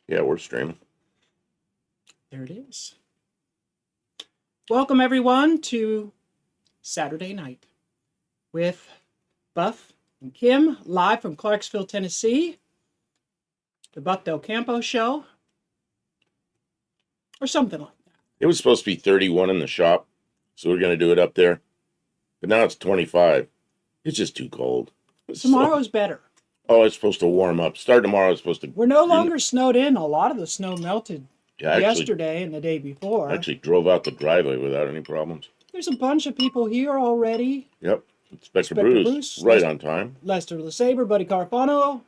Yeah, we're streaming. There it is. Welcome, everyone, to Saturday Night with Buff and Kim, live from Clarksville, Tennessee. The Buck Del Campo Show, or something like that. It was supposed to be 31 in the shop, so we're going to do it up there. But now it's 25. It's just too cold. Tomorrow's better. Oh, it's supposed to warm up. Start tomorrow. It's supposed to. We're no longer snowed in. A lot of the snow melted Yeah, yesterday and the day before. I actually drove out the driveway without any problems. There's a bunch of people here already. Yep. Inspector Bruce, right on time. Lester LeSabre, Buddy Carfano,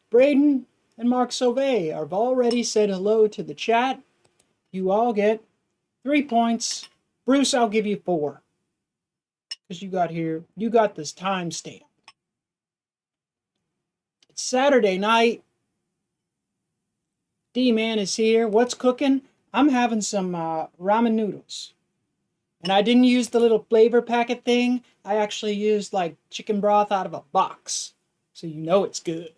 Braden, and Mark Sauvé have already said hello to the chat. You all get 3 points. Bruce, I'll give you 4. Because you got this timestamp. It's Saturday night. D-Man is here. What's cooking? I'm having some ramen noodles. And I didn't use the little flavor packet thing. I actually used like chicken broth out of a box. So you know it's good.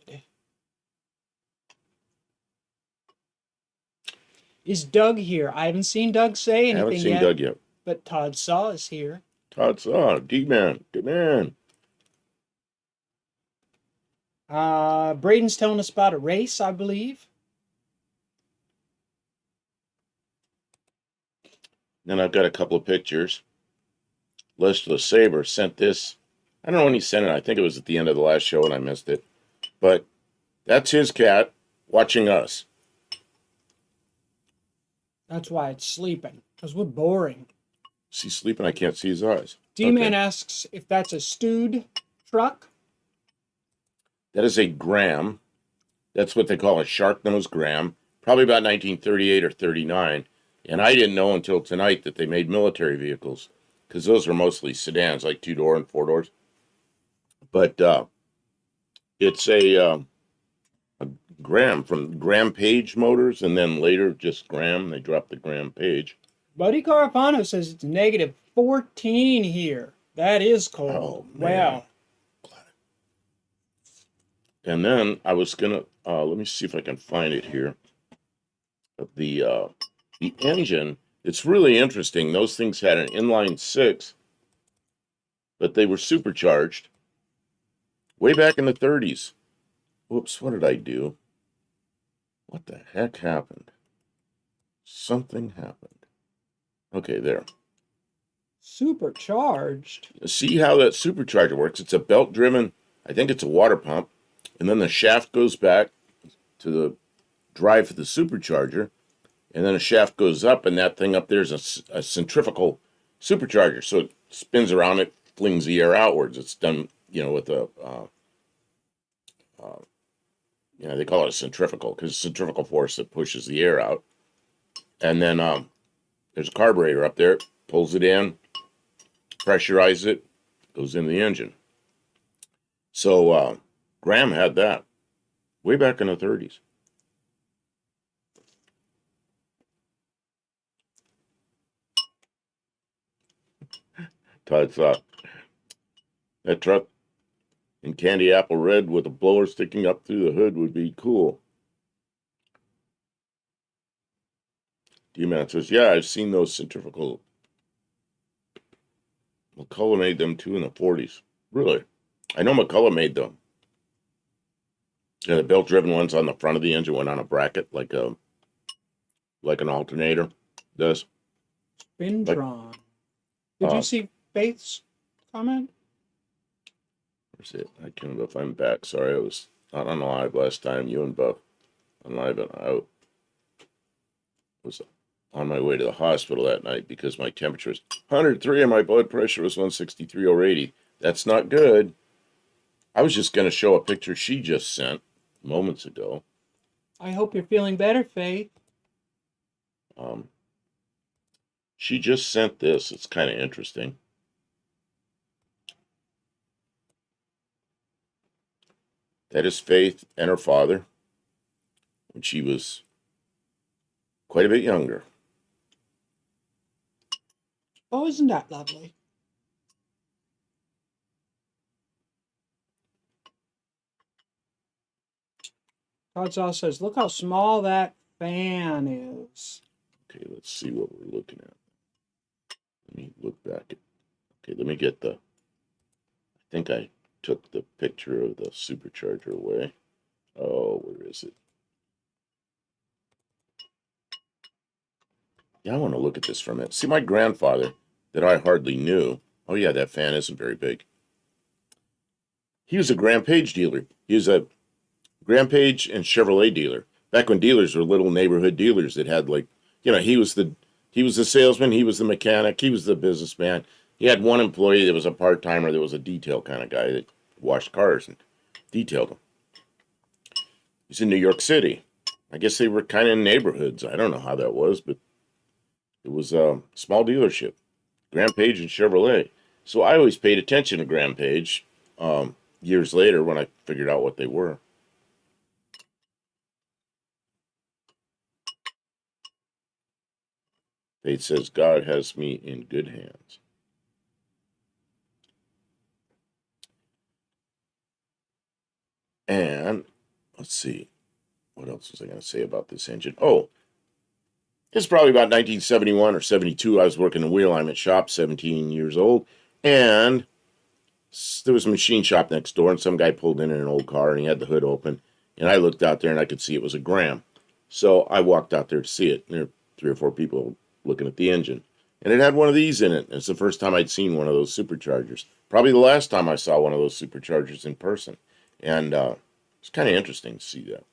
Is Doug here? I haven't seen Doug say anything yet. I haven't seen Doug yet. But Todd Saw is here. Todd Saw, D-Man, good man. Braden's telling us about a race, I believe. Then I've got a couple of pictures. Lester LeSabre sent this. I don't know when he sent it. I think it was at the end of the last show and I missed it. But that's his cat watching us. That's why it's sleeping. Because we're boring. Is he sleeping? I can't see his eyes. D-Man asks if that's a stewed truck. That is a Graham. That's what they call a shark-nosed Graham. Probably about 1938 or 39. And I didn't know until tonight that they made military vehicles. Because those were mostly sedans, like 2-door and 4-doors. But it's a Graham from Graham Page Motors. And then later just Graham. They dropped the Graham Page. Buddy Carafano says it's negative 14 here. That is cold. Oh, man. Wow. And then I was going to, let me see if I can find it here. The engine, it's really interesting. Those things had an inline 6, but they were supercharged way back in the 30s. Whoops, what did I do? What the heck happened? Something happened. Okay, there. Supercharged? See how that supercharger works? It's a belt-driven, I think it's a water pump, and then the shaft goes back to the drive for the supercharger, and then a shaft goes up, and that thing up there is a centrifugal supercharger. So it spins around, it flings the air outwards. It's done, with a, they call it a centrifugal because it's centrifugal force that pushes the air out. And then there's a carburetor up there, pulls it in, pressurizes it, goes in the engine. So Graham had that way back in the 30s. Todd thought that truck in candy apple red with a blower sticking up through the hood would be cool. D-Man says, yeah, I've seen those centrifugal. McCullough made them too in the 40s. Really? I know McCullough made them. Yeah, the belt-driven ones on the front of the engine went on a bracket like an alternator does. Spintron. Did you see Faith's comment? Where's it? I can't know if I'm back. Sorry, I was not on live last time. You and Buff on live and out. Was on my way to the hospital that night because my temperature was 103 and my blood pressure was 163/80. That's not good. I was just going to show a picture she just sent moments ago. I hope you're feeling better, Faith. She just sent this. It's kind of interesting. That is Faith and her father when she was quite a bit younger. Oh, isn't that lovely? Todd Saw says, look how small that fan is. Okay, let's see what we're looking at. Let me look back at. Okay, let me get the. I think I took the picture of the supercharger away. Oh, where is it? Yeah, I want to look at this for a minute. See, my grandfather, that I hardly knew. Oh yeah, that fan isn't very big. He was a Grand Page dealer. He was a Grand Page and Chevrolet dealer. Back when dealers were little neighborhood dealers that had like, he was the salesman, he was the mechanic, he was the businessman. He had one employee that was a part-timer that was a detail kind of guy that washed cars and detailed them. He's in New York City. I guess they were kind of in neighborhoods. I don't know how that was, but it was a small dealership, Grand Page and Chevrolet. So I always paid attention to Grand Page years later when I figured out what they were. It says, God has me in good hands. And let's see, what else was I going to say about this engine? Oh, it's probably about 1971 or 72. I was working in a wheel alignment shop, 17 years old, and there was a machine shop next door, and some guy pulled in an old car, and he had the hood open, and I looked out there, and I could see it was a Graham. So I walked out there to see it, and there were 3 or 4 people looking at the engine. And it had one of these in it. It's the first time I'd seen one of those superchargers. Probably the last time I saw one of those superchargers in person. And it's kind of interesting to see that.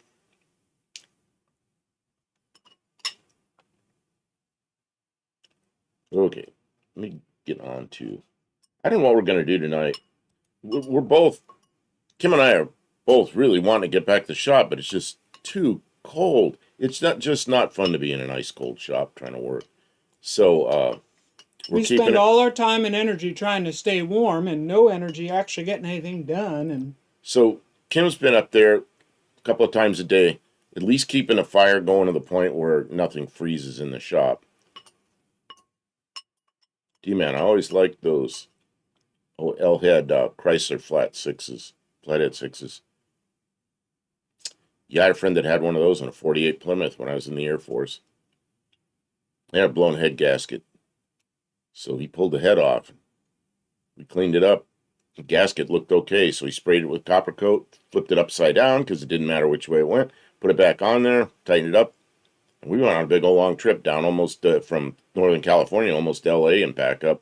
Okay, let me get on to... I don't know what we're going to do tonight. We're both... Kim and I are both really wanting to get back to the shop, but it's just too cold. It's not fun to be in an ice cold shop trying to work. So we spend all our time and energy trying to stay warm and no energy actually getting anything done. And so Kim's been up there a couple of times a day, at least keeping a fire going to the point where nothing freezes in the shop. D-man, I always liked those L-head Chrysler flathead sixes. Yeah, I had a friend that had one of those on a 48 Plymouth when I was in the Air Force. They had a blown head gasket. So he pulled the head off. We cleaned it up. The gasket looked okay, so he sprayed it with copper coat, flipped it upside down because it didn't matter which way it went, put it back on there, tightened it up, and we went on a big old long trip down almost from Northern California, almost to LA and back up,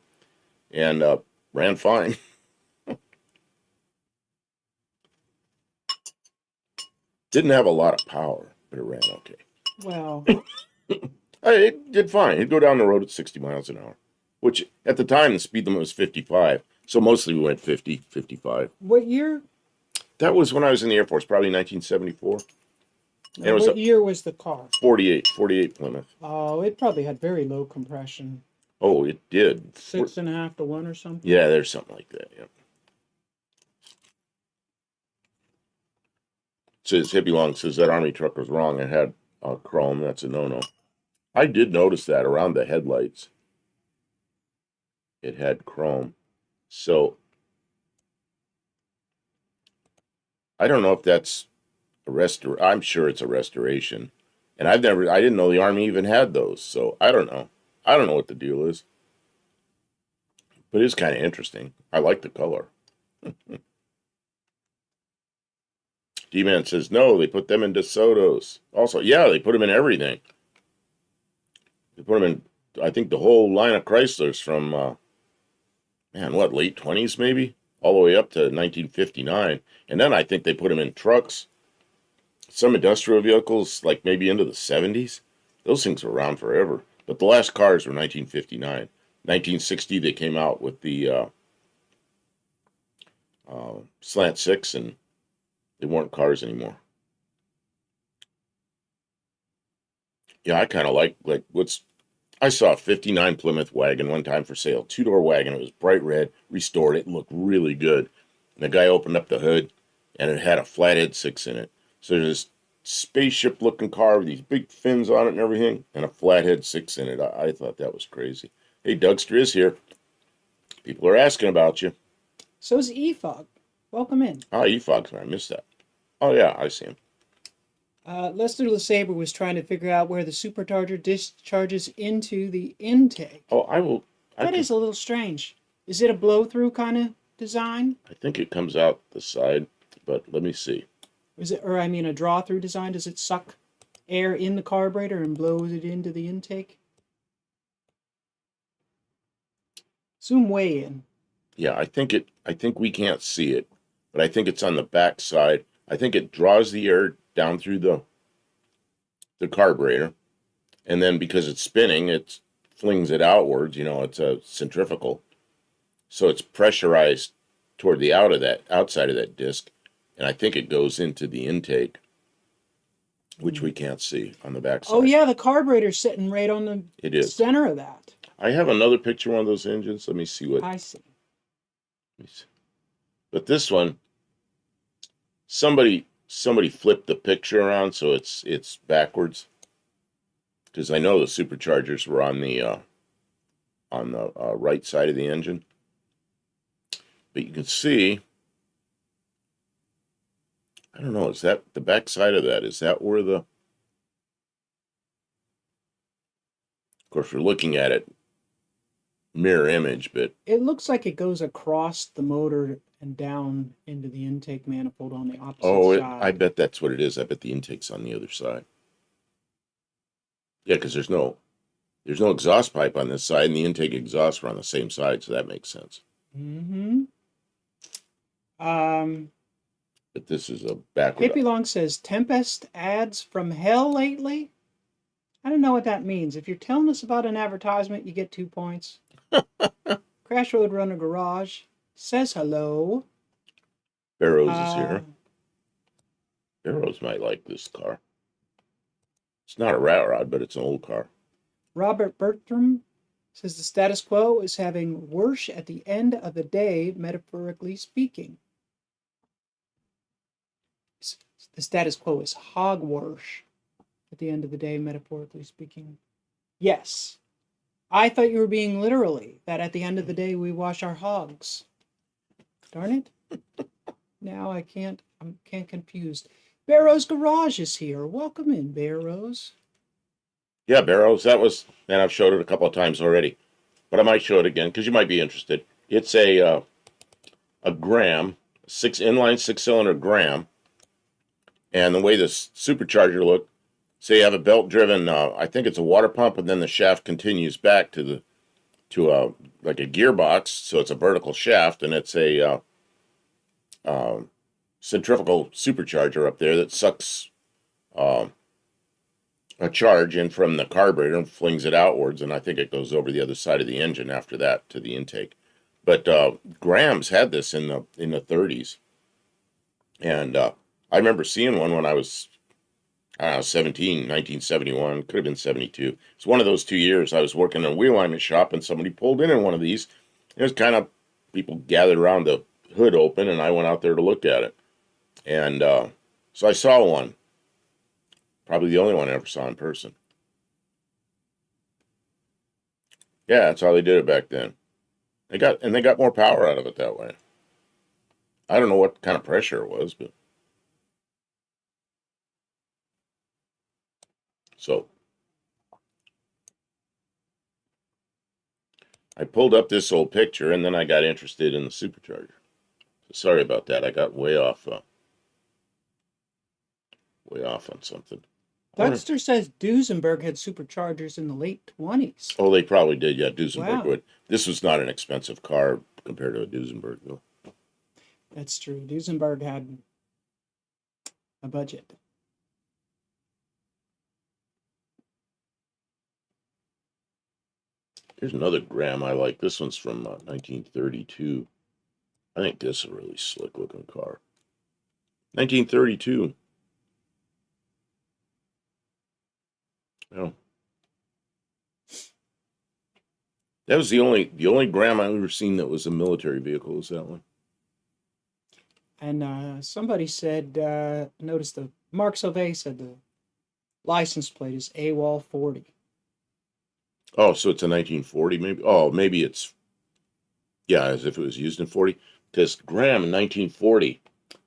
and ran fine. Didn't have a lot of power, but it ran okay. Well, it did fine. It'd go down the road at 60 miles an hour, which at the time the speed limit was 55. So mostly we went 50, 55. What year? That was when I was in the Air Force, probably 1974. And what year was the car? 48 Plymouth. Oh, it probably had very low compression. Oh, it did. 6.5 to 1 or something? Yeah, there's something like that, yeah. Says Hippie Long says that Army truck was wrong. It had chrome. That's a no-no. I did notice that around the headlights. It had chrome. So I don't know if that's a I'm sure it's a restoration. And I didn't know the Army even had those. So I don't know. I don't know what the deal is. But it's kind of interesting. I like the color. D-Man says, no, they put them in DeSoto's. Also, yeah, they put them in everything. They put them in, I think, the whole line of Chryslers from, late 20s maybe? All the way up to 1959. And then I think they put them in trucks. Some industrial vehicles, like maybe into the 70s. Those things were around forever. But the last cars were 1959. 1960, they came out with the Slant 6, and they weren't cars anymore. Yeah, I kind of like I saw a 59 Plymouth wagon one time for sale. 2-door wagon. It was bright red, restored. It looked really good. And the guy opened up the hood, and it had a flathead 6 in it. So there's this spaceship-looking car with these big fins on it and everything, and a flathead 6 in it. I thought that was crazy. Hey, Dougster is here. People are asking about you. So's EFOG. Welcome in. EFOG, I missed that. Oh, yeah, I see him. Lester LeSabre was trying to figure out where the supercharger discharges into the intake. Oh, I will. That is a little strange. Is it a blow-through kind of design? I think it comes out the side, but let me see. Is it, or I mean, a draw-through design? Does it suck air in the carburetor and blows it into the intake? Zoom way in. Yeah, I think we can't see it, but I think it's on the back side. I think it draws the air down through the carburetor, and then because it's spinning, it flings it outwards. You know, it's a centrifugal, so it's pressurized toward the outside of that disc, and I think it goes into the intake, which we can't see on the back side. Oh yeah, the carburetor's sitting right on the center of that. I have another picture of one of those engines. Let me see what I see. But this one, somebody flipped the picture around so it's backwards. Because I know the superchargers were on the right side of the engine. But you can see, I don't know, is that the back side of that? Is that where the... Of course, we're looking at it mirror image, but... It looks like it goes across the motor and down into the intake manifold on the opposite side. I bet that's what it is. I bet the intake's on the other side. Yeah, because there's no exhaust pipe on this side, and the intake exhausts are on the same side, so that makes sense. Mm-hmm. But this is a backward. Hippie Long says, Tempest ads from hell lately? I don't know what that means. If you're telling us about an advertisement, you get 2 points. Crash Road Runner Garage says hello. Barrows is here. Barrows might like this car. It's not a rat rod, but it's an old car. Robert Bertram says the status quo is having worse at the end of the day, metaphorically speaking. The status quo is hogwash at the end of the day, metaphorically speaking. Yes. I thought you were being literally, that at the end of the day we wash our hogs. Darn it. Now I'm confused. Barrow's Garage is here. Welcome in, Barrows. Yeah, Barrows. That was, and I've showed it a couple of times already, but I might show it again because you might be interested. It's a Graham, inline 6-cylinder Graham, and the way this supercharger looked. So you have a belt-driven, I think it's a water pump, and then the shaft continues back to like a gearbox, so it's a vertical shaft, and it's a centrifugal supercharger up there that sucks a charge in from the carburetor and flings it outwards, and I think it goes over the other side of the engine after that to the intake. But Graham's had this in the 30s, and I remember seeing one when I was 17, 1971, could have been 72. It's one of those 2 years I was working in a wheel alignment shop, and somebody pulled in one of these. It was kind of, people gathered around the hood open, and I went out there to look at it. And so I saw one. Probably the only one I ever saw in person. Yeah, that's how they did it back then. They got more power out of it that way. I don't know what kind of pressure it was, but... So, I pulled up this old picture, and then I got interested in the supercharger. So sorry about that. I got way off on something. Dexter says Duesenberg had superchargers in the late 20s. Oh, they probably did. Yeah, Duesenberg Wow. would. This was not an expensive car compared to a Duesenberg, though. That's true. Duesenberg had a budget. Here's another Graham I like. This one's from 1932. I think this is a really slick looking car. 1932. Yeah. That was the only Graham I've ever seen that was a military vehicle, was that one. And somebody said, notice the Mark Sauvé said the license plate is AWOL 40. Oh, so it's a 1940 maybe? Oh, maybe it's, yeah, as if it was used in 40. Because Graham in 1940,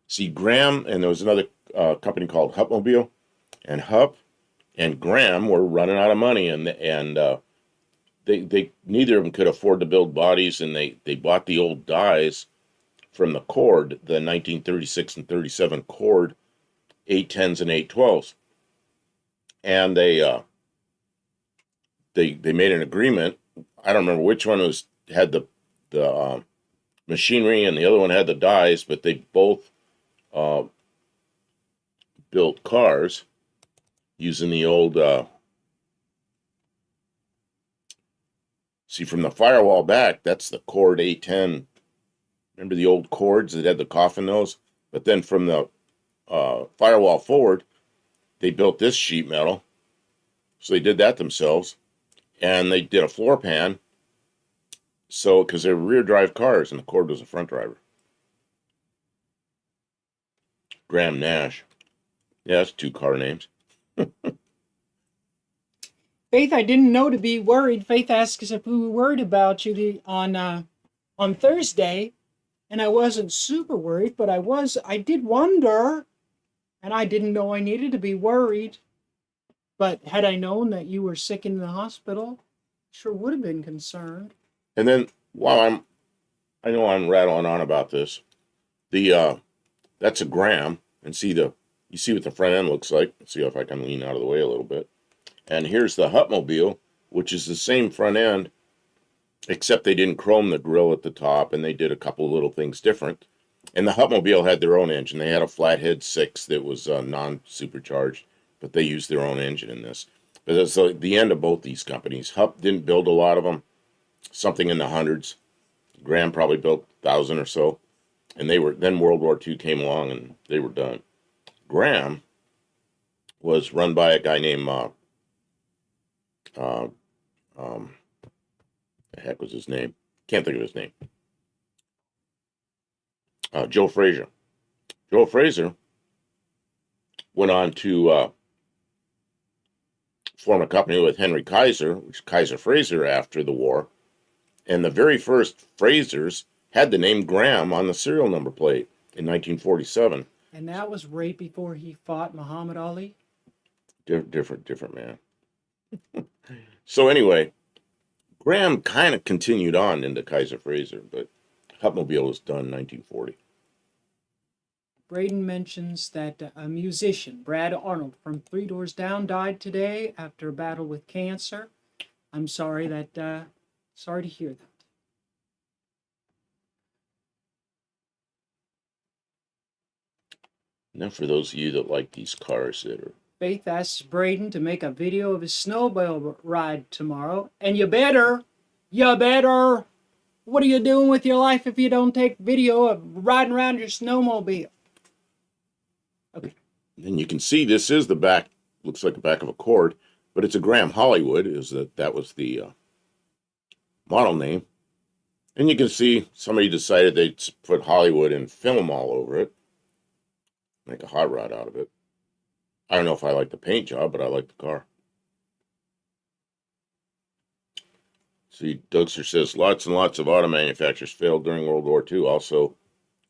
see Graham, and there was another company called Hupmobile. And Hupp and Graham were running out of money, and they neither of them could afford to build bodies, and they bought the old dies from the Cord, the 1936 and 37 Cord 810s and 812s, and they made an agreement. I don't remember which one had the machinery and the other one had the dies, but they both uh, built cars using the old. See, from the firewall back, that's the Cord 810. Remember the old Cords that had the coffin nose? But then from the firewall forward, they built this sheet metal. So they did that themselves. And they did a floor pan. So, because they're rear drive cars and the Cord was a front driver. Graham Nash. Yeah, that's 2 car names. Faith, I didn't know to be worried. Faith asked us if we were worried about you on Thursday, and I wasn't super worried, but I did wonder, and I didn't know I needed to be worried. But had I known that you were sick in the hospital, sure would have been concerned. And then while I know I'm rattling on about this, that's a Graham, and you see what the front end looks like. Let's see if I can lean out of the way a little bit. And here's the Huttmobile, which is the same front end, except they didn't chrome the grill at the top, and they did a couple of little things different. And the Huttmobile had their own engine. They had a flathead 6 that was non-supercharged, but they used their own engine in this. But that's the end of both these companies. Hupp didn't build a lot of them, something in the hundreds. Graham probably built 1,000 or so. And then World War II came along, and they were done. Graham was run by a guy named the heck was his name? Can't think of his name. Joe Frazier. Joe Frazier went on to form a company with Henry Kaiser, which is Kaiser Frazer after the war. And the very first Frazers had the name Graham on the serial number plate in 1947. And that was right before he fought Muhammad Ali? Different man. So anyway, Graham kind of continued on into Kaiser Frazer, but Huttmobile was done in 1940. Braden mentions that a musician, Brad Arnold from Three Doors Down, died today after a battle with cancer. I'm sorry to hear that. Now for those of you that like these cars that are... Faith asks Braden to make a video of his snowmobile ride tomorrow. And you better. What are you doing with your life if you don't take video of riding around your snowmobile? Okay. And you can see this is the back, looks like the back of a Cord, but it's a Graham Hollywood, that was the model name. And you can see somebody decided they'd put Hollywood and film all over it, make a hot rod out of it. I don't know if I like the paint job, but I like the car. See, Dougster says lots and lots of auto manufacturers failed during World War II. Also,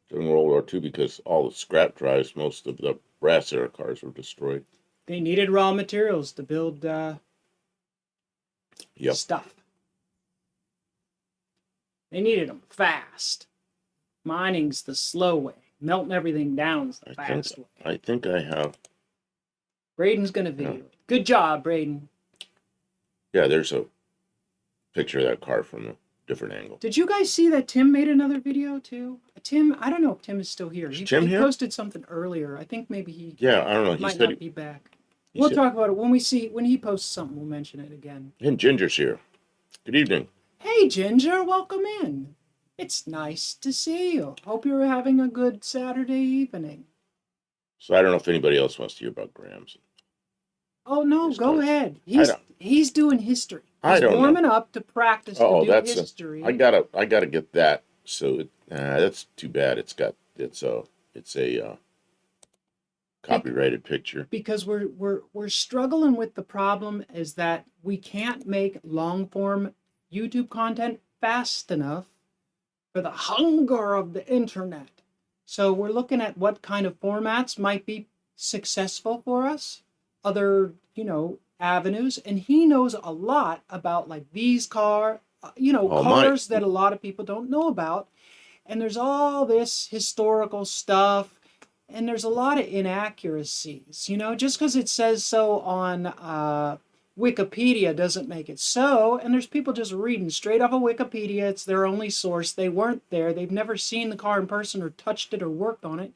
during World War II, because all the scrap drives, most of the brass era cars were destroyed. They needed raw materials to build stuff. They needed them fast. Mining's the slow way. Melting everything down's the fast way. I think I have. Braden's going to video it. Good job, Braden. Yeah, there's a picture of that car from a different angle. Did you guys see that Tim made another video too? Tim, I don't know if Tim is still here. He posted something earlier. I think maybe he I don't know. Might not be back. We'll talk about it when he posts something. We'll mention it again. And Ginger's here. Good evening. Hey, Ginger, welcome in. It's nice to see you. Hope you're having a good Saturday evening. So I don't know if anybody else wants to hear about Graham's. Oh no, go ahead. He's doing history. He's warming up to practice to do history. I gotta get that. So that's too bad. It's a copyrighted picture. Because we're struggling with the problem is that we can't make long form YouTube content fast enough for the hunger of the internet. So we're looking at what kind of formats might be successful for us. other, avenues, and he knows a lot about like these Oh my, cars that a lot of people don't know about. And there's all this historical stuff, and there's a lot of inaccuracies. Just because it says so on Wikipedia doesn't make it so. And there's people just reading straight off of Wikipedia. It's their only source. They weren't there. They've never seen the car in person or touched it or worked on it.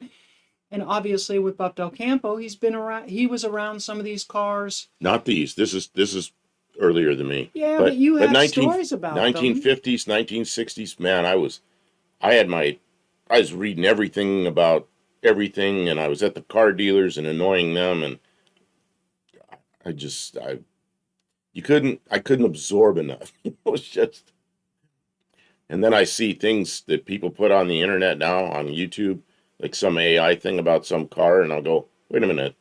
And obviously with Buff Del Campo, he's been around. He was around some of these cars. not these. This is earlier than me. Yeah, but you but have stories about them. 1950s, 1960s, man, I was reading everything about everything, and I was at the car dealers and annoying them, and I couldn't absorb enough. It was just, and then I see things that people put on the internet now on YouTube, like some AI thing about some car, and I'll go, wait a minute,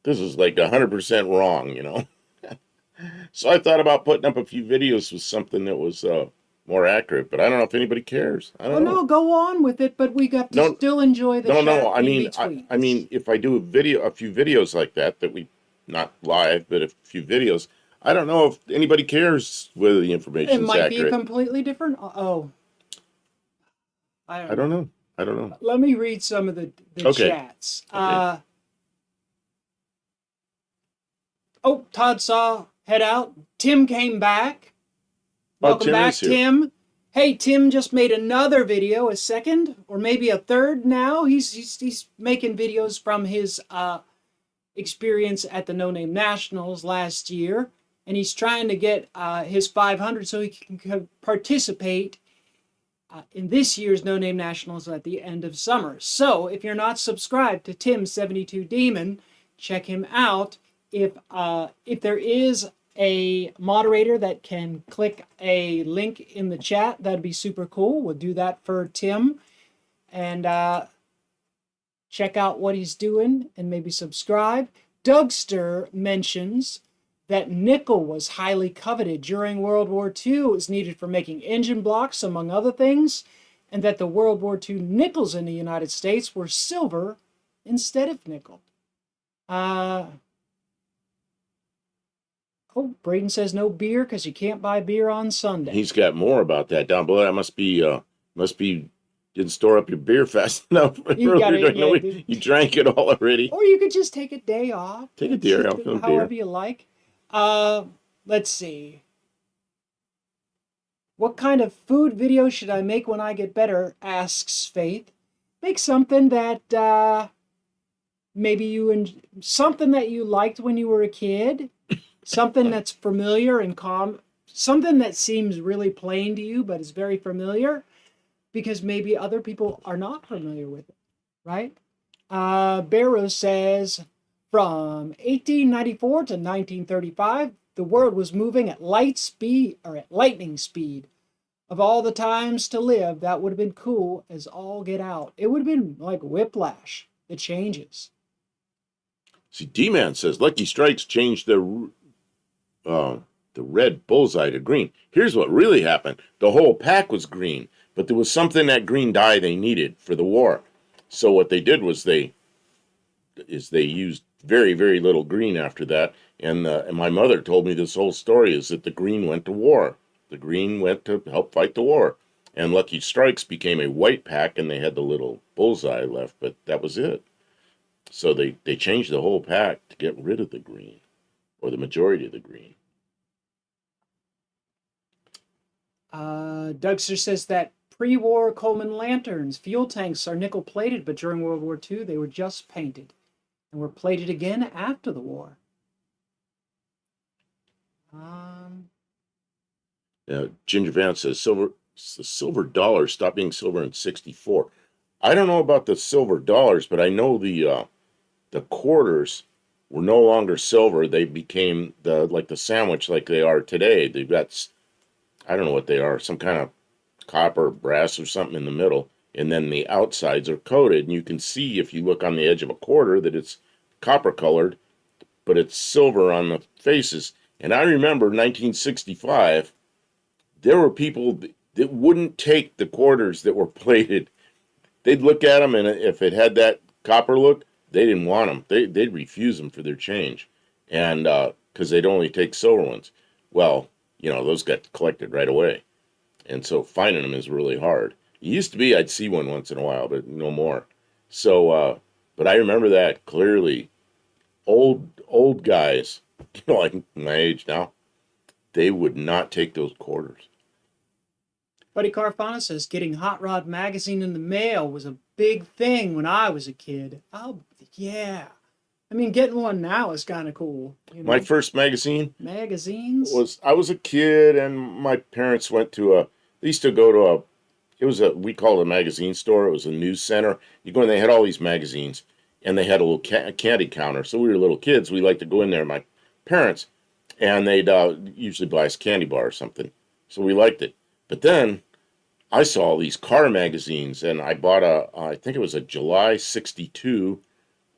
this is like 100% wrong. So I thought about putting up a few videos with something that was more accurate, but I don't know if anybody cares. I don't know. No, go on with it, but we got to still enjoy the No. I chat mean, in between. I mean, if I do a few videos like that we not live, but a few videos, I don't know if anybody cares whether the It information's might be accurate. completely different. Oh, I don't know. I don't know. Let me read some of the Okay. chats. Okay. Todd saw head out. Tim came back. Welcome Tim back, is here. Tim. Hey, Tim just made another video, a second or maybe a third now. He's making videos from his experience at the No Name Nationals last year, and he's trying to get his 500 so he can participate in this year's No Name Nationals at the end of summer. So if you're not subscribed to Tim72 Demon, check him out. If there is a moderator that can click a link in the chat, that'd be super cool. We'll do that for Tim, and check out what he's doing and maybe subscribe. Dougster mentions that nickel was highly coveted during World War II. It was needed for making engine blocks, among other things, and that the World War II nickels in the United States were silver instead of nickel. Braden says no beer because you can't buy beer on Sunday. He's got more about that down below. That must be didn't store up your beer fast enough. You drank it all already. Or you could just take a day off. Take a day off. However you like. Let's see. What kind of food video should I make when I get better? Asks Faith. Make something that something that you liked when you were a kid. Something that's familiar and calm. Something that seems really plain to you, but is very familiar, because maybe other people are not familiar with it, right? Barrow says, from 1894 to 1935, the world was moving at lightning speed. Of all the times to live, that would have been cool as all get out. It would have been like whiplash, the changes. See, D-Man says Lucky Strikes changed the red bullseye to green. Here's what really happened. The whole pack was green, but there was something, that green dye they needed for the war. So what they did was they used very, very little green after that. And my mother told me this whole story is that the green went to war. The green went to help fight the war. And Lucky Strikes became a white pack, and they had the little bullseye left, but that was it. So they changed the whole pack to get rid of the green, or the majority of the green. Dougster says that pre-war Coleman lanterns, fuel tanks are nickel-plated, but during World War II they were just painted and were plated again after the war. Ginger Vance says the silver dollar stopped being silver in '64. I don't know about the silver dollars, but I know the quarters were no longer silver. They became the sandwich like they are today. They've got, I don't know what they are, some kind of copper, brass, or something in the middle, and then the outsides are coated. And you can see if you look on the edge of a quarter that it's copper colored, but it's silver on the faces. And I remember 1965, there were people that wouldn't take the quarters that were plated. They'd look at them, and if it had that copper look, they didn't want them. They'd refuse them for their change. and because they'd only take silver ones. Well, those got collected right away, and so finding them is really hard. It used to be I'd see one once in a while, but no more. So, but I remember that clearly. Old guys, like my age now, they would not take those quarters. Buddy Carfana says getting Hot Rod magazine in the mail was a big thing when I was a kid. Oh, yeah. I mean, getting one now is kind of cool. My first magazine Magazines? I was a kid, and my parents went to they used to go to it was we called it a magazine store. It was a news center. You go in, they had all these magazines, and they had a little candy counter. So we were little kids. We liked to go in there, my parents, and they'd usually buy us candy bar or something. So we liked it. But then I saw all these car magazines, and I bought I think it was a July '62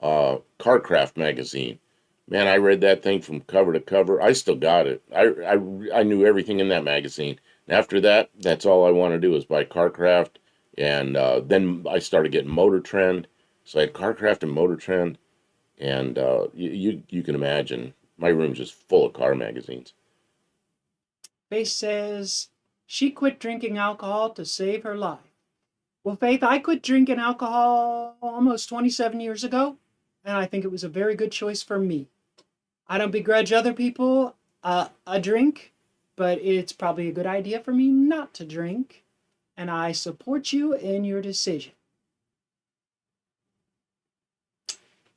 Carcraft magazine. Man, I read that thing from cover to cover. I still got it. I knew everything in that magazine. And after that, that's all I want to do is buy Carcraft. And then I started getting Motor Trend. So I had Carcraft and Motor Trend. And you can imagine my room's just full of car magazines. Faith says she quit drinking alcohol to save her life. Well, Faith, I quit drinking alcohol almost 27 years ago, and I think it was a very good choice for me. I don't begrudge other people a drink, but it's probably a good idea for me not to drink, and I support you in your decision.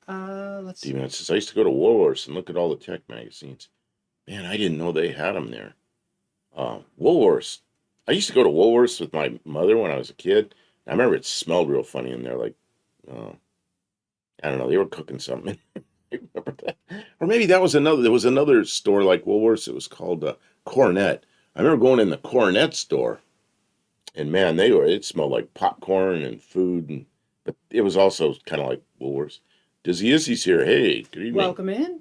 Let's see. Demon says, I used to go to Woolworths and look at all the tech magazines. Man, I didn't know they had them there. Woolworths. I used to go to Woolworths with my mother when I was a kid. I remember it smelled real funny in there, like, I don't know, they were cooking something. I remember that. Or maybe there was another store like Woolworths. It was called Cornet. I remember going in the Cornet store, and man, it smelled like popcorn and food, but it was also kind of like Woolworths. Dizzy Izzy's here. Hey, good evening. Welcome in.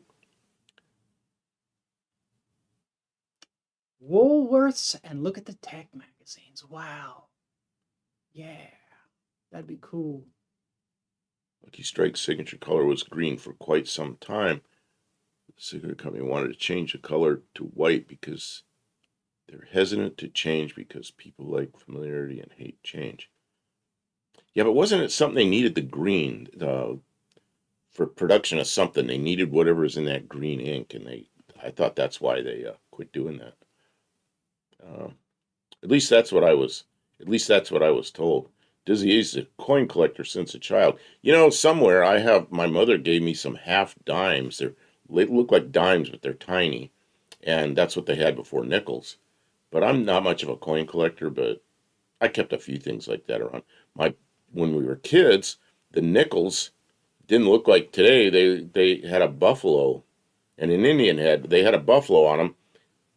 Woolworths, and look at the tech magazines. Wow. Yeah, that'd be cool. Lucky Strike's signature color was green for quite some time. The cigarette company wanted to change the color to white because they're hesitant to change because people like familiarity and hate change. Yeah, but wasn't it something they needed the green for production of something? They needed whatever's in that green ink, and I thought that's why they quit doing that. At least that's what I was. At least that's what I was told. Dizzy is a coin collector since a child. Somewhere my mother gave me some half dimes. They look like dimes, but they're tiny, and that's what they had before nickels. But I'm not much of a coin collector, but I kept a few things like that around. When we were kids, the nickels didn't look like today. They had a buffalo and an Indian head. They had a buffalo on them,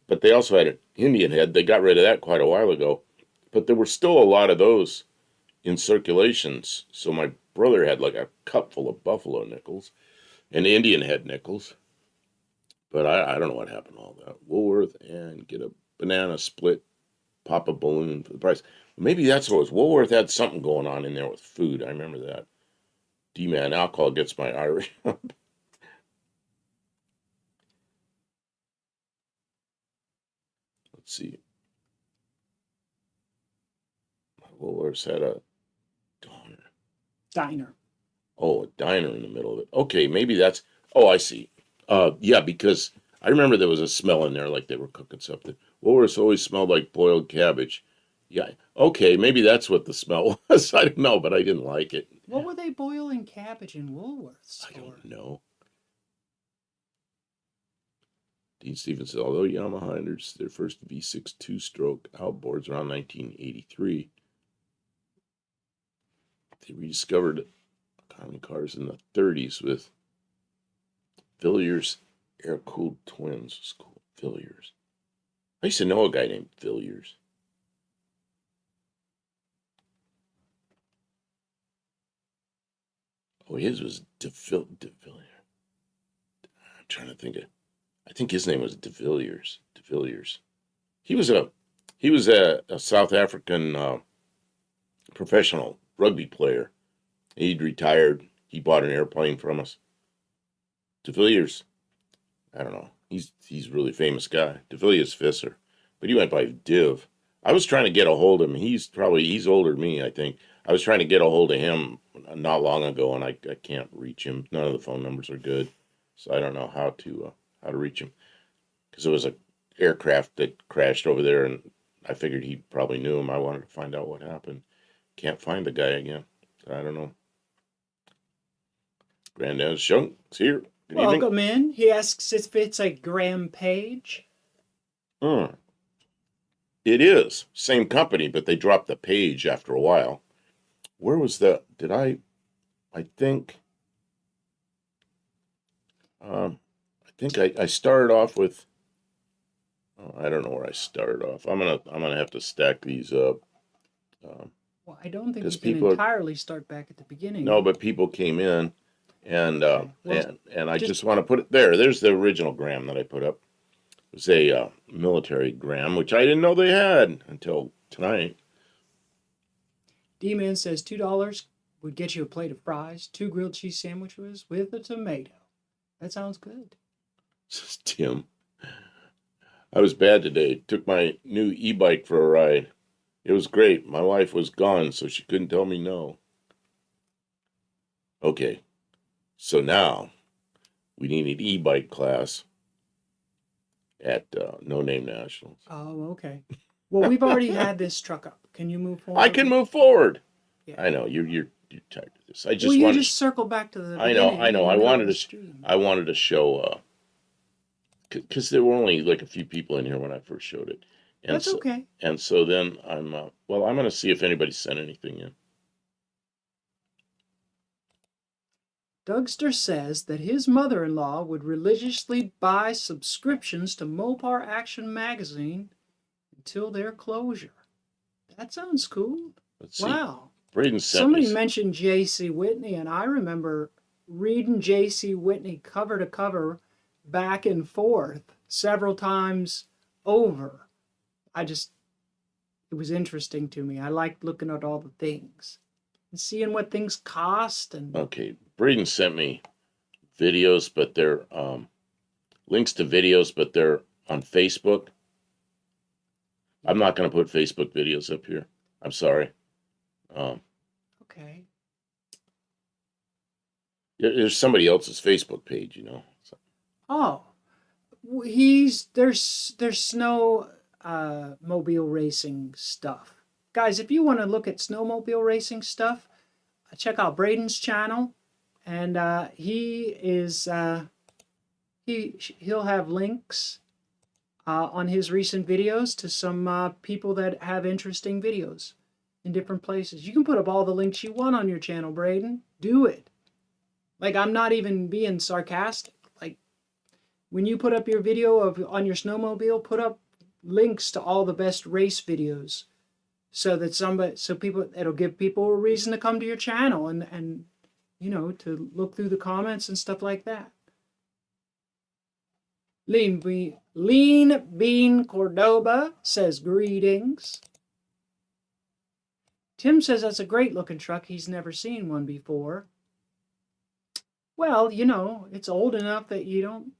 but they also had an Indian head. They got rid of that quite a while ago, but there were still a lot of those in circulations. So my brother had like a cup full of buffalo nickels and Indian head nickels. But I don't know what happened to all that. Woolworth and get a banana split, pop a balloon for the price. Maybe that's what it was. Woolworth had something going on in there with food. I remember that. D-Man alcohol gets my Irish up. Let's see. Woolworth's had a Diner. Oh, a diner in the middle of it. Okay, maybe that's. Oh, I see. Yeah, because I remember there was a smell in there like they were cooking something. Woolworths always smelled like boiled cabbage. Yeah. Okay, maybe that's what the smell was. I don't know, but I didn't like it. What were they boiling cabbage in Woolworths for? I don't know. Dean Stevens said, although Yamaha introduced their first V6 two-stroke outboards around 1983, they rediscovered common cars in the 30s with Villiers air-cooled twins. It's cool. Villiers. I used to know a guy named Villiers. Oh, his was De Villiers. I'm trying to think of. I think his name was De Villiers. De Villiers. He was a South African professional rugby player. He'd retired. He bought an airplane from us. De Villiers. I don't know. He's a really famous guy, DeVilius Visser, but he went by Div. I was trying to get a hold of him. He's older than me, I think. I was trying to get a hold of him not long ago, and I can't reach him. None of the phone numbers are good, so I don't know how to reach him because it was a aircraft that crashed over there, and I figured he probably knew him. I wanted to find out what happened. Can't find the guy again. I don't know. Granddad's Shunk's here. Good evening. Welcome in. He asks if it's a Graham Page. It is. Same company, but they dropped the page after a while. Where was that? I think I started off with I don't know where I started off. I'm gonna have to stack these up. Well, I don't think 'Cause you can people- entirely start back at the beginning. No, but people came in and Well, and I just- just want to put it there. There's the original gram that I put up. It was a military gram, which I didn't know they had until tonight. D-Man says $2 would get you a plate of fries, 2 grilled cheese sandwiches with a tomato. That sounds good. Tim, I was bad today. Took my new e-bike for a ride. It was great. My wife was gone, so she couldn't tell me no. Okay, so now we need an e-bike class at No Name Nationals. Oh, okay. Well, we've already had this truck up. Can you move forward? I can move forward. Yeah. I know you're tired of this. I just Well, you wanted. just circle back to the I know. beginning I in the wanted middle of the to. stream. I wanted to show. Because there were only like a few people in here when I first showed it, and That's so, okay. And so then I'm. Well, I'm going to see if anybody sent anything in. Dougster says that his mother-in-law would religiously buy subscriptions to Mopar Action magazine until their closure. That sounds cool. Let's see. Wow. Braden sent Somebody me. mentioned J.C. Whitney, and I remember reading J.C. Whitney cover to cover back and forth several times over. It was interesting to me. I liked looking at all the things and seeing what things cost. And Okay, Braden sent me videos, but they're links to videos, but they're on Facebook. I'm not going to put Facebook videos up here. I'm sorry. okay. There's somebody else's Facebook page, you know. So, Oh, there's snow mobile racing stuff. Guys, if you want to look at snowmobile racing stuff, check out Braden's channel, and he'll have links on his recent videos to some people that have interesting videos in different places. You can put up all the links you want on your channel, Braden. Do it. Like, I'm not even being sarcastic. Like, when you put up your video on your snowmobile, put up links to all the best race videos, so that it'll give people a reason to come to your channel and to look through the comments and stuff like that. Lean Bean Cordoba says greetings. Tim says that's a great looking truck. He's never seen one before. Well, it's old enough that you don't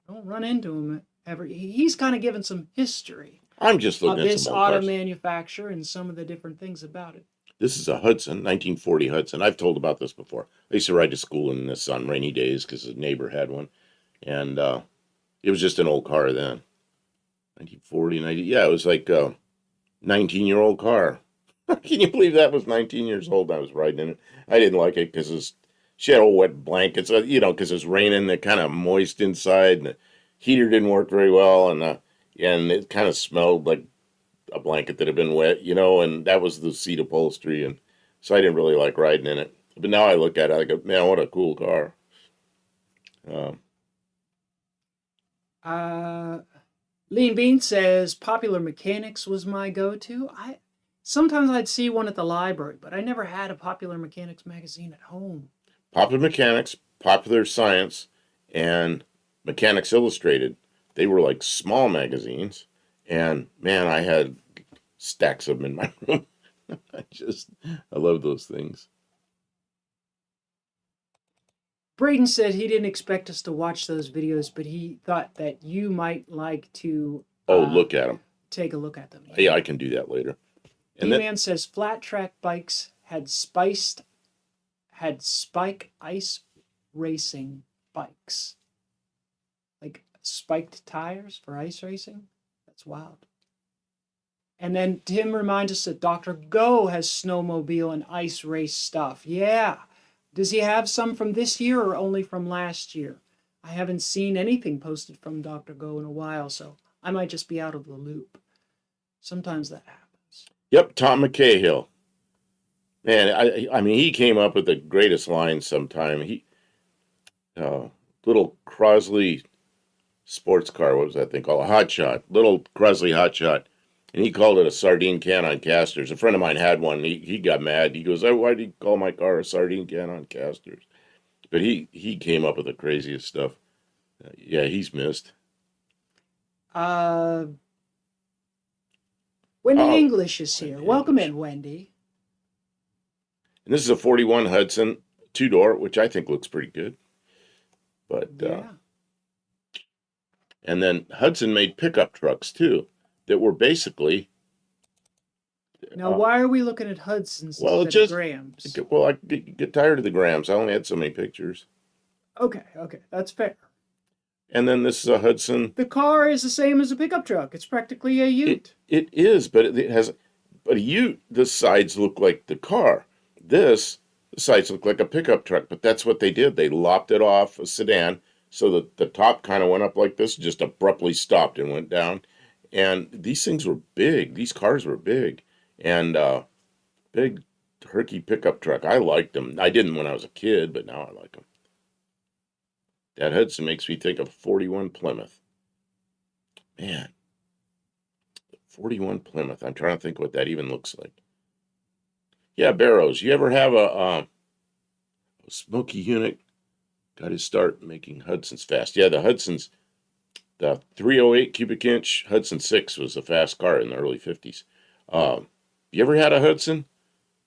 run into him ever. He's kind of given some history I'm just of looking at this some old auto cars. manufacturer and some of the different things about it. This is a Hudson, 1940 Hudson. I've told about this before. I used to ride to school in this on rainy days because a neighbor had one. And it was just an old car then. 1940, 90. Yeah, it was like a 19-year-old car. Can you believe that was 19 years old? I was riding in it. I didn't like it because she had old wet blankets, because it was raining. They're kind of moist inside, and the heater didn't work very well, and it kind of smelled like a blanket that had been wet, and that was the seat upholstery, and so I didn't really like riding in it. But now I look at it, I go, man, what a cool car. Lean Bean says Popular Mechanics was my go-to. Sometimes I'd see one at the library, but I never had a Popular Mechanics magazine at home. Popular Mechanics, Popular Science, and Mechanics Illustrated. They were like small magazines, and man, I had stacks of them in my room. I love those things. Braden said he didn't expect us to watch those videos, but he thought that you might like to Oh, look at them. take a look at them. Yeah, I can do that later. And D-Man says flat track bikes had spike ice racing bikes. Like spiked tires for ice racing? That's wild. And then Tim reminds us that Dr. Go has snowmobile and ice race stuff. Yeah. Does he have some from this year or only from last year? I haven't seen anything posted from Dr. Go in a while, so I might just be out of the loop. Sometimes that happens. yep, Tom McCahill. Man, I mean, he came up with the greatest line sometime. Little Crosley sports car, what was that thing called? A hot shot, little Crosley hot shot. And he called it a sardine can on casters. A friend of mine had one. He got mad. He goes, "Oh, why did you call my car a sardine can on casters?" But he came up with the craziest stuff. Yeah, he's missed. Wendy Oh, English is here. Wendy Welcome English. in, Wendy. And this is a 41 Hudson 2-door, which I think looks pretty good. But Yeah. and then Hudson made pickup trucks too that were basically Now, why are we looking at Hudson's well, instead just of Graham's? well, I get tired of the grams. I only had so many pictures. Okay, that's fair. And then this is a Hudson. The car is the same as a pickup truck. It's practically a ute. It is, but it has, but a ute. The sides look like the car. The sides look like a pickup truck. But that's what they did. They lopped it off a sedan so that the top kind of went up like this, just abruptly stopped and went down. And these things were big. These cars were big, and big herky pickup truck. I liked them. I didn't when I was a kid, but now I like them. That Hudson makes me think of 41 Plymouth. Man, 41 Plymouth. I'm trying to think what that even looks like. Yeah, Barrows. You ever have a smoky unit? Got to start making Hudsons fast. Yeah, the Hudsons, the 308 cubic inch Hudson 6 was a fast car in the early 50s. You ever had a Hudson?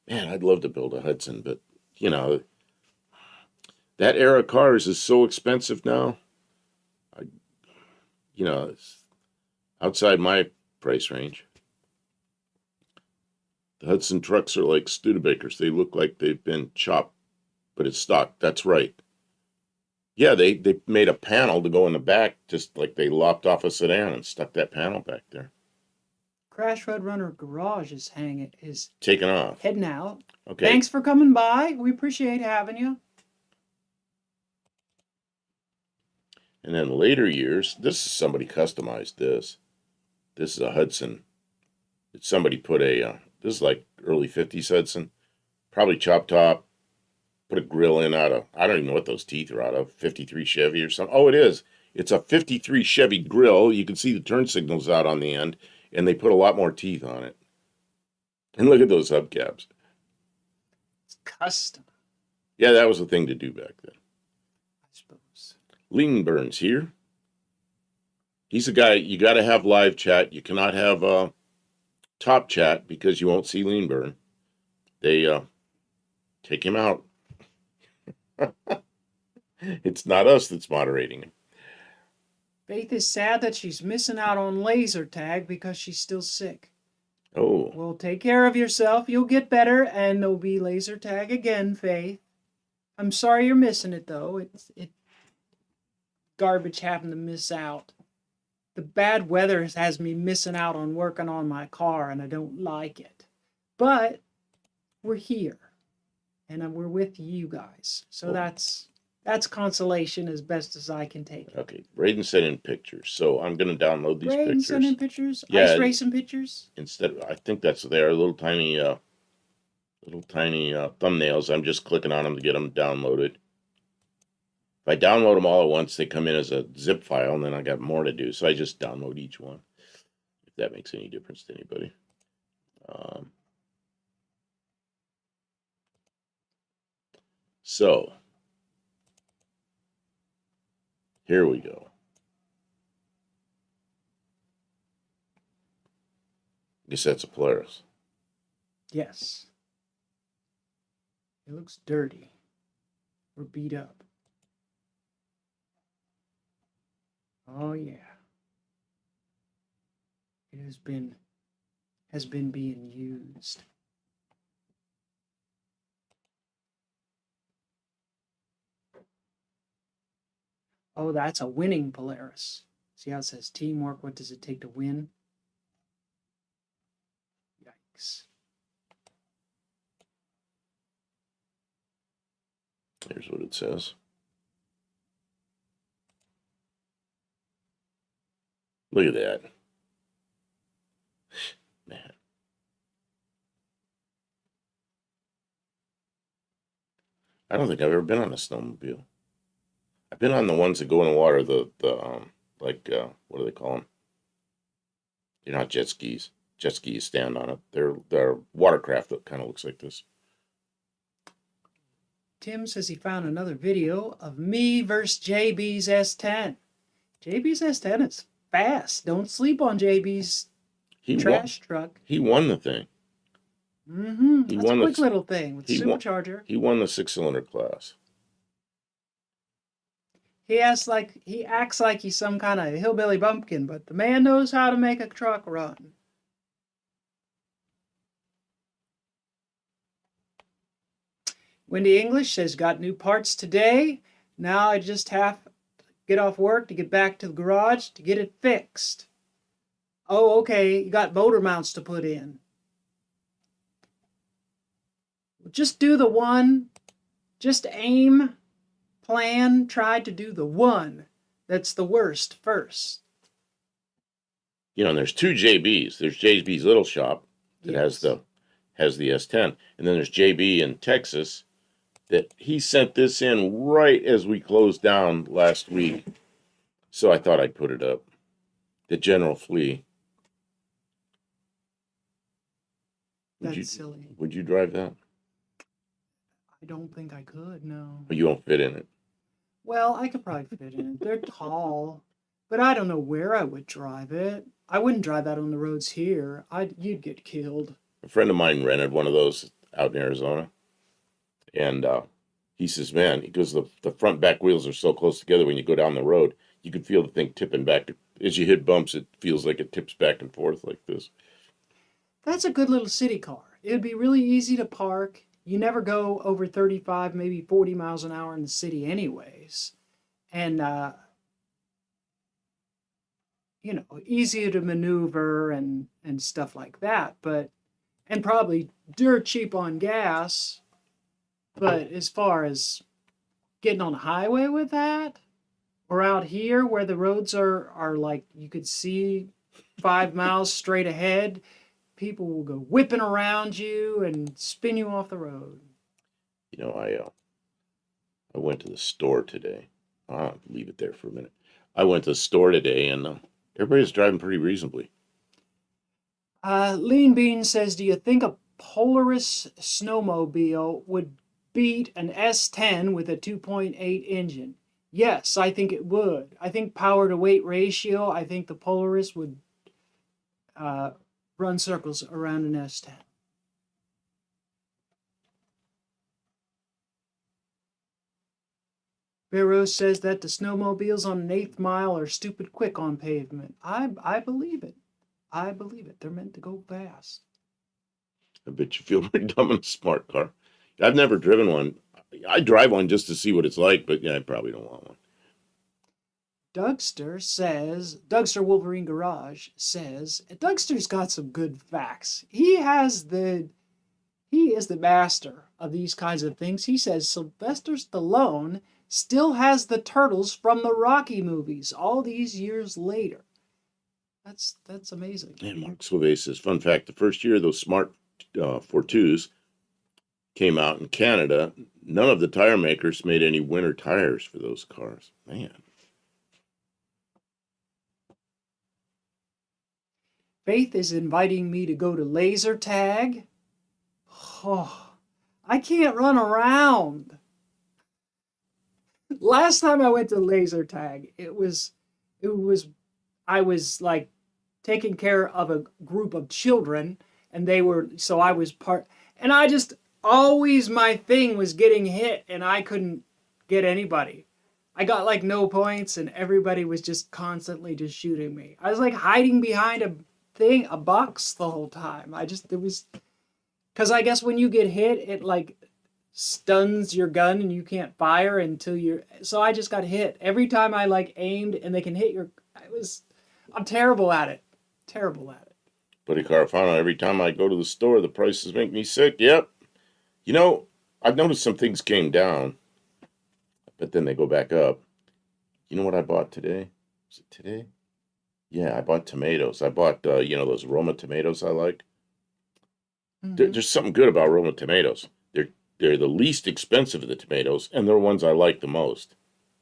Man, I'd love to build a Hudson, but you know, that era of cars is so expensive now. It's outside my price range. The Hudson trucks are like Studebakers. They look like they've been chopped, but it's stock. That's right. Yeah, they made a panel to go in the back, just like they lopped off a sedan and stuck that panel back there. Crash Road Runner Garage is Taken off. heading out. Okay. Thanks for coming by. We appreciate having you. And then later years, this is somebody customized this. This is a Hudson. Somebody put this is like early 50s Hudson. Probably chop top. Put a grill in out of, I don't even know what those teeth are out of, 53 Chevy or something. Oh, it is. It's a 53 Chevy grill. You can see the turn signals out on the end, and they put a lot more teeth on it. And look at those hubcaps. It's custom, Yeah, that was the thing to do back then. I suppose. Leanburn's here. He's a guy, you got to have live chat. You cannot have top chat because you won't see Leanburn. They take him out. It's not us that's moderating him. Faith is sad that she's missing out on laser tag because she's still sick. Oh. Well, take care of yourself. You'll get better, and there'll be laser tag again, Faith. I'm sorry you're missing it, though. It's garbage having to miss out. The bad weather has me missing out on working on my car, and I don't like it. But we're here, and we're with you guys. So that's consolation as best as I can take it. Okay, Braden sent in pictures, so I'm going to download these Braden pictures. sent in pictures? Yeah. Ice racing pictures? I think that's there, little tiny thumbnails. I'm just clicking on them to get them downloaded. If I download them all at once, they come in as a zip file, and then I got more to do, so I just download each one, if that makes any difference to anybody. So, here we go. I guess that's a Polaris. Yes. It looks dirty or beat up. Oh yeah. It has been being used. Oh, that's a winning Polaris. See how it says teamwork? What does it take to win? Yikes. Here's what it says. Look at that. Man. I don't think I've ever been on a snowmobile. I've been on the ones that go in the water, what do they call them? They're not jet skis. Jet skis stand on it. They're watercraft that kind of looks like this. Tim says he found another video of me versus JB's S10. JB's S10 is fast. Don't sleep on JB's trash truck. He won the thing. Mm-hmm. That's a quick little thing with Supercharger. He won the 6-cylinder class. He acts like he's some kind of hillbilly bumpkin, but the man knows how to make a truck run. Wendy English says, got new parts today. Now I just have to get off work to get back to the garage to get it fixed. Oh, okay, you got motor mounts to put in. Just do the one. Just aim, plan, try to do the one that's the worst first. You know, and there's two JBs. There's JB's little shop that has the S10, and then there's JB in Texas that he sent this in right as we closed down last week. So I thought I'd put it up. The General Flea. That's silly. Would you drive that? I don't think I could, no. But you won't fit in it. Well, I could probably fit in it. They're tall, but I don't know where I would drive it. I wouldn't drive that on the roads here. You'd get killed. A friend of mine rented one of those out in Arizona. And he says, man, he goes, the front back wheels are so close together when you go down the road, you can feel the thing tipping back. As you hit bumps, it feels like it tips back and forth like this. That's a good little city car. It would be really easy to park. You never go over 35, maybe 40 miles an hour in the city anyways. And, easier to maneuver and stuff like that. And probably dirt cheap on gas. But as far as getting on a highway with that, or out here where the roads are like you could see 5 miles straight ahead, people will go whipping around you and spin you off the road. You know, I went to the store today. I'll leave it there for a minute. I went to the store today, and everybody's driving pretty reasonably. Lean Bean says, do you think a Polaris snowmobile would beat an S10 with a 2.8 engine? Yes, I think it would. I think power to weight ratio, I think the Polaris would run circles around an S10. Barrow says that the snowmobiles on an 8th mile are stupid quick on pavement. I believe it. I believe it. They're meant to go fast. I bet you feel pretty dumb in a smart car. I've never driven one. I drive one just to see what it's like, but yeah, I probably don't want one. Dougster Wolverine Garage says, Dougster's got some good facts. He is the master of these kinds of things. He says Sylvester Stallone still has the turtles from the Rocky movies all these years later. That's amazing. And Mark Sauvé says, fun fact, the first year those Smart 42s came out in Canada, none of the tire makers made any winter tires for those cars. Man. Faith is inviting me to go to laser tag. Oh, I can't run around. Last time I went to laser tag, I was like taking care of a group of children, and I was part, and I just always, my thing was getting hit, and I couldn't get anybody. I got like no points, and everybody was just constantly just shooting me. I was like hiding behind a box the whole time. It was because I guess when you get hit, it like stuns your gun and you can't fire until you're. So I just got hit every time I like aimed, and they can hit your. I'm terrible at it. Terrible at it. Buddy Carfano, every time I go to the store, the prices make me sick. Yep. You know, I've noticed some things came down, but then they go back up. You know what I bought today? Was it today? Yeah, I bought tomatoes. I bought, those Roma tomatoes I like. There's something good about Roma tomatoes. They're the least expensive of the tomatoes, and they're ones I like the most.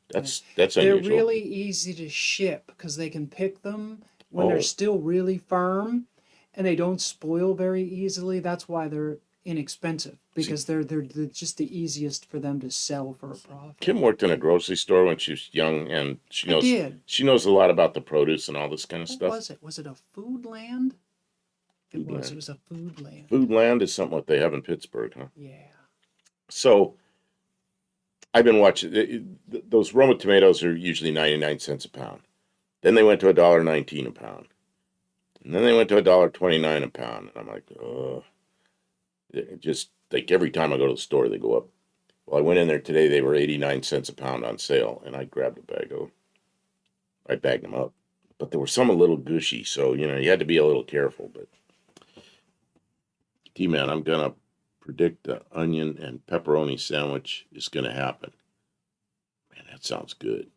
That's They're unusual. really easy to ship because they can pick them when they're still really firm, and they don't spoil very easily. That's why they're inexpensive, because they're just the easiest for them to sell for a profit. Kim worked in a grocery store when she was young, and she knows a lot about the produce and all this kind of stuff. What was it? Was it a Foodland? It was. It was a Foodland. Foodland is something what they have in Pittsburgh, huh? Yeah. So I've been watching. Those Roma tomatoes are usually 99 cents a pound. Then they went to $1.19 a pound. And then they went to $1.29 a pound. And I'm like, oh. Just like every time I go to the store, they go up. Well, I went in there today, they were 89 cents a pound on sale, and I grabbed a bag of them. I bagged them up. But there were some a little gushy, so, you had to be a little careful. But, D-Man, I'm going to predict the onion and pepperoni sandwich is going to happen. Man, that sounds good.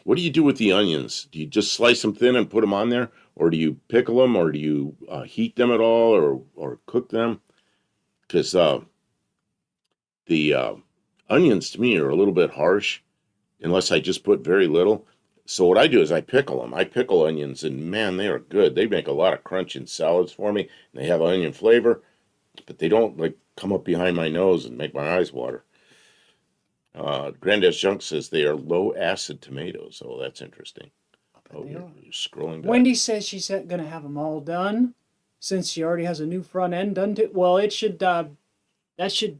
What do you do with the onions? Do you just slice them thin and put them on there? Or do you pickle them? Or do you heat them at all? Or cook them? Because the onions to me are a little bit harsh unless I just put very little. So what I do is I pickle them. I pickle onions, and man, they are good. They make a lot of crunch in salads for me. And they have onion flavor, but they don't like come up behind my nose and make my eyes water. Granddad's Junk says they are low acid tomatoes. Oh, that's interesting. Oh, you're scrolling back. Wendy says she's going to have them all done, since she already has a new front end done to. Well, it should. That should.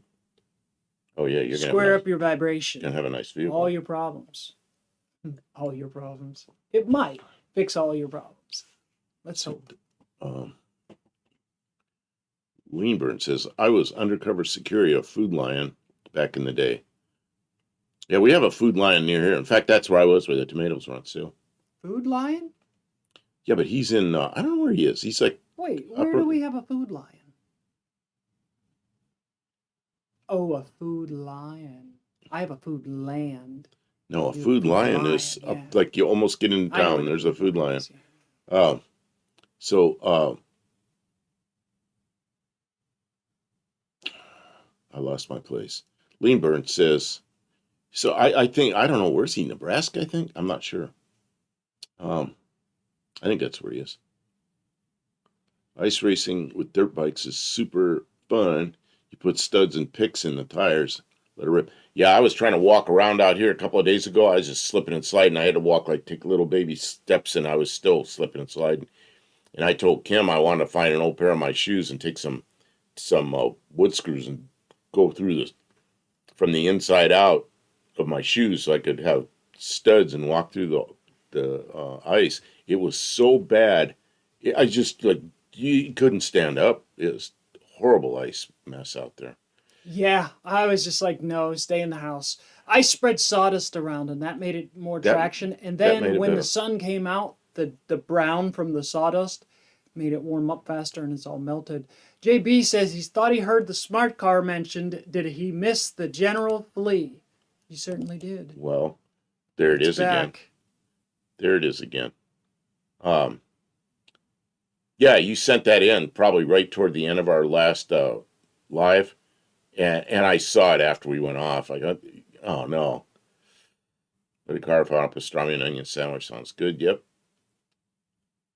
Oh yeah, you're square up your vibration. You're gonna have a nice view. All your problems. All your problems. It might fix all your problems. Let's hope. Leanburn says, I was undercover security of Food Lion back in the day. Yeah, we have a Food Lion near here. In fact, that's where I was, where the tomatoes were on sale. Food Lion? Yeah, but he's in, I don't know where he is. He's like... Wait, where do we have a Food Lion? Oh, a Food Lion. I have a Food Land. No, a Food Lion is up, like you almost get in town. There's a Food Lion. I lost my place. Leanburn says, so I think, I don't know, where's he? Nebraska, I think? I'm not sure. I think that's where he is. Ice racing with dirt bikes is super fun. You put studs and picks in the tires, let it rip. Yeah, I was trying to walk around out here a couple of days ago. I was just slipping and sliding. I had to walk, like, take little baby steps, and I was still slipping and sliding. And I told Kim I wanted to find an old pair of my shoes and take some wood screws and go through from the inside out of my shoes so I could have studs and walk through the ice. It was so bad. I just, like, you couldn't stand up. It was horrible ice mess out there. Yeah, I was just like, no, stay in the house. I spread sawdust around, and that made it more traction. And then when the sun came out, the brown from the sawdust made it warm up faster, and it's all melted. JB says he thought he heard the smart car mentioned. Did he miss the General Flea? He certainly did. Well, there it is again. There it is again. Yeah, you sent that in probably right toward the end of our last live. And I saw it after we went off. I got, oh no. But a Carfano pastrami and onion sandwich sounds good. Yep.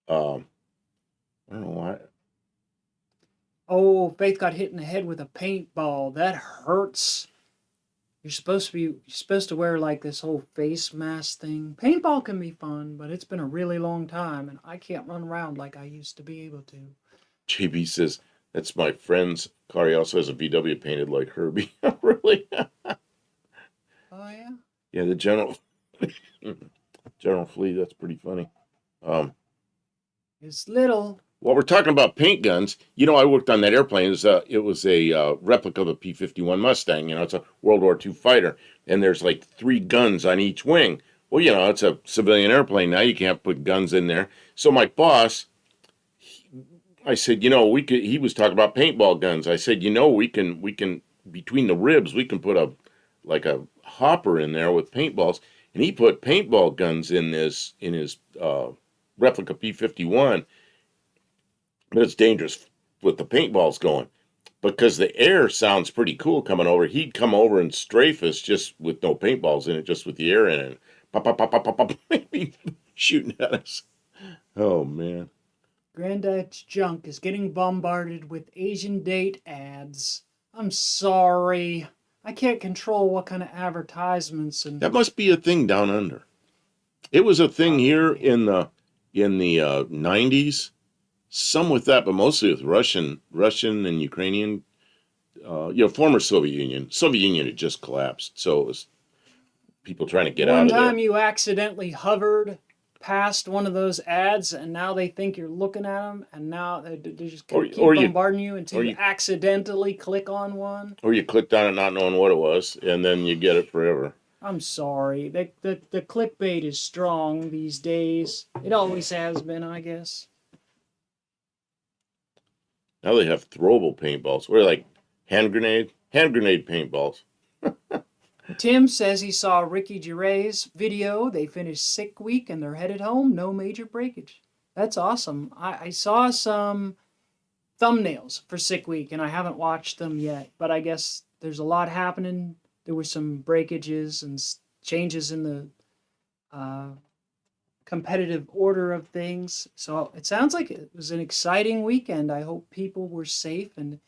I don't know why. Oh, Faith got hit in the head with a paintball. That hurts. You're supposed to wear like this whole face mask thing. Paintball can be fun, but it's been a really long time, and I can't run around like I used to be able to. JB says, that's my friend's car. He also has a VW painted like Herbie. Really? Oh, yeah? Yeah, the General General Flea, that's pretty funny. Um, It's little. While we're talking about paint guns, I worked on that airplane. It was a replica of a P-51 Mustang. It's a World War II fighter, and there's like 3 guns on each wing. Well, it's a civilian airplane now. You can't put guns in there. So my boss, I said, we could. He was talking about paintball guns. I said, we can between the ribs, we can put a hopper in there with paintballs, and he put paintball guns in his replica P-51. But it's dangerous with the paintballs going because the air sounds pretty cool coming over. He'd come over and strafe us just with no paintballs in it, just with the air in it. Pop, pop, pop, pop, pop, pop, maybe shooting at us. Oh, man. Granddad's junk is getting bombarded with Asian date ads. I'm sorry. I can't control what kind of advertisements and That must be a thing down under. It was a thing here in the 90s. Some with that, but mostly with Russian and Ukrainian, former Soviet Union. Soviet Union had just collapsed, so it was people trying to get out one of there. time you accidentally hovered past one of those ads, and now they think you're looking at them, and now they just keep bombarding you until you accidentally click on one. Or you clicked on it not knowing what it was, and then you get it forever. I'm sorry. The clickbait is strong these days. It always has been, I guess. Now they have throwable paintballs. We're like hand grenade paintballs. Tim says he saw Ricky Gervais' video. They finished sick week and they're headed home. No major breakage. That's awesome. I saw some thumbnails for sick week and I haven't watched them yet. But I guess there's a lot happening. There were some breakages and changes in the competitive order of things. So it sounds like it was an exciting weekend. I hope people were safe and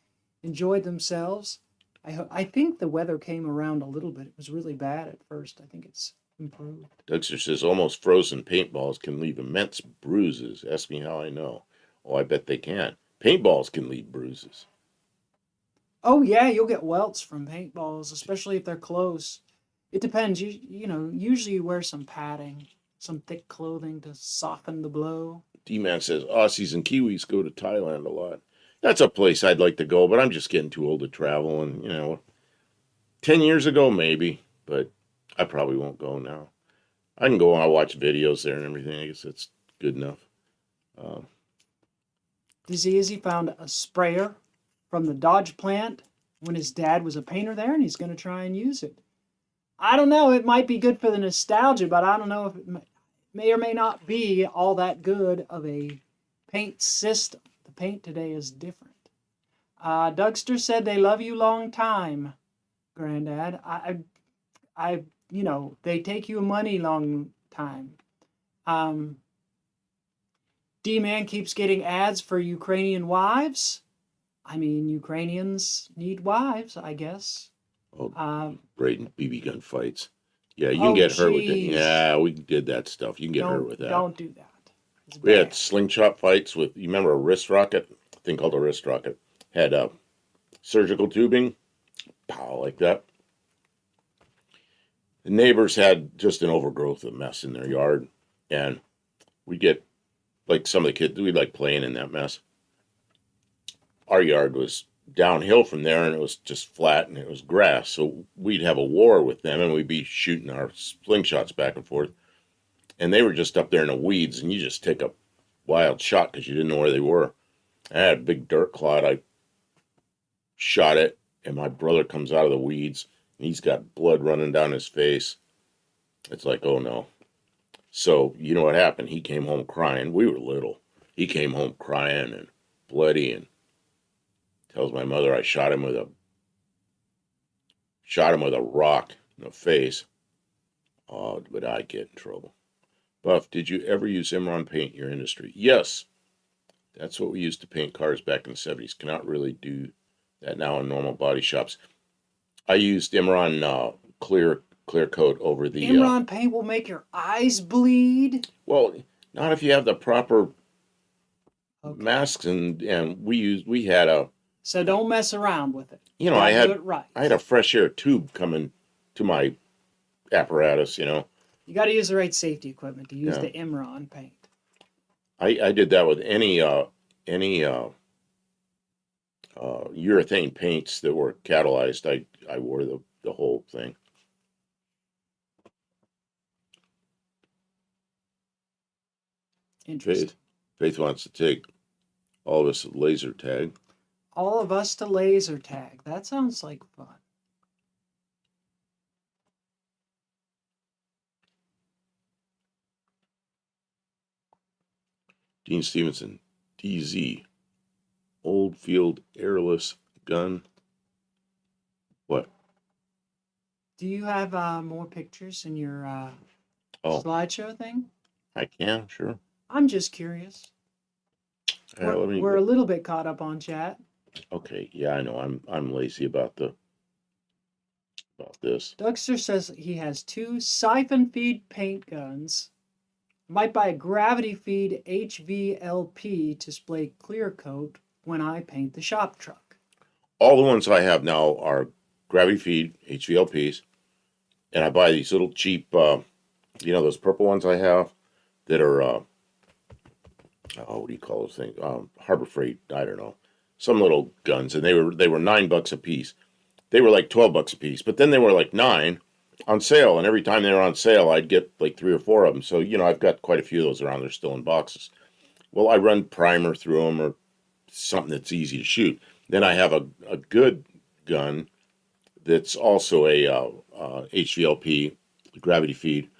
enjoyed themselves. I think the weather came around a little bit. It was really bad at first. I think it's improved. Dougster says almost frozen paintballs can leave immense bruises. Ask me how I know. Oh, I bet they can. Paintballs can leave bruises. Oh yeah, you'll get welts from paintballs, especially if they're close. It depends. Usually you wear some padding, some thick clothing to soften the blow. D-Man says Aussies and Kiwis go to Thailand a lot. That's a place I'd like to go, but I'm just getting too old to travel. And, 10 years ago, maybe, but I probably won't go now. I can go and I'll watch videos there and everything. I guess that's good enough. Dizzy Izzy found a sprayer from the Dodge plant when his dad was a painter there, and he's going to try and use it. I don't know. It might be good for the nostalgia, but I don't know if it may or may not be all that good of a paint system. The paint today is different. Dougster said they love you long time, Granddad. They take you money long time. D-Man keeps getting ads for Ukrainian wives. I mean, Ukrainians need wives, I guess. Braden, BB gun fights. Yeah, you can get hurt with it. Yeah, we did that stuff. You can get hurt with that. Don't do that. We had slingshot fights with, you remember a wrist rocket? A thing called a wrist rocket. Had surgical tubing. Pow, like that. The neighbors had just an overgrowth of mess in their yard. And we get, like some of the kids, we'd like playing in that mess. Our yard was downhill from there and it was just flat and it was grass. So we'd have a war with them and we'd be shooting our slingshots back and forth. And they were just up there in the weeds and you just take a wild shot because you didn't know where they were. I had a big dirt clod. I shot it and my brother comes out of the weeds and he's got blood running down his face. It's like, oh no. So you know what happened? He came home crying. We were little. He came home crying and bloody and tells my mother I shot him with a rock in the face. Oh, but I get in trouble. Buff, did you ever use Imron paint in your industry? Yes. That's what we used to paint cars back in the 70s. Cannot really do that now in normal body shops. I used Imron clear coat over the... Imron paint will make your eyes bleed? Well, not if you have the proper masks and we had a... So don't mess around with it. I had a fresh air tube coming to my apparatus, You got to use the right safety equipment to use Yeah. the Imron paint. I did that with any urethane paints that were catalyzed. I wore the whole thing. Interesting. Faith wants to take all of us a laser tag. All of us to laser tag. That sounds like fun. Dean Stevenson, DZ, Oldfield airless gun. What? Do you have more pictures in your Oh, slideshow thing? I can, sure. I'm just curious. We're a little bit caught up on chat. Okay, yeah, I know. I'm lazy about this. Dougster says he has 2 siphon feed paint guns. Might buy a gravity feed HVLP to spray clear coat when I paint the shop truck. All the ones I have now are gravity feed HVLPs, and I buy these little cheap, those purple ones I have that are, what do you call those things? Harbor Freight. I don't know, some little guns, and they were $9 a piece. They were like $12 a piece, but then they were like $9 on sale, and every time they were on sale, I'd get like 3 or 4 of them. So I've got quite a few of those around. They're still in boxes. Well, I run primer through them or something that's easy to shoot. Then I have a good gun that's also a HVLP gravity feed.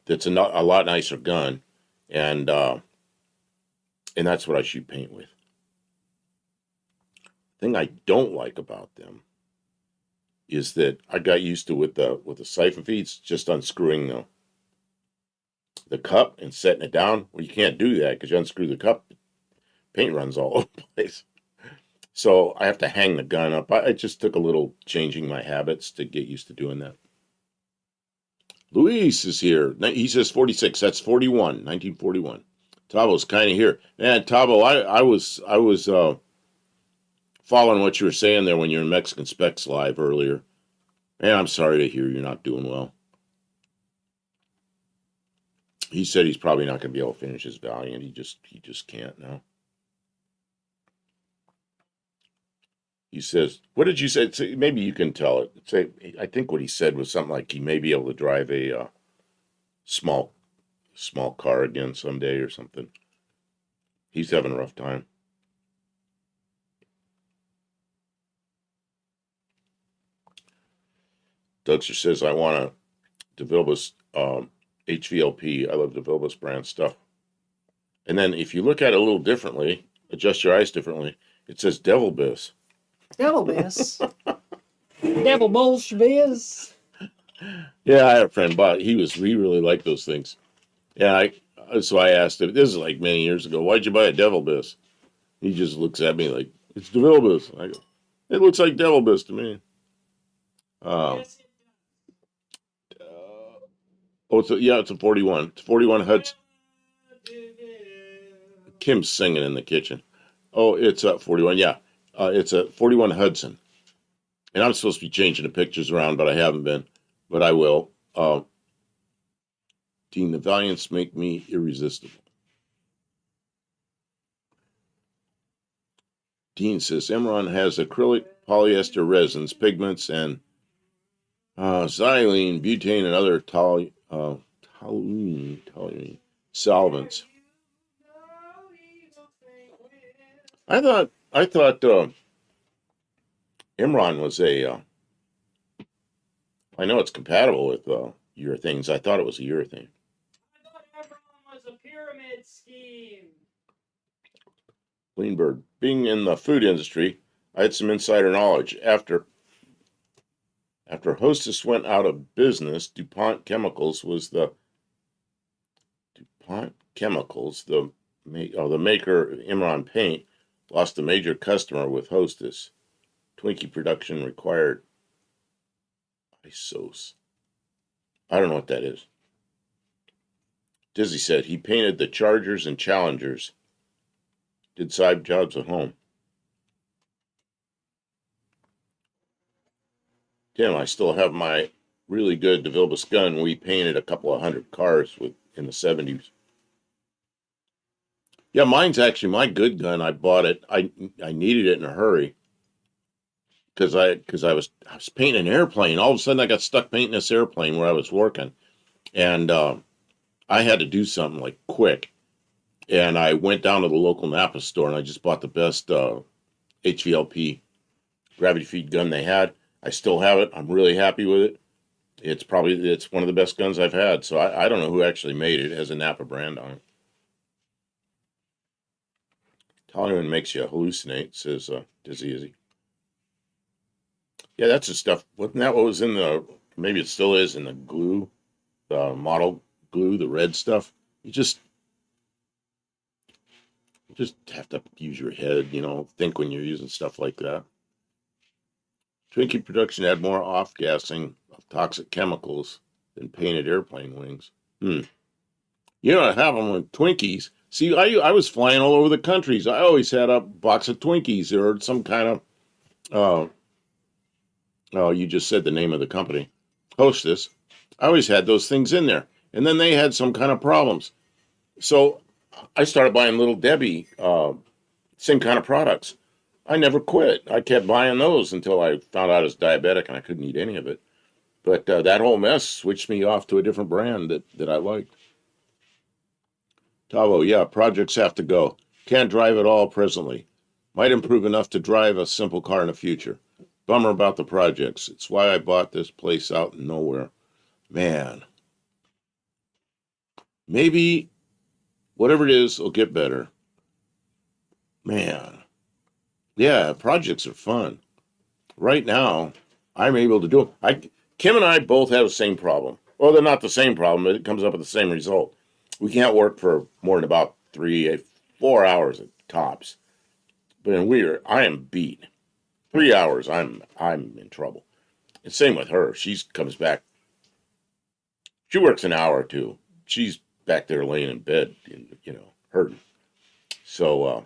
That's a lot nicer gun, and that's what I shoot paint with. The thing I don't like about them is that I got used to with the siphon feeds, just unscrewing the cup and setting it down. Well, you can't do that because you unscrew the cup, paint runs all over the place. So I have to hang the gun up. I just took a little changing my habits to get used to doing that. Luis is here. He says 46. That's 41, 1941. Tabo's kind of here. Man, Tabo, I was following what you were saying there when you were in Mexican Specs Live earlier. Man, I'm sorry to hear you're not doing well. He said he's probably not going to be able to finish his Valiant. He just can't now. He says, what did you say? Maybe you can tell it. I think what he said was something like he may be able to drive a small car again someday or something. He's having a rough time. Dougster says, I want to develop HVLP. I love Devilbus brand stuff. And then if you look at it a little differently, adjust your eyes differently, it says Devil Biss. Devil Biss. Devil Bolshevist. Yeah, I had a friend, but he really liked those things. Yeah, so I asked him, this is like many years ago, why'd you buy a Devil Biss? He just looks at me like, it's Devil Biss. I go, it looks like Devil Biss to me. It's a 41. It's 41 Hudson. Kim's singing in the kitchen. Oh, it's a 41. Yeah, it's a 41 Hudson. And I'm supposed to be changing the pictures around, but I haven't been. But I will. Dean, the Valiants make me irresistible. Dean says Imron has acrylic, polyester resins, pigments, and xylene, butane, and other toluene solvents. I thought Imron was I know it's compatible with urethanes. I thought it was a urethane. I thought Imron was a pyramid scheme. Greenberg, being in the food industry, I had some insider knowledge. After Hostess went out of business, DuPont Chemicals, the maker of Imron paint, lost a major customer with Hostess. Twinkie production required ISOs. I don't know what that is. Dizzy said he painted the Chargers and Challengers. Did side jobs at home. Tim, I still have my really good DeVilbiss gun. We painted a couple of hundred cars in the 70s. Yeah, mine's actually my good gun. I bought it. I needed it in a hurry because I was painting an airplane. All of a sudden, I got stuck painting this airplane where I was working, and I had to do something like quick. And I went down to the local Napa store and I just bought the best HVLP gravity feed gun they had. I still have it. I'm really happy with it. It's one of the best guns I've had. So I don't know who actually made it. It has a Napa brand on it. Toluene makes you hallucinate, says Dizzy Izzy. Yeah, that's the stuff. Wasn't that what was in maybe it still is in the glue, the model glue, the red stuff? You just have to use your head, think when you're using stuff like that. Twinkie production had more off-gassing of toxic chemicals than painted airplane wings. You know what happened with Twinkies? See, I was flying all over the countries. I always had a box of Twinkies or some kind of, oh, you just said the name of the company, Hostess. I always had those things in there. And then they had some kind of problems. So I started buying Little Debbie, same kind of products. I never quit. I kept buying those until I found out I was diabetic and I couldn't eat any of it. But that whole mess switched me off to a different brand that I liked. Tavo, yeah, projects have to go. Can't drive at all presently. Might improve enough to drive a simple car in the future. Bummer about the projects. It's why I bought this place out in nowhere. Man. Maybe whatever it is will get better. Man. Yeah, projects are fun. Right now, I'm able to do it. Kim and I both have the same problem. Well, they're not the same problem, but it comes up with the same result. We can't work for more than about 4 hours at tops. But I am beat. 3 hours, I'm in trouble. And same with her. She comes back. She works an hour or two. She's back there laying in bed, hurting. So,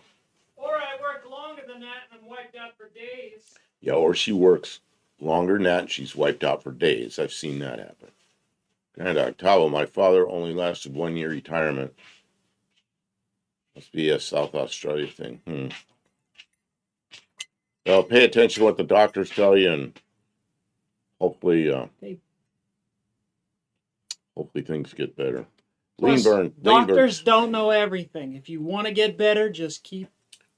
or I work longer than that and I'm wiped out for days. Yeah, or she works longer than that and she's wiped out for days. I've seen that happen. And Octavo, my father only lasted 1 year retirement. Must be a South Australia thing. Well, pay attention to what the doctors tell you, and hopefully things get better. Plus, doctors don't know everything. If you want to get better, just keep.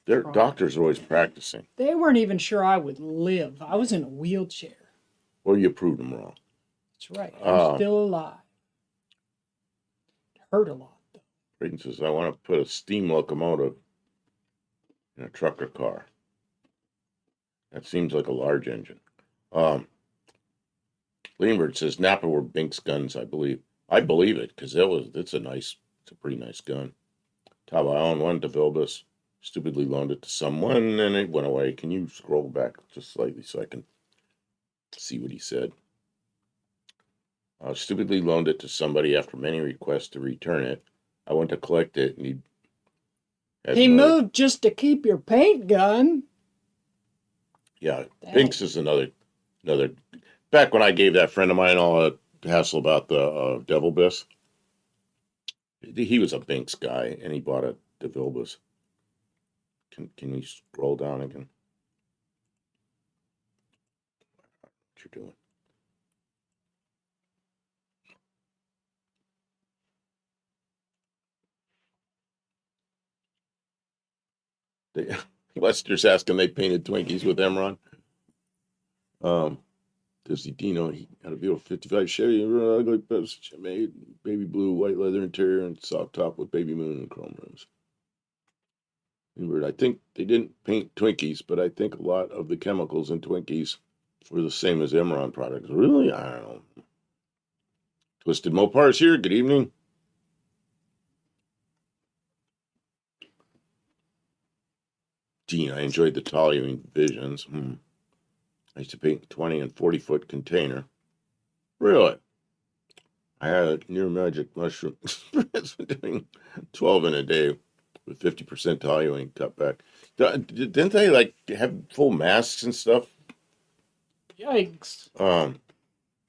Their doctors are always practicing. They weren't even sure I would live. I was in a wheelchair. Well, you proved them wrong. That's right. I'm still alive. It hurt a lot, though. Braden says, I want to put a steam locomotive in a truck or car. That seems like a large engine. Leonbird says, Napa were Binks guns, I believe. I believe it, because it's a pretty nice gun. Tava, I own one DeVilbiss. Stupidly loaned it to someone, and it went away. Can you scroll back just slightly so I can see what he said? Stupidly loaned it to somebody after many requests to return it. I went to collect it, and he moved just to keep your paint gun. Yeah, Binks is another. Back when I gave that friend of mine all a hassle about the Devil Biss, he was a Binks guy, and he bought a DeVilbiss. Can you scroll down again? What you're doing? Lester's asking they painted Twinkies with Emron. Disney Dino, he had a beautiful 55 Chevy, ugly made baby blue, white leather interior, and soft top with baby moon and chrome rims. I think they didn't paint Twinkies, but I think a lot of the chemicals in Twinkies were the same as Emron products. Really? I don't know. Twisted Mopars here. Good evening. Dean, I enjoyed the Toluene Visions. I used to paint 20 and 40-foot container. Really? I had a near magic mushroom doing 12 in a day with 50% toluene cut back. Didn't they have full masks and stuff? Yikes.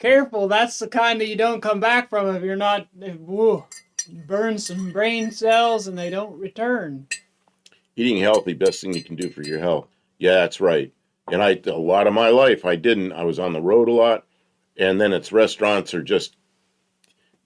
Careful, that's the kind that you don't come back from if you're not. Woo, you burn some brain cells and they don't return. Eating healthy, best thing you can do for your health. Yeah, that's right. And a lot of my life, I didn't. I was on the road a lot, and then it's restaurants or just,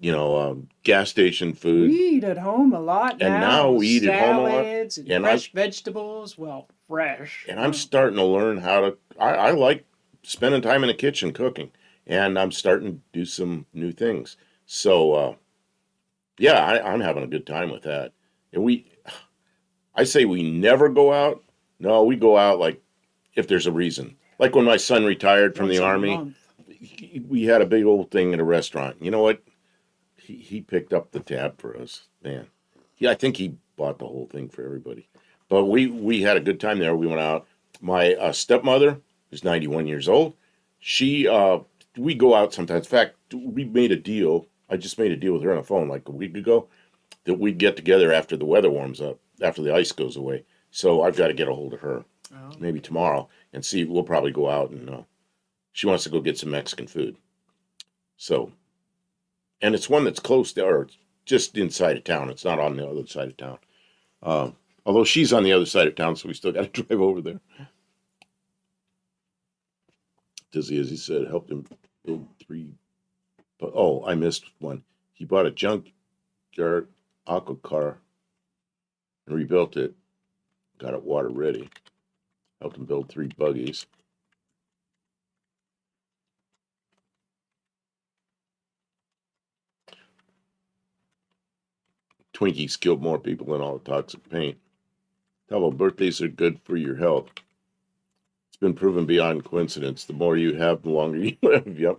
gas station food. We eat at home a lot now. And now we eat at home a lot. Salads and fresh vegetables. Well, fresh. And I'm starting to learn how to. I like spending time in the kitchen cooking, and I'm starting to do some new things. So, yeah, I'm having a good time with that. And I say we never go out. No, we go out like if there's a reason. Like when my son retired from the Army, we had a big old thing at a restaurant. You know what? He picked up the tab for us, man. Yeah, I think he bought the whole thing for everybody. But we had a good time there. We went out. My stepmother, who's 91 years old, we go out sometimes. In fact, we made a deal. I just made a deal with her on the phone like a week ago that we'd get together after the weather warms up, after the ice goes away. So I've got to get a hold of her, maybe tomorrow, and see. We'll probably go out and she wants to go get some Mexican food. So, and it's one that's close to, or just inside of town. It's not on the other side of town. Although she's on the other side of town, so we still got to drive over there. Dizzy, as he said, helped him build 3. But I missed one. He bought a junkyard aqua car and rebuilt it. Got it water ready. Helped him build 3 buggies. Twinkies killed more people than all the toxic paint. How birthdays are good for your health. It's been proven beyond coincidence. The more you have, the longer you live. Yep.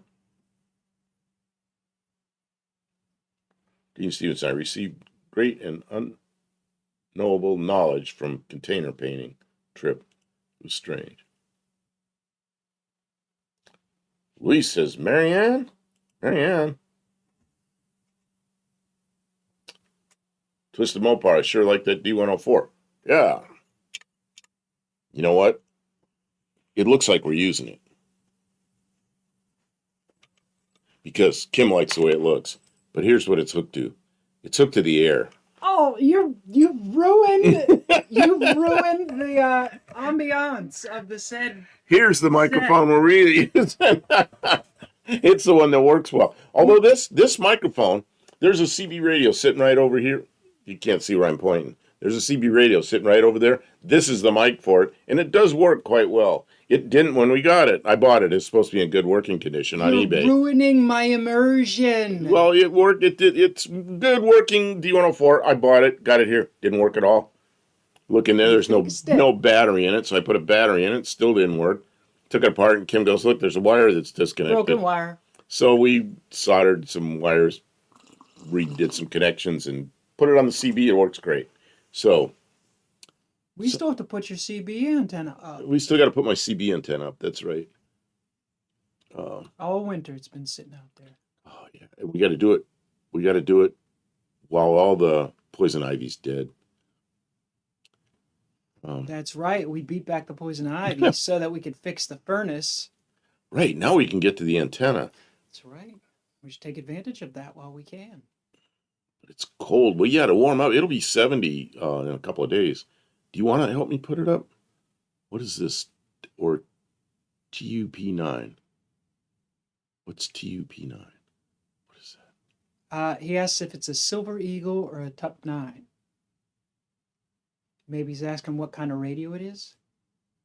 Dean Stevenson, I received great and unknowable knowledge from container painting trip. It was strange. Luis says, Marianne? Twisted Mopar, I sure like that D104. Yeah. You know what? It looks like we're using it. Because Kim likes the way it looks. But here's what it's hooked to. It's hooked to the air. Oh, you've ruined the ambiance of the said. Here's the microphone we're really using. It's the one that works well. Although this microphone, there's a CB radio sitting right over here. You can't see where I'm pointing. There's a CB radio sitting right over there. This is the mic for it, and it does work quite well. It didn't when we got it. I bought it. It's supposed to be in good working condition on eBay. Ruining my immersion. Well, it worked. It's good working D104. I bought it. Got it here. Didn't work at all. Look in there. There's no battery in it, so I put a battery in it. Still didn't work. Took it apart, and Kim goes, look, there's a wire that's disconnected. Broken wire. So we soldered some wires, redid some connections, and put it on the CB. It works great. So we still have to put your CB antenna up. We still got to put my CB antenna up. That's right. All winter it's been sitting out there. Oh yeah, we got to do it. We got to do it while all the poison ivy's dead. That's right. We beat back the poison ivy so that we could fix the furnace. Right, now we can get to the antenna. That's right. We should take advantage of that while we can. It's cold. Well, yeah, to warm up. It'll be 70 in a couple of days. Do you want to help me put it up? What is this? Or TUP9? What's TUP9? What is that? He asks if it's a Silver Eagle or a Tup 9. Maybe he's asking what kind of radio it is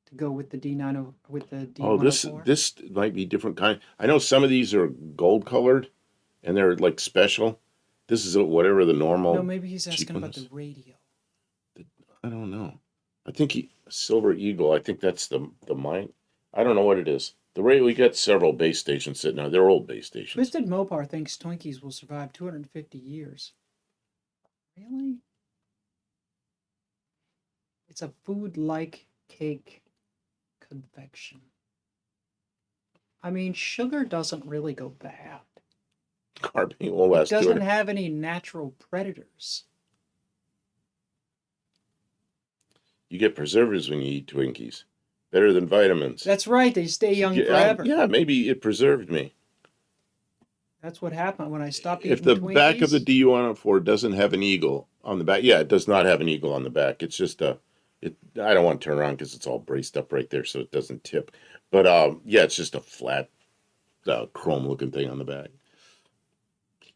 to go with the D90 with the D104. Oh, this might be different kind. I know some of these are gold colored, and they're like special. This is whatever the normal. No, maybe he's asking about the radio. I don't know. I think Silver Eagle. I think that's the mine. I don't know what it is. The radio. We got several base stations sitting there. They're old base stations. Twisted Mopar thinks Twinkies will survive 250 years. Really? It's a food-like cake confection. I mean, sugar doesn't really go bad. Carbine will last. It doesn't have any natural predators. You get preservatives when you eat Twinkies. Better than vitamins. That's right. They stay young forever. Yeah, maybe it preserved me. That's what happened when I stopped If eating the back of the Twinkies. D104 doesn't have an eagle on the back, yeah, it does not have an eagle on the back. It's just I don't want to turn around because it's all braced up right there so it doesn't tip. But yeah, it's just a flat chrome looking thing on the back.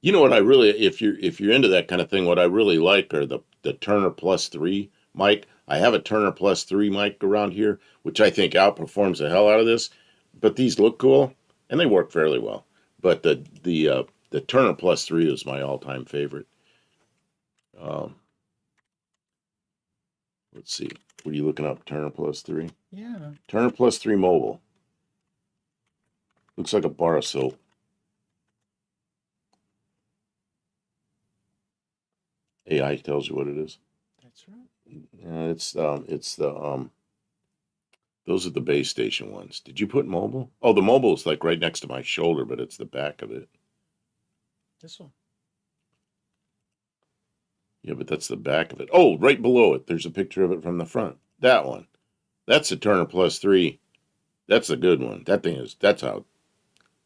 You know what I really, if you're into that kind of thing, what I really like are the Turner Plus 3 mic. I have a Turner Plus 3 mic around here, which I think outperforms the hell out of this. But these look cool and they work fairly well. But the Turner Plus 3 is my all-time favorite. Um, let's see. What are you looking up? Turner Plus 3? Yeah. Turner Plus 3 Mobile. Looks like a bar of soap. AI tells you what it is. That's right. It's the those are the base station ones. Did you put mobile? Oh, the mobile is like right next to my shoulder, but it's the back of it. This one. Yeah, but that's the back of it. Oh, right below it. There's a picture of it from the front. That one. That's the Turner Plus 3. That's a good one. That's a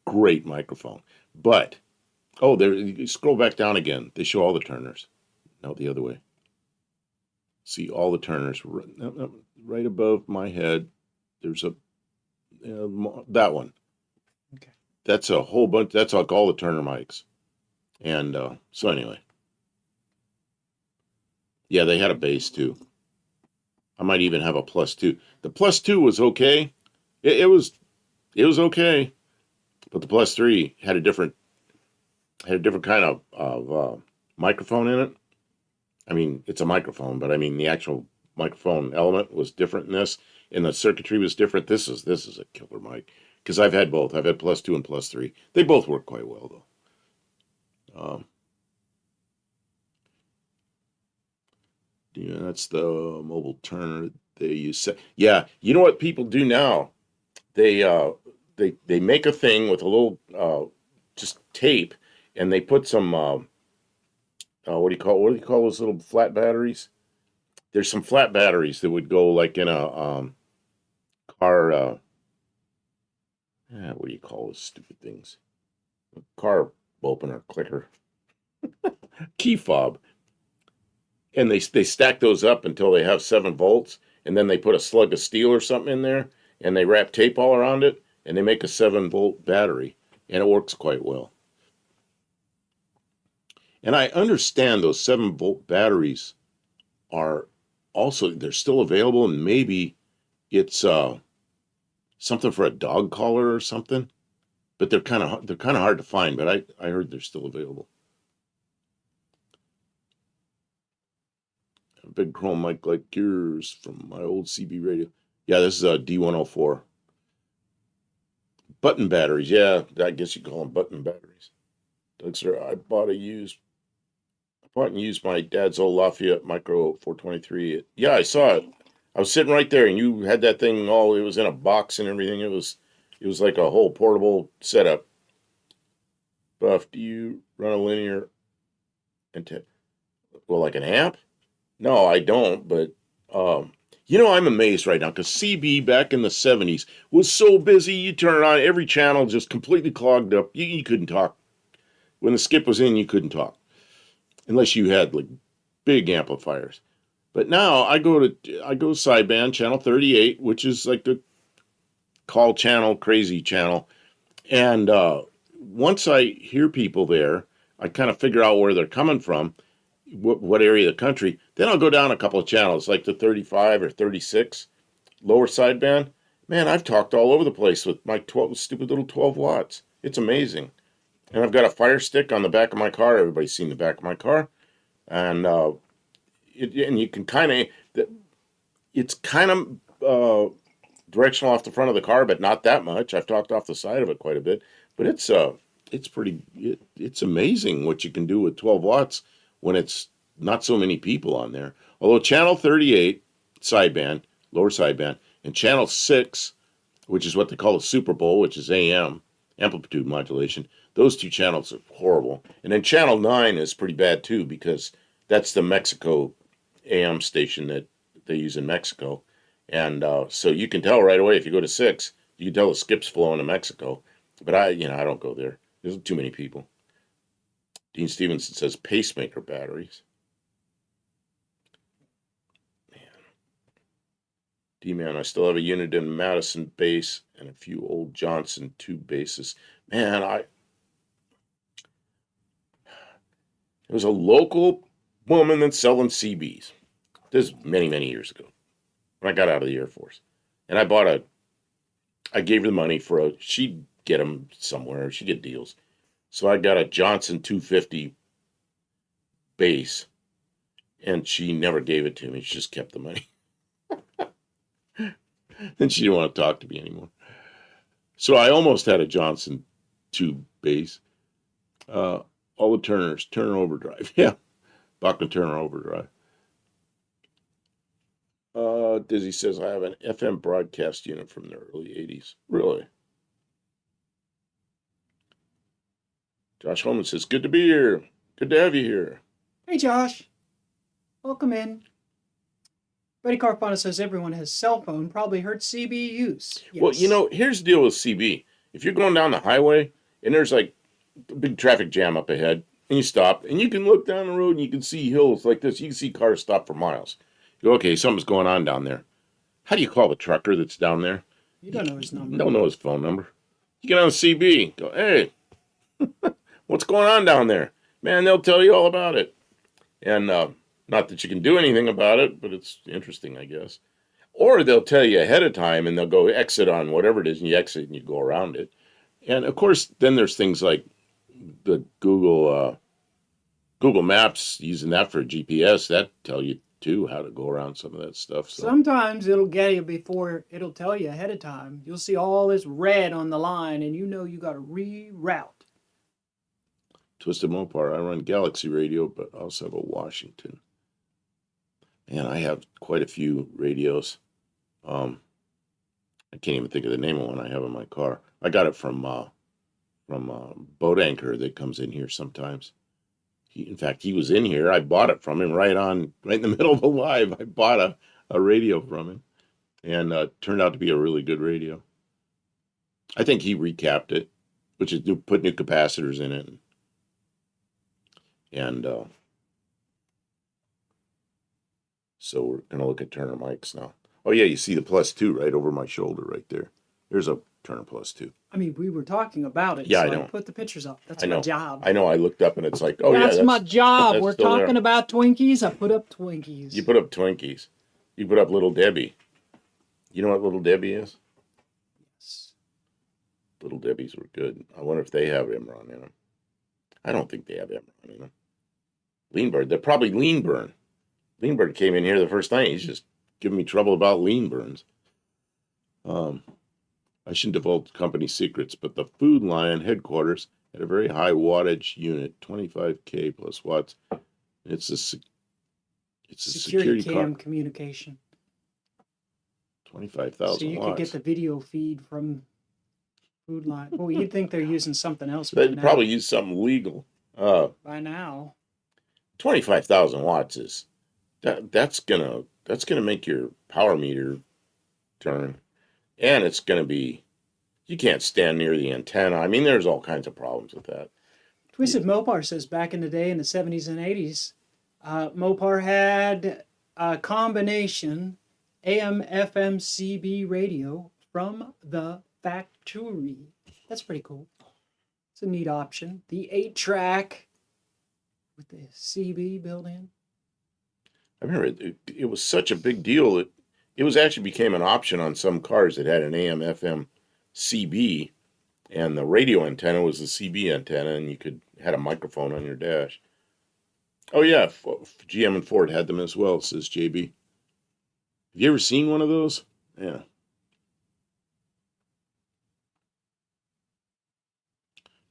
great microphone. But, oh, there, you scroll back down again. They show all the Turners. No, the other way. See all the Turners right above my head. There's that one. Okay. That's a whole bunch. That's like all the Turner mics. And so anyway, yeah, they had a bass too. I might even have a plus two. The plus two was okay. It was okay, but the plus three had a different kind of microphone in it. I mean, it's a microphone, but I mean the actual microphone element was different in this, and the circuitry was different. This is a killer mic because I've had both. I've had plus two and plus three. They both work quite well though. Yeah, that's the mobile Turner they use. Yeah, you know what people do now? They they make a thing with a little just tape, and they put some what do you call those little flat batteries? There's some flat batteries that would go like in a car. What do you call those stupid things? Car opener, clicker, key fob, and they stack those up until they have 7 volts, and then they put a slug of steel or something in there, and they wrap tape all around it, and they make a 7-volt battery, and it works quite well. And I understand those 7-volt batteries are also they're still available, and maybe it's something for a dog collar or something. But they're kind of hard to find. But I heard they're still available. A big chrome mic like yours from my old CB radio. Yeah, this is a D104. Button batteries. Yeah, I guess you call them button batteries. Doug, sir, I bought and used my dad's old Lafayette Micro 423. Yeah, I saw it. I was sitting right there, and you had that thing all. It was in a box and everything. It was like a whole portable setup. Buff, do you run a linear well, like an amp? No, I don't. But I'm amazed right now because CB back in the '70s was so busy. You turn it on, every channel just completely clogged up. You couldn't talk when the skip was in. You couldn't talk unless you had like big amplifiers. But now I go sideband channel 38, which is like the call channel, crazy channel. And once I hear people there, I kind of figure out where they're coming from, what area of the country. Then I'll go down a couple of channels, like the 35 or 36 lower sideband. Man, I've talked all over the place with my stupid little 12 watts. It's amazing. And I've got a Fire Stick on the back of my car. Everybody's seen the back of my car. And and you can it's kind of directional off the front of the car, but not that much. I've talked off the side of it quite a bit, but it's it's amazing what you can do with 12 watts when it's not so many people on there. Although channel 38 sideband, lower sideband, and channel 6, which is what they call a Super Bowl, which is AM, amplitude modulation, those two channels are horrible. And then channel 9 is pretty bad too, because that's the Mexico AM station that they use in Mexico. And so you can tell right away if you go to 6, you can tell the skip's flowing to Mexico. But I don't go there. There's too many people. Dean Stevenson says pacemaker batteries. Man. D-Man, I still have a unit in Madison base and a few old Johnson 2 bases. Man, it was a local woman that's selling CBs. This is many, many years ago when I got out of the Air Force. And I gave her the money she'd get them somewhere. She'd get deals. So I got a Johnson 250 base, and she never gave it to me. She just kept the money. Then she didn't want to talk to me anymore. So I almost had a Johnson 2 base. All the Turners, Turner Overdrive. Yeah, Bachman Turner Overdrive. Dizzy says, I have an FM broadcast unit from the early 80s. Really? Josh Holman says, good to be here. Good to have you here. Hey, Josh. Welcome in. Buddy Carfano says everyone has cell phone, probably heard CB use. Yes. Well, here's the deal with CB. If you're going down the highway and there's like a big traffic jam up ahead and you stop and you can look down the road and you can see hills like this. You can see cars stop for miles. You go, okay, something's going on down there. How do you call the trucker that's down there? You don't know his number. Don't know his phone number. You get on CB. Go, hey, what's going on down there? Man, they'll tell you all about it. And not that you can do anything about it, but it's interesting, I guess. Or they'll tell you ahead of time and they'll go exit on whatever it is and you exit and you go around it. And of course, then there's things like the Google Maps, using that for GPS, that tell you too how to go around some of that stuff. So. Sometimes it'll get you before it'll tell you ahead of time. You'll see all this red on the line and you know you got to reroute. Twisted Mopar, I run Galaxy Radio, but I also have a Washington. Man, I have quite a few radios. I can't even think of the name of one I have in my car. I got it from Boat Anchor that comes in here sometimes. In fact, he was in here. I bought it from him right in the middle of the live. I bought a radio from him, and turned out to be a really good radio. I think he recapped it, which is put new capacitors in it, and so we're gonna look at Turner mics now. Oh yeah, you see the +2 right over my shoulder right there. There's a Turner +2. I mean, we were talking about it. Yeah, so I know. I put the pictures up. That's my job. I know. I looked up and it's like, oh that's yeah, my job. We're still talking there. about Twinkies. I put up Twinkies. You put up Twinkies. You put up Little Debbie. You know what Little Debbie is? Yes. Little Debbie's were good. I wonder if they have Imron in them. I don't think they have Imron in them. Lean Bird. They're probably Lean Burn. Lean Bird came in here the first night. He's just giving me trouble about lean burns. I shouldn't divulge company secrets, but the Food Lion headquarters had a very high wattage unit, 25K plus watts. It's a security cam car. communication. 25,000 watts. So you could get the video feed from Food Line. Well, you'd think they're using something else. They'd probably use something legal. By now. 25,000 watts is that's gonna make your power meter turn, and it's gonna be, you can't stand near the antenna. I mean, there's all kinds of problems with that. Twisted Mopar says back in the day in the 70s and 80s, Mopar had a combination AM/FM CB radio from the factory. That's pretty cool. It's a neat option. The 8-track with the CB built in. I remember it was such a big deal. It was actually became an option on some cars that had an AM/FM CB, and the radio antenna was the CB antenna, and you had a microphone on your dash. Oh yeah, GM and Ford had them as well, says JB. Have you ever seen one of those? Yeah.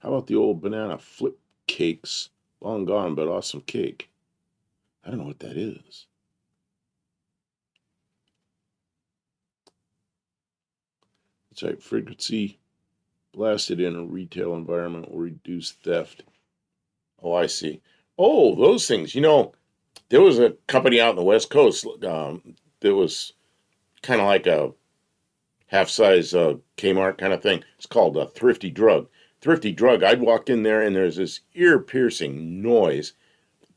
How about the old banana flip cakes? Long gone, but awesome cake. I don't know what that is. That's right. Frequency blasted in a retail environment will reduce theft. Oh, I see. Oh, those things. There was a company out in the West Coast that was kind of like a half-size Kmart kind of thing. It's called Thrifty Drug. Thrifty Drug. I'd walk in there and there's this ear-piercing noise,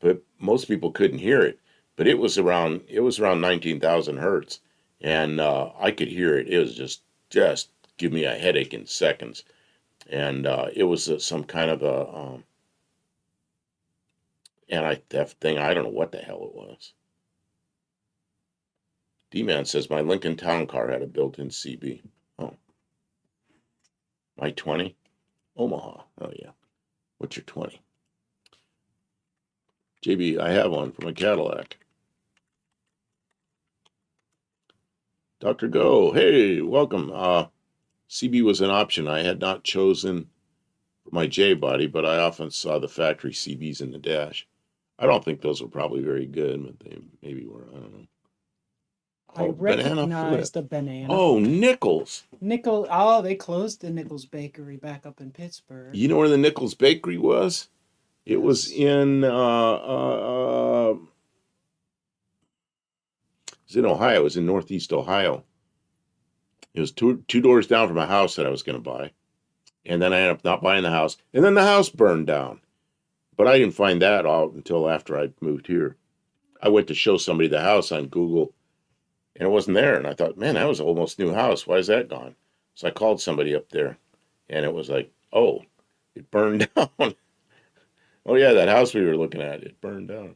but most people couldn't hear it. But it was around 19,000 hertz, and I could hear it. It was just give me a headache in seconds, and it was some kind of a anti-theft thing. I don't know what the hell it was. D-Man says my Lincoln Town Car had a built-in CB. Oh, my 20, Omaha. Oh yeah, what's your 20? JB, I have one from a Cadillac. Dr. Go, hey, welcome. CB was an option I had not chosen for my J body, but I often saw the factory CBs in the dash. I don't think those were probably very good, but they maybe were. I don't know. I Oh, banana recognize flip. the banana. Oh, Nichols. Oh, they closed the Nichols Bakery back up in Pittsburgh. You know where the Nichols Bakery was? It was in Ohio. It was in Northeast Ohio. It was two doors down from a house that I was going to buy. And then I ended up not buying the house. And then the house burned down. But I didn't find that out until after I moved here. I went to show somebody the house on Google, and it wasn't there. And I thought, man, that was an almost new house. Why is that gone? So I called somebody up there, and it was like, oh, it burned down. Oh, yeah, that house we were looking at, it burned down.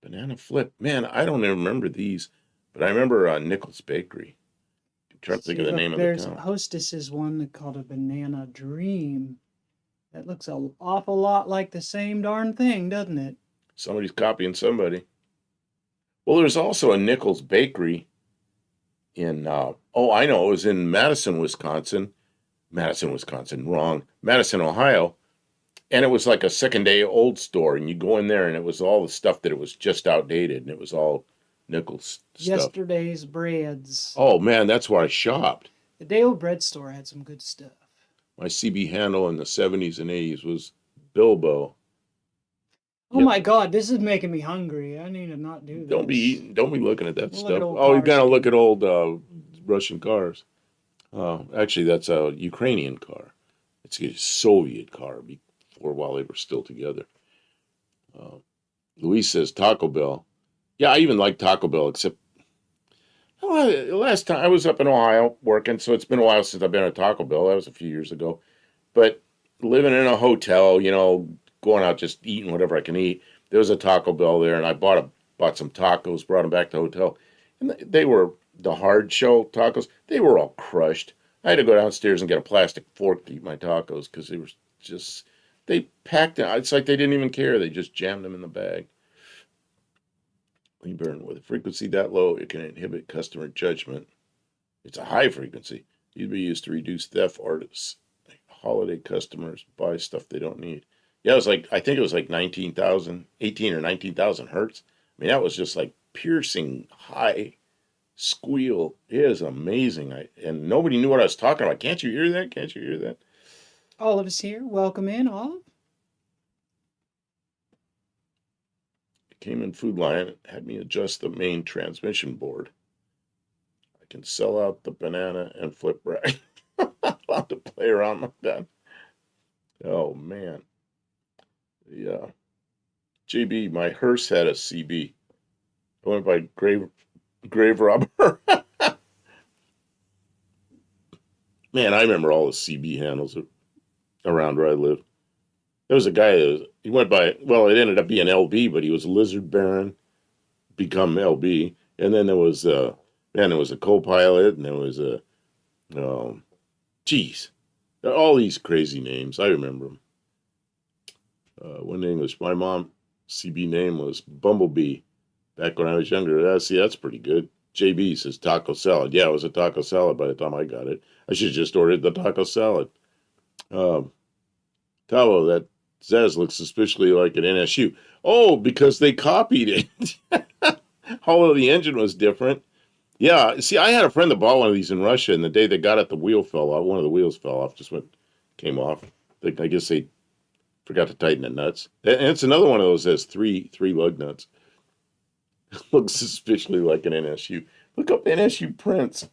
Banana Flip. Man, I don't even remember these, but I remember Nichols Bakery. I'm trying to think of the name of the There's town. Hostess's one called a Banana Dream. That looks an awful lot like the same darn thing, doesn't it? Somebody's copying somebody. Well, there's also a Nichols Bakery in, I know, it was in Madison, Wisconsin. Wrong. Madison, Ohio. And it was like a second-day old store, and you go in there, and it was all the stuff that it was just outdated, and it was all Nichols stuff. Yesterday's breads. Oh, man, that's where I shopped. The Day-Old Bread Store had some good stuff. My CB handle in the 70s and 80s was Bilbo. Oh my God, this is making me hungry. I need to not do this. Don't be looking at that We'll stuff. look at old Oh, you cars. gotta look at old Russian cars. Actually, that's a Ukrainian car. It's a Soviet car before while they were still together. Luis says Taco Bell. Yeah, I even like Taco Bell, except last time I was up in Ohio working, so it's been a while since I've been at Taco Bell. That was a few years ago. But living in a hotel, going out just eating whatever I can eat. There was a Taco Bell there, and I bought some tacos, brought them back to the hotel, and they were the hard shell tacos. They were all crushed. I had to go downstairs and get a plastic fork to eat my tacos because they packed it. It's like they didn't even care. They just jammed them in the bag. Burn with a frequency that low, it can inhibit customer judgment. It's a high frequency. It would be used to reduce theft. Artists, holiday customers buy stuff they don't need. Yeah, I think it was like 18 or 19,000 hertz. I mean, that was just like piercing high squeal. It is amazing. And nobody knew what I was talking about. Can't you hear that? Can't you hear that? Olive's here. Welcome in, Olive. Came in Food Lion, had me adjust the main transmission board. I can sell out the banana and flip rack. I'm allowed to play around like that. Oh, man. Yeah. JB, my hearse had a CB. I went by Grave Robber. Man, I remember all the CB handles around where I lived. There was a guy he went by, well, it ended up being LB, but he was a Lizard Baron, become LB. And then there was a co-pilot, and there was all these crazy names. I remember them. One English, my mom's CB name was Bumblebee back when I was younger. That's pretty good. JB says taco salad. Yeah, it was a taco salad by the time I got it. I should have just ordered the taco salad. Tavo, that Zez looks suspiciously like an NSU. Oh, because they copied it. Although the engine was different. Yeah, see, I had a friend that bought one of these in Russia, and the day they got it, the wheel fell off. One of the wheels fell off, came off. I guess they forgot to tighten the nuts. And it's another one of those that has three lug nuts. Looks suspiciously like an NSU. Look up NSU prints.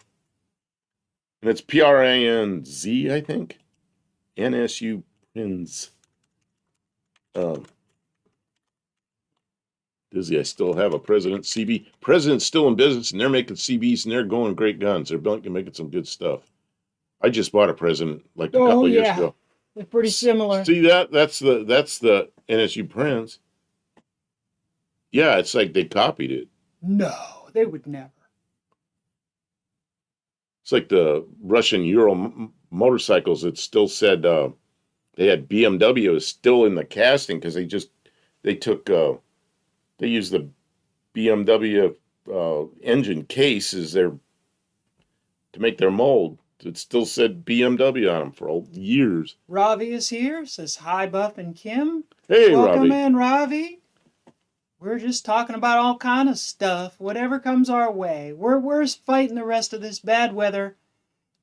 And it's PRINZ, I think. NSU Prinz. Dizzy, I still have a President CB. President's still in business, and they're making CBs, and they're going great guns. They're making some good stuff. I just bought a President like a couple of years ago. They're pretty similar. See that? That's the NSU Prinz. Yeah, it's like they copied it. No, they would never. It's like the Russian Ural motorcycles that still said they had BMW still in the casting because they used the BMW engine case as to make their mold. It still said BMW on them for years. Ravi is here, says hi, Buff and Kim. Hey, Welcome Robbie. in, Ravi. We're just talking about all kind of stuff, whatever comes our way. We're fighting the rest of this bad weather,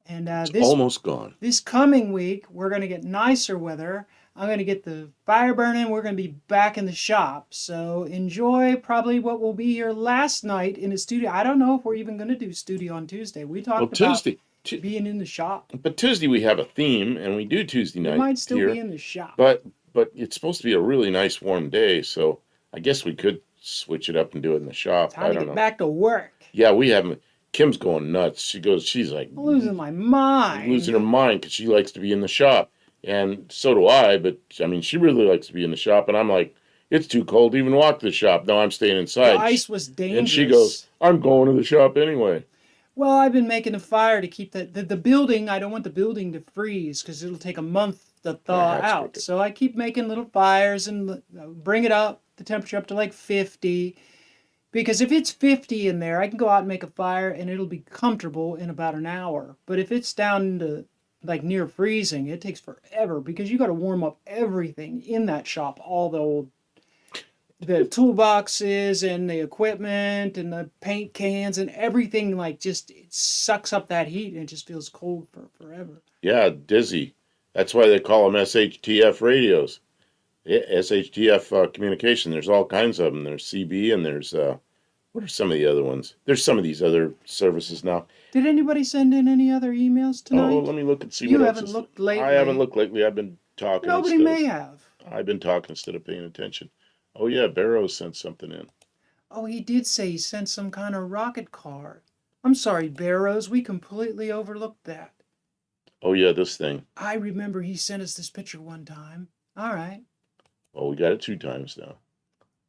and It's almost gone. This coming week, we're going to get nicer weather. I'm going to get the fire burning. We're going to be back in the shop. So enjoy probably what will be your last night in the studio. I don't know if we're even going to do studio on Tuesday. We talked about being in the shop. But Tuesday we have a theme, and we do Tuesday night. We might still here, be in the shop. But it's supposed to be a really nice warm day, so I guess we could switch it up and do it in the shop. Time to get back to work. Yeah, we haven't. Kim's going nuts. She's like I'm losing my mind. Losing her mind because she likes to be in the shop. And so do I, but I mean, she really likes to be in the shop. And I'm like, it's too cold to even walk to the shop. No, I'm staying inside. The ice was dangerous. And she goes, I'm going to the shop anyway. Well, I've been making a fire to keep the building. I don't want the building to freeze because it'll take a month to thaw out. So I keep making little fires and bring it up, the temperature up to like 50. Because if it's 50 in there, I can go out and make a fire and it'll be comfortable in about an hour. But if it's down to like near freezing, it takes forever because you got to warm up everything in that shop, all the toolboxes and the equipment and the paint cans and everything. Like just it sucks up that heat and it just feels cold for forever. Yeah, dizzy. That's why they call them SHTF radios. SHTF communication. There's all kinds of them. There's CB and there's what are some of the other ones? There's some of these other services now. Did anybody send in any other emails tonight? Oh, let me look and see you what else. You haven't looked lately. I haven't looked lately. I've been talking. Nobody may have. I've been talking instead of paying attention. Oh yeah, Barrows sent something in. Oh, he did say he sent some kind of rocket car. I'm sorry, Barrows. We completely overlooked that. Oh yeah, this thing. I remember he sent us this picture one time. All right. Well, we got it 2 times now.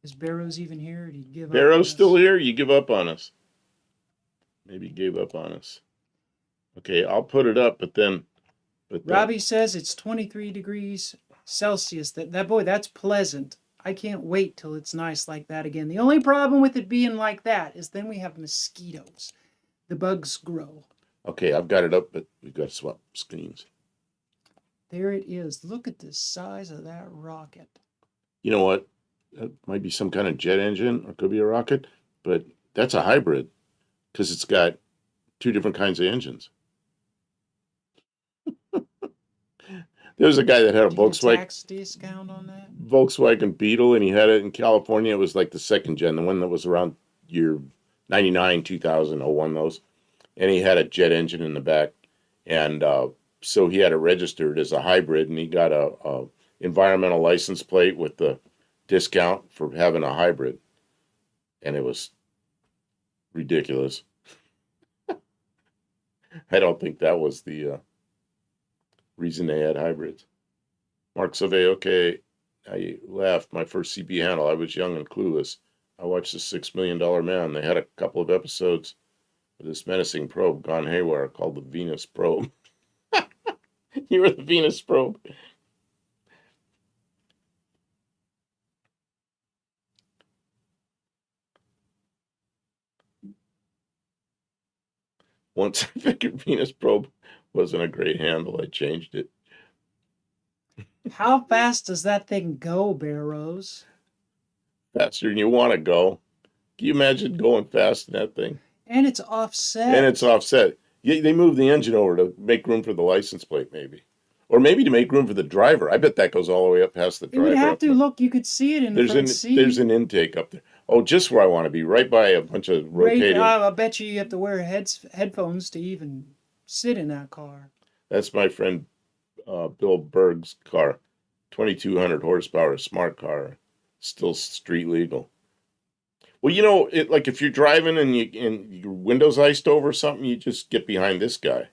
Is Barrows even here? Did he give up? Barrows still here? You give up on us? Maybe he gave up on us. Okay, I'll put it up, but then. Robbie says it's 23 degrees Celsius. That's pleasant. I can't wait till it's nice like that again. The only problem with it being like that is then we have mosquitoes. The bugs grow. Okay, I've got it up, but we've got to swap screens. There it is. Look at the size of that rocket. You know what? That might be some kind of jet engine or it could be a rocket, but that's a hybrid because it's got 2 different kinds of engines. There was a guy that had a Volkswagen tax discount on that? Volkswagen Beetle, and he had it in California. It was like the 2nd gen, the one that was around year 99, 2000, 01, those. And he had a jet engine in the back. And so he had it registered as a hybrid, and he got a environmental license plate with the discount for having a hybrid. And it was ridiculous. I don't think that was the reason they had hybrids. Mark Sauvé, okay, I laughed. My first CB handle, I was young and clueless. I watched The $6 Million Man. They had a couple of episodes of this menacing probe gone haywire called the Venus Probe. You were the Venus Probe. Once I figured Venus Probe wasn't a great handle, I changed it. How fast does that thing go, Barrows? Faster than you want to go. Can you imagine going fast in that thing? And it's offset. Yeah, they moved the engine over to make room for the license plate, maybe. Or maybe to make room for the driver. I bet that goes all the way up past the driver. It would have to. Look, you could see it in the front seat. There's an intake up there. Oh, just where I want to be, right by a bunch of rotating. I bet you have to wear headphones to even sit in that car. That's my friend Bill Berg's car. 2,200 horsepower, smart car. Still street legal. Well, you know, like if you're driving and your window's iced over or something, you just get behind this guy.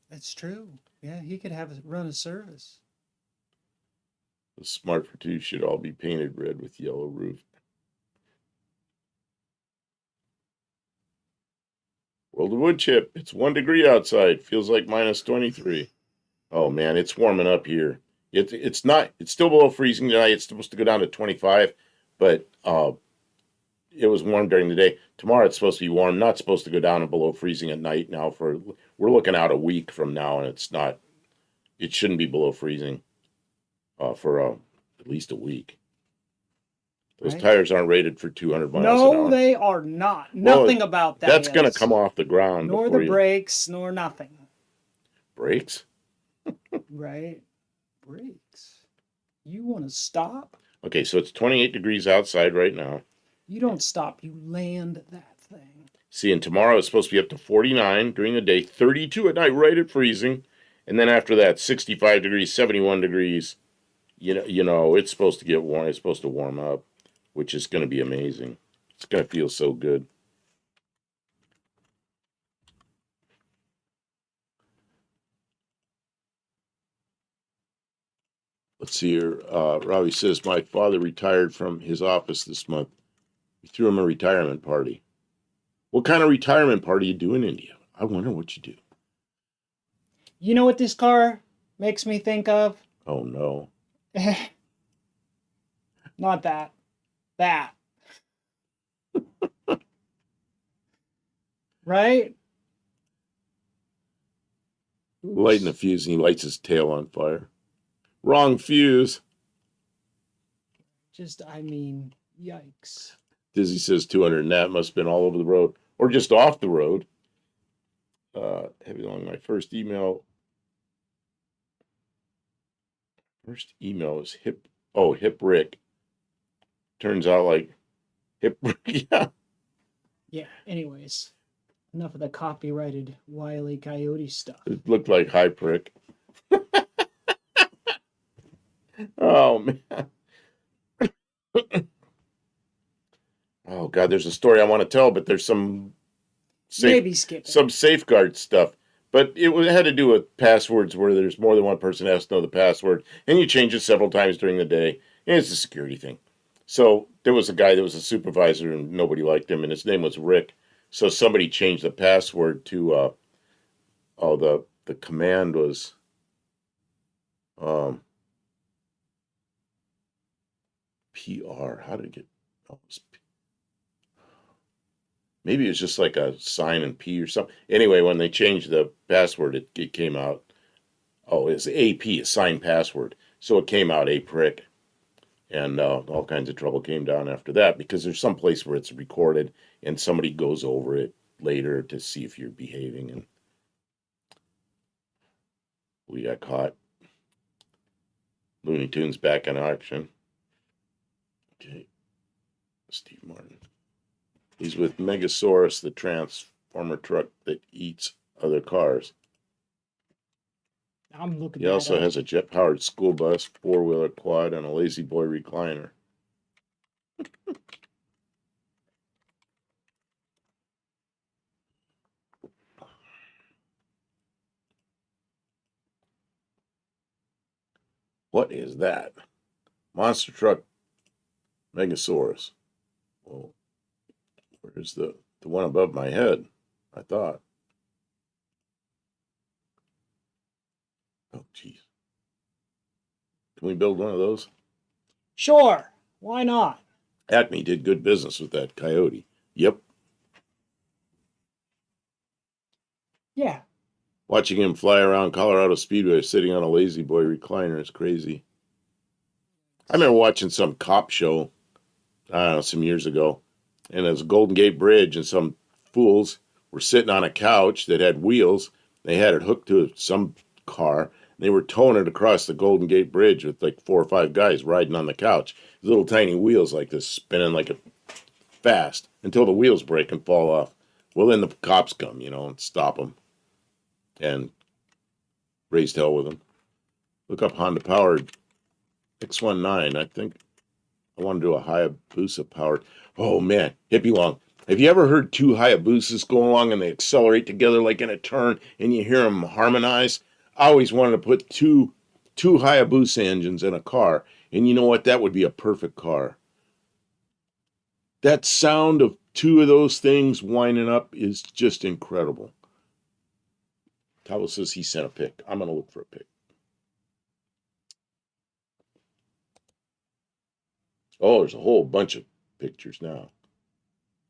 That's true. Yeah, he could run a service. The Smart for Two should all be painted red with yellow roof. World of Wood Chip. It's 1 degree outside. Feels like minus 23. Oh man, it's warming up here. It's not. It's still below freezing tonight. It's supposed to go down to 25, but it was warm during the day. Tomorrow it's supposed to be warm. Not supposed to go down and below freezing at night. Now we're looking out a week from now, and it's not. It shouldn't be below freezing for at least a week. Those tires aren't rated for 200 miles an hour. No, they are not. Nothing about that. That's going to come off the ground. Nor the brakes, nor nothing. Brakes? Right. Brakes. You want to stop? Okay, so it's 28 degrees outside right now. You don't stop. You land that thing. See, and tomorrow it's supposed to be up to 49 during the day, 32 at night, right at freezing. And then after that, 65 degrees, 71 degrees. You know, it's supposed to get warm. It's supposed to warm up, which is going to be amazing. It's going to feel so good. Let's see here. Robbie says, my father retired from his office this month. We threw him a retirement party. What kind of retirement party you do in India? I wonder what you do. You know what this car makes me think of? Oh, no. Not that. That. Right? Oops. Lighting a fuse and he lights his tail on fire. Wrong fuse. Yikes. Dizzy says 200, and that must have been all over the road. Or just off the road. Heavy along my first email. First email is Hip Rick. Turns out like Hip Rick, yeah. Yeah, anyways. Enough of the copyrighted Wile E. Coyote stuff. It looked like High Prick. Oh, man. Oh, God, there's a story I want to tell, but there's some safeguard stuff. But it had to do with passwords where there's more than one person has to know the password, and you change it several times during the day, and it's a security thing. So there was a guy that was a supervisor, and nobody liked him, and his name was Rick. So somebody changed the password to, the command was, PR. How did it get? Oh, maybe it was just like a sign and P or something. Anyway, when they changed the password, it came out. Oh, it's AP, a signed password. So it came out a prick, and all kinds of trouble came down after that because there's some place where it's recorded and somebody goes over it later to see if you're behaving, and we got caught. Looney Tunes back in action. Okay, Steve Martin. He's with Megasaurus, the transformer truck that eats other cars. I'm looking. He also has a jet-powered school bus, four-wheeler quad, and a lazy boy recliner. What is that? Monster truck Megasaurus. Well, where's the one above my head? I thought. Oh, jeez. Can we build one of those? Sure. Why not? Acme did good business with that Coyote. Yep. Yeah. Watching him fly around Colorado Speedway sitting on a lazy boy recliner is crazy. I remember watching some cop show, I don't know, some years ago, and it was Golden Gate Bridge, and some fools were sitting on a couch that had wheels. They had it hooked to some car. They were towing it across the Golden Gate Bridge with like 4 or 5 guys riding on the couch. Little tiny wheels like this, spinning like a fast until the wheels break and fall off. Well, then the cops come, and stop them. and raised hell with them. Look up Honda powered X19. I think I want to do a Hayabusa powered. Oh man, hippie long. Have you ever heard two Hayabusas go along and they accelerate together like in a turn and you hear them harmonize? I always wanted to put two Hayabusa engines in a car, and you know what? That would be a perfect car. That sound of two of those things winding up is just incredible. Tavo says he sent a pic. I'm going to look for a pic. Oh, there's a whole bunch of pictures now.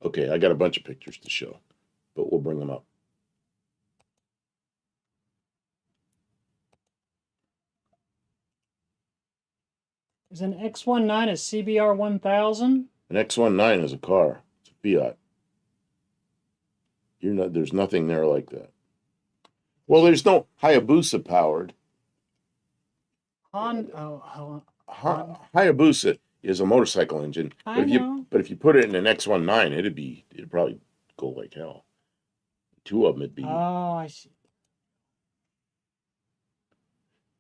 Okay, I got a bunch of pictures to show, but we'll bring them up. Is an X19 a CBR 1000? An X19 is a car. It's a Fiat. There's nothing there like that. Well, there's no Hayabusa powered. Hayabusa is a motorcycle engine. I know. But if you put it in an X19, it'd probably go like hell. Two of them would be. Oh, I see.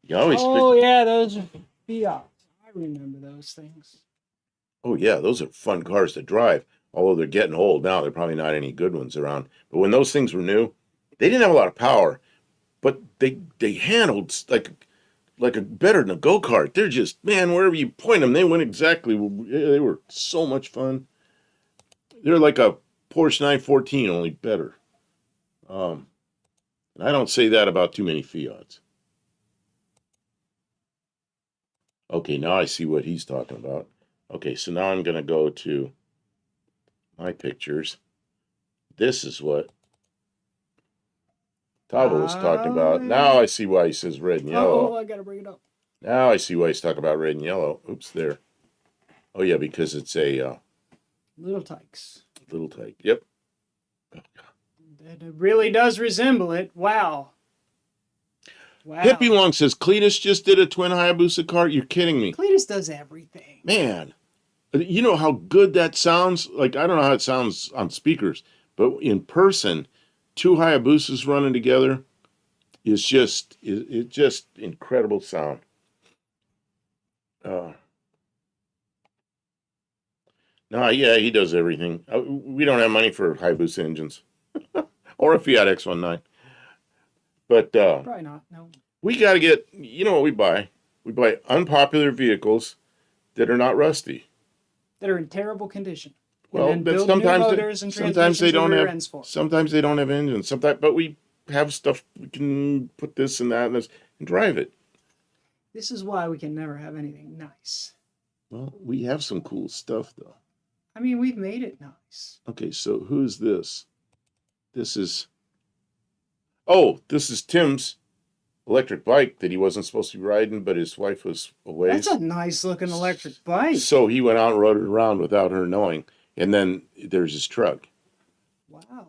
You always yeah, those are Fiat. I remember those things. Oh yeah, those are fun cars to drive. Although they're getting old now, they're probably not any good ones around. But when those things were new, they didn't have a lot of power, but they handled like a better than a go-kart. They're just, man, wherever you point them, they went exactly. They were so much fun. They're like a Porsche 914, only better. And I don't say that about too many Fiats. Okay, now I see what he's talking about. Okay, so now I'm going to go to my pictures. This is what Tavo was talking about. Now I see why he says red and yellow. Oh, I got to bring it up. Now I see why he's talking about red and yellow. Oops, there. Oh, yeah, because it's a... Little Tykes. Little Tyke, yep. It really does resemble it. Wow. Wow. Hippie Long says, Cletus just did a twin Hayabusa car? You're kidding me. Cletus does everything. Man, you know how good that sounds? Like, I don't know how it sounds on speakers, but in person, two Hayabusas running together is just, it's just incredible sound. No, yeah, he does everything. We don't have money for Hayabusa engines or a Fiat X19. But probably not. No. We got to get, you know what we buy? We buy unpopular vehicles that are not rusty. That are in terrible condition. Well, but sometimes they don't have. Sometimes they don't have engines. But we have stuff we can put this and that and drive it. This is why we can never have anything nice. Well, we have some cool stuff though. I mean, we've made it nice. Okay, so who's this? This is Tim's electric bike that he wasn't supposed to be riding, but his wife was away. That's a nice looking electric bike. So he went out and rode it around without her knowing. And then there's his truck. Wow.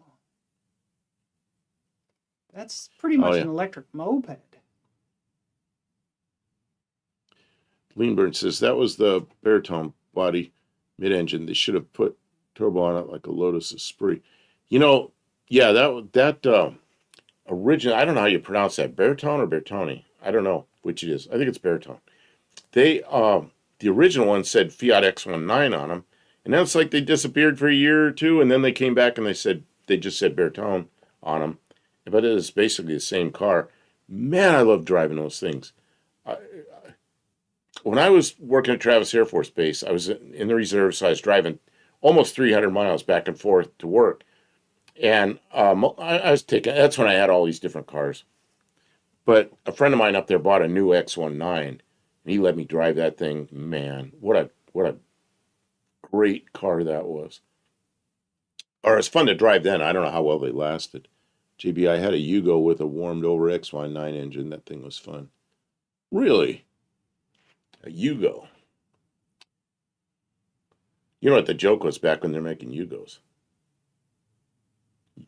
That's pretty much an electric moped. Leanburn says that was the baritone body mid-engine. They should have put turbo on it like a Lotus Esprit. You know, yeah, that original, I don't know how you pronounce that, baritone or Bertoni. I don't know which it is. I think it's baritone. They the original one said Fiat X19 on them, and then it's like they disappeared for a year or two, and then they came back and they just said baritone on them, but it is basically the same car. Man, I love driving those things. When I was working at Travis Air Force Base, I was in the reserve, so I was driving almost 300 miles back and forth to work. And I was that's when I had all these different cars. But a friend of mine up there bought a new X19, and he let me drive that thing. Man, what a great car that was. Or it's fun to drive then. I don't know how well they lasted. JB, I had a Yugo with a warmed over X19 engine. That thing was fun. Really? A Yugo. You know what the joke was back when they're making Yugos?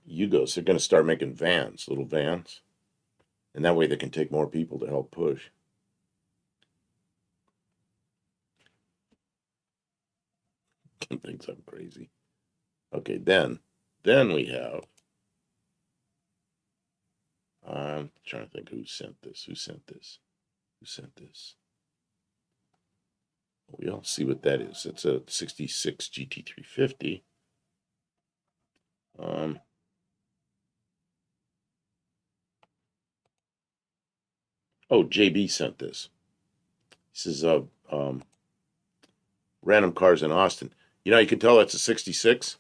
They're going to start making vans, little vans. And that way they can take more people to help push. Kim thinks I'm crazy. Okay, then we have I'm trying to think who sent this. Who sent this? We all see what that is. It's a 66 GT350. Oh, JB sent this. This is random cars in Austin. You know, you can tell that's a 66.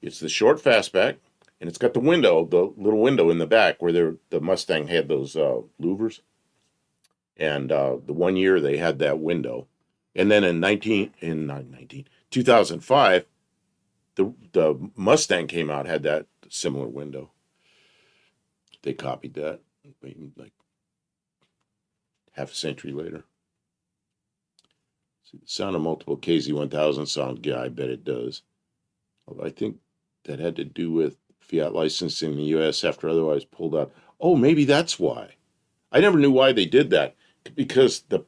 It's the short fastback, and it's got the window, the little window in the back where the Mustang had those louvers. And the 1 year they had that window. And then in 2005, the Mustang came out, had that similar window. They copied that like half a century later. See, the sound of multiple KZ1000 sound, yeah, I bet it does. Although I think that had to do with Fiat licensing in the U.S. after otherwise pulled out. Oh, maybe that's why. I never knew why they did that, because a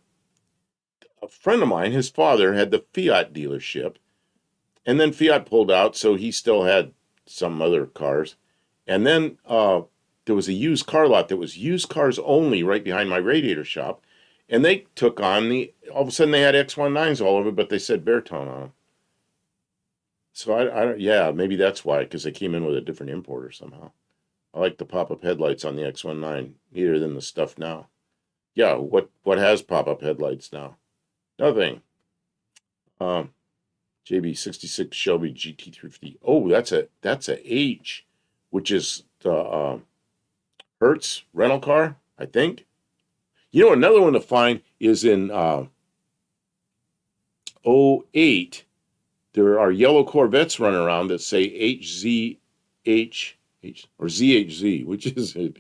friend of mine, his father, had the Fiat dealership, and then Fiat pulled out, so he still had some other cars. And then there was a used car lot that was used cars only right behind my radiator shop, and they took on all of a sudden they had X19s all over, but they said Baritone on them. So yeah, maybe that's why, because they came in with a different importer somehow. I like the pop-up headlights on the X19, neater than the stuff now. Yeah, what has pop-up headlights now? Nothing. JB66 Shelby GT350. Oh, that's a H, which is the Hertz rental car, I think. You know, another one to find is in '08. There are yellow Corvettes running around that say HZH or ZHZ, which is it?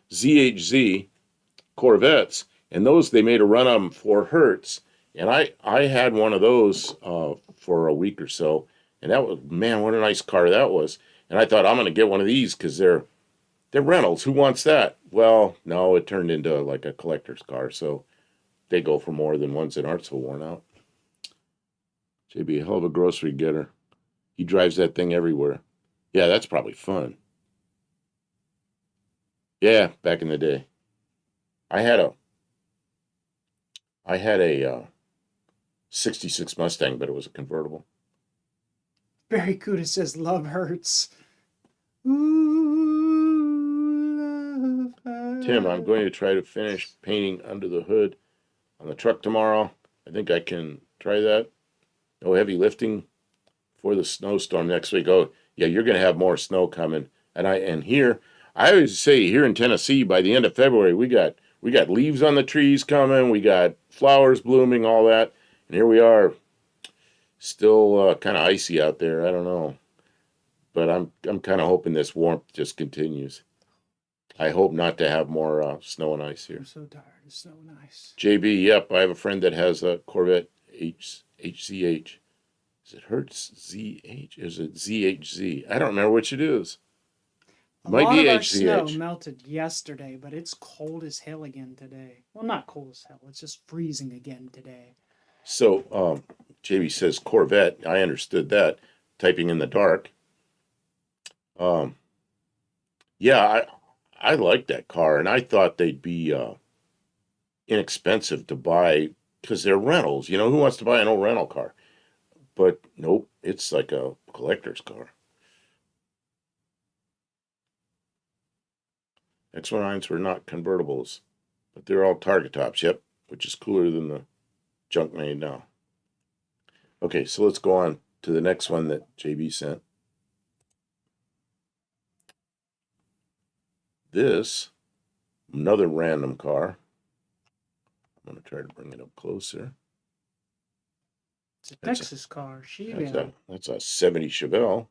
ZHZ Corvettes, and those they made a run of them for Hertz, and I had one of those for a week or so, and that was, man, what a nice car that was. And I thought, I'm going to get one of these because they're rentals. Who wants that? Well, no, it turned into like a collector's car, so they go for more than ones that aren't so worn out. JB, a hell of a grocery getter. He drives that thing everywhere. Yeah, that's probably fun. Yeah, back in the day. I had a 66 Mustang, but it was a convertible. Barry Cuda says, love hurts. Ooh, love hurts. Tim, I'm going to try to finish painting under the hood on the truck tomorrow. I think I can try that. No heavy lifting for the snowstorm next week. Oh, yeah, you're going to have more snow coming. And here, I always say here in Tennessee, by the end of February, we got leaves on the trees coming, we got flowers blooming, all that. And here we are, still kind of icy out there. I don't know. But I'm kind of hoping this warmth just continues. I hope not to have more snow and ice here. I'm so tired of snow and ice. JB, yep, I have a friend that has a Corvette HCH. Is it Hertz ZH? Is it ZHZ? I don't remember which it is. A Might lot be of our HCH. snow melted yesterday, but it's cold as hell again today. Well, not cold as hell. It's just freezing again today. So JB says Corvette. I understood that. Typing in the dark. Yeah, I like that car, and I thought they'd be inexpensive to buy because they're rentals. You know, who wants to buy an old rental car? But nope, it's like a collector's car. X19s were not convertibles, but they're all target tops. Yep, which is cooler than the junk made now. Okay, so let's go on to the next one that JB sent. This, another random car. I'm going to try to bring it up closer. It's a Texas car. That's a 70 Chevelle.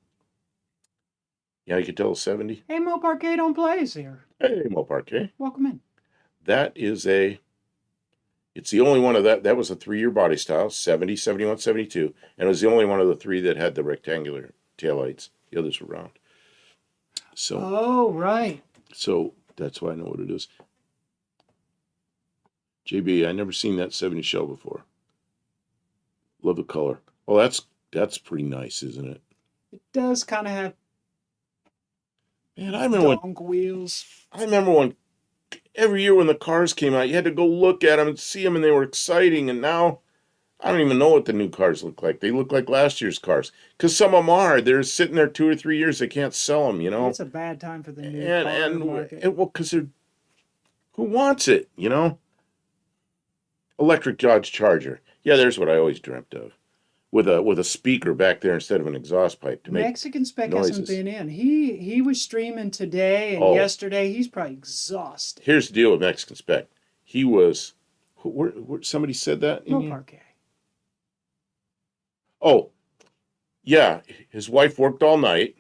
Yeah, you can tell 70. Hey, Mo Parquet don't plays here. Hey, Mo Parquet. Welcome in. That is it's the only one of that. That was a 3-year body style, 70, 71, 72. And it was the only one of the 3 that had the rectangular taillights. The others were round. So. Oh, right. So that's why I know what it is. JB, I never seen that 70 shell before. Love the color. Oh, that's pretty nice, isn't it? It does kind of have Man, Donk wheels. I remember when every year when the cars came out, you had to go look at them and see them, and they were exciting. And now I don't even know what the new cars look like. They look like last year's cars because some of them are. They're sitting there 2 or 3 years. They can't sell them, you know. It's a bad time for the new And car market. well, because they're who wants it, you know? Electric Dodge Charger. Yeah, there's what I always dreamt of, with a speaker back there instead of an exhaust pipe to make Mexican Spec hasn't noises. been in. He was streaming today and Oh, yesterday. He's probably exhausted. here's the deal with Mexican Spec. He was, somebody said that in No here? parquet. Oh, yeah. His wife worked all night,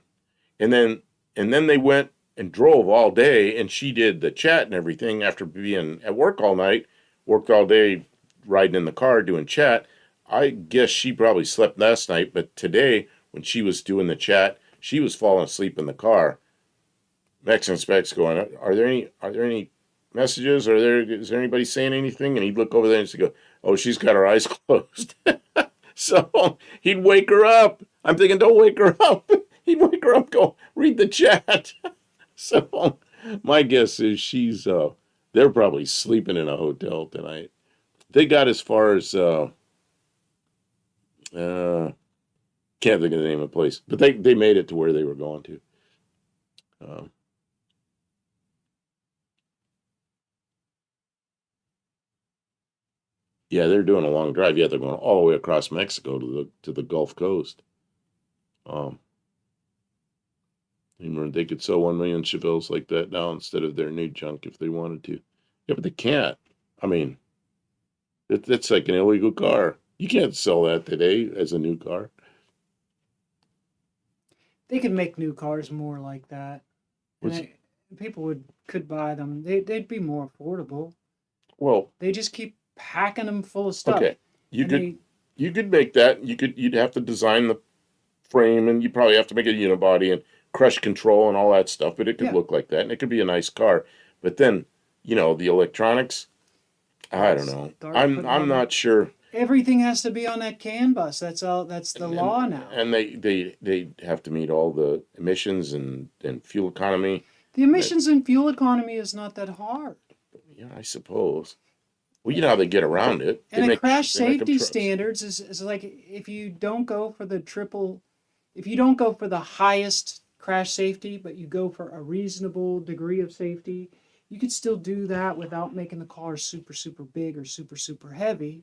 and then they went and drove all day, and she did the chat and everything after being at work all night, worked all day riding in the car doing chat. I guess she probably slept last night, but today when she was doing the chat, she was falling asleep in the car. Mexican Spec's going, are there any messages? Is there anybody saying anything? And he'd look over there and he'd go, oh, she's got her eyes closed. So he'd wake her up. I'm thinking, don't wake her up. He'd wake her up, go read the chat. So my guess is they're probably sleeping in a hotel tonight. They got as far as can't think of the name of the place, but they made it to where they were going to. Um, yeah, they're doing a long drive. Yeah, they're going all the way across Mexico to the Gulf Coast. Remember, they could sell 1 million Chevelles like that now instead of their new junk if they wanted to. Yeah, but they can't. I mean, that's like an illegal car. You can't sell that today as a new car. They could make new cars more like that. And people could buy them. They'd be more affordable. Well, they just keep packing them full of stuff. Okay, you could make that. You'd have to design the frame, and you probably have to make a unibody and crush control and all that stuff. But it could look like that, and it could be a nice car. But then, the electronics. I don't know. I'm not sure. Everything has to be on that CAN bus. That's all. That's the law now. And they have to meet all the emissions and fuel economy. The emissions and fuel economy is not that hard. Yeah, I suppose. Well, you know how they get around it. And the crash safety standards is like if you don't go for the highest crash safety, but you go for a reasonable degree of safety, you could still do that without making the car super, super big or super, super heavy.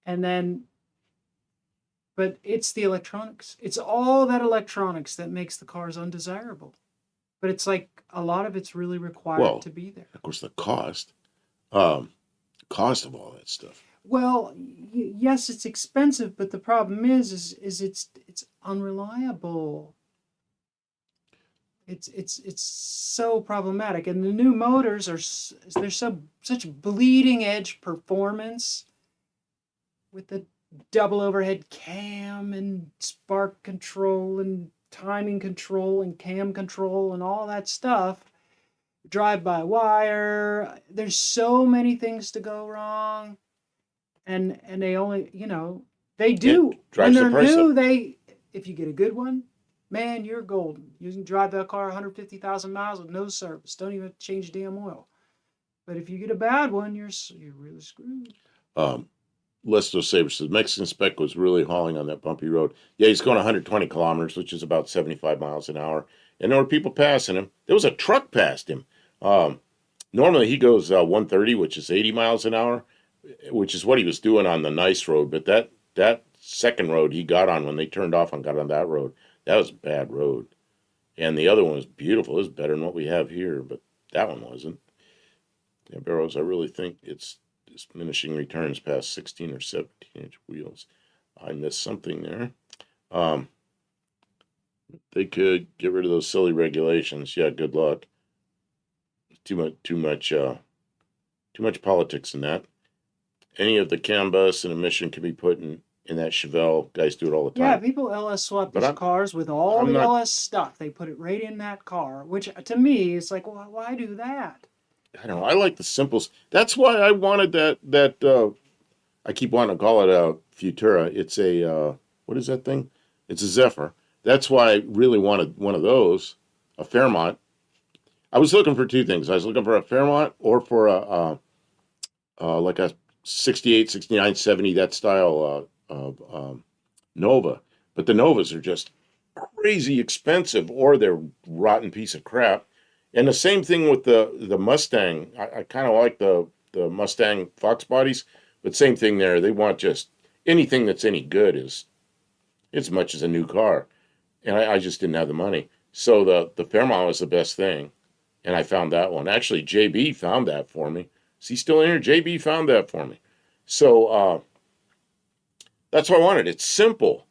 And then, but it's the electronics. It's all that electronics that makes the cars undesirable. But it's like a lot of it's really required to be there. Of course, the cost of all that stuff. Well, yes, it's expensive, but the problem is it's unreliable. It's so problematic, and the new motors they're such bleeding edge performance with the double overhead cam and spark control and timing control and cam control and all that stuff. Drive by wire. There's so many things to go wrong, and they only they do when they're new. If you get a good one, man, you're golden. You can drive that car 150,000 miles with no service. Don't even change damn oil. But if you get a bad one, you're really screwed. Lesto Saber says Mexican Spec was really hauling on that bumpy road. Yeah, he's going 120 kilometers, which is about 75 miles an hour. And there were people passing him. There was a truck past him. Normally he goes 130, which is 80 miles an hour, which is what he was doing on the nice road. But that second road he got on when they turned off and got on that road, that was a bad road. And the other one was beautiful. It was better than what we have here, but that one wasn't. Yeah, Barrows, I really think it's diminishing returns past 16 or 17-inch wheels. I missed something there. They could get rid of those silly regulations. Yeah, good luck. Too much politics in that. Any of the CAN bus and emission can be put in that Chevelle. Guys do it all the time. Yeah, people LS swap these cars with all the LS stuff. They put it right in that car, which to me is like, well, why do that? I don't know. I like the simples. That's why I wanted that I keep wanting to call it a Futura. It's a what is that thing? It's a Zephyr. That's why I really wanted one of those. a Fairmont. I was looking for two things. I was looking for a Fairmont or for like a 68, 69, 70, that style of Nova. But the Novas are just crazy expensive, or they're rotten piece of crap. And the same thing with the Mustang. I kind of like the Mustang Fox bodies, but same thing there. They want just anything that's any good is as much as a new car. And I just didn't have the money. So the Fairmont was the best thing. And I found that one. Actually, JB found that for me. Is he still in here? JB found that for me. So that's what I wanted. It's simple.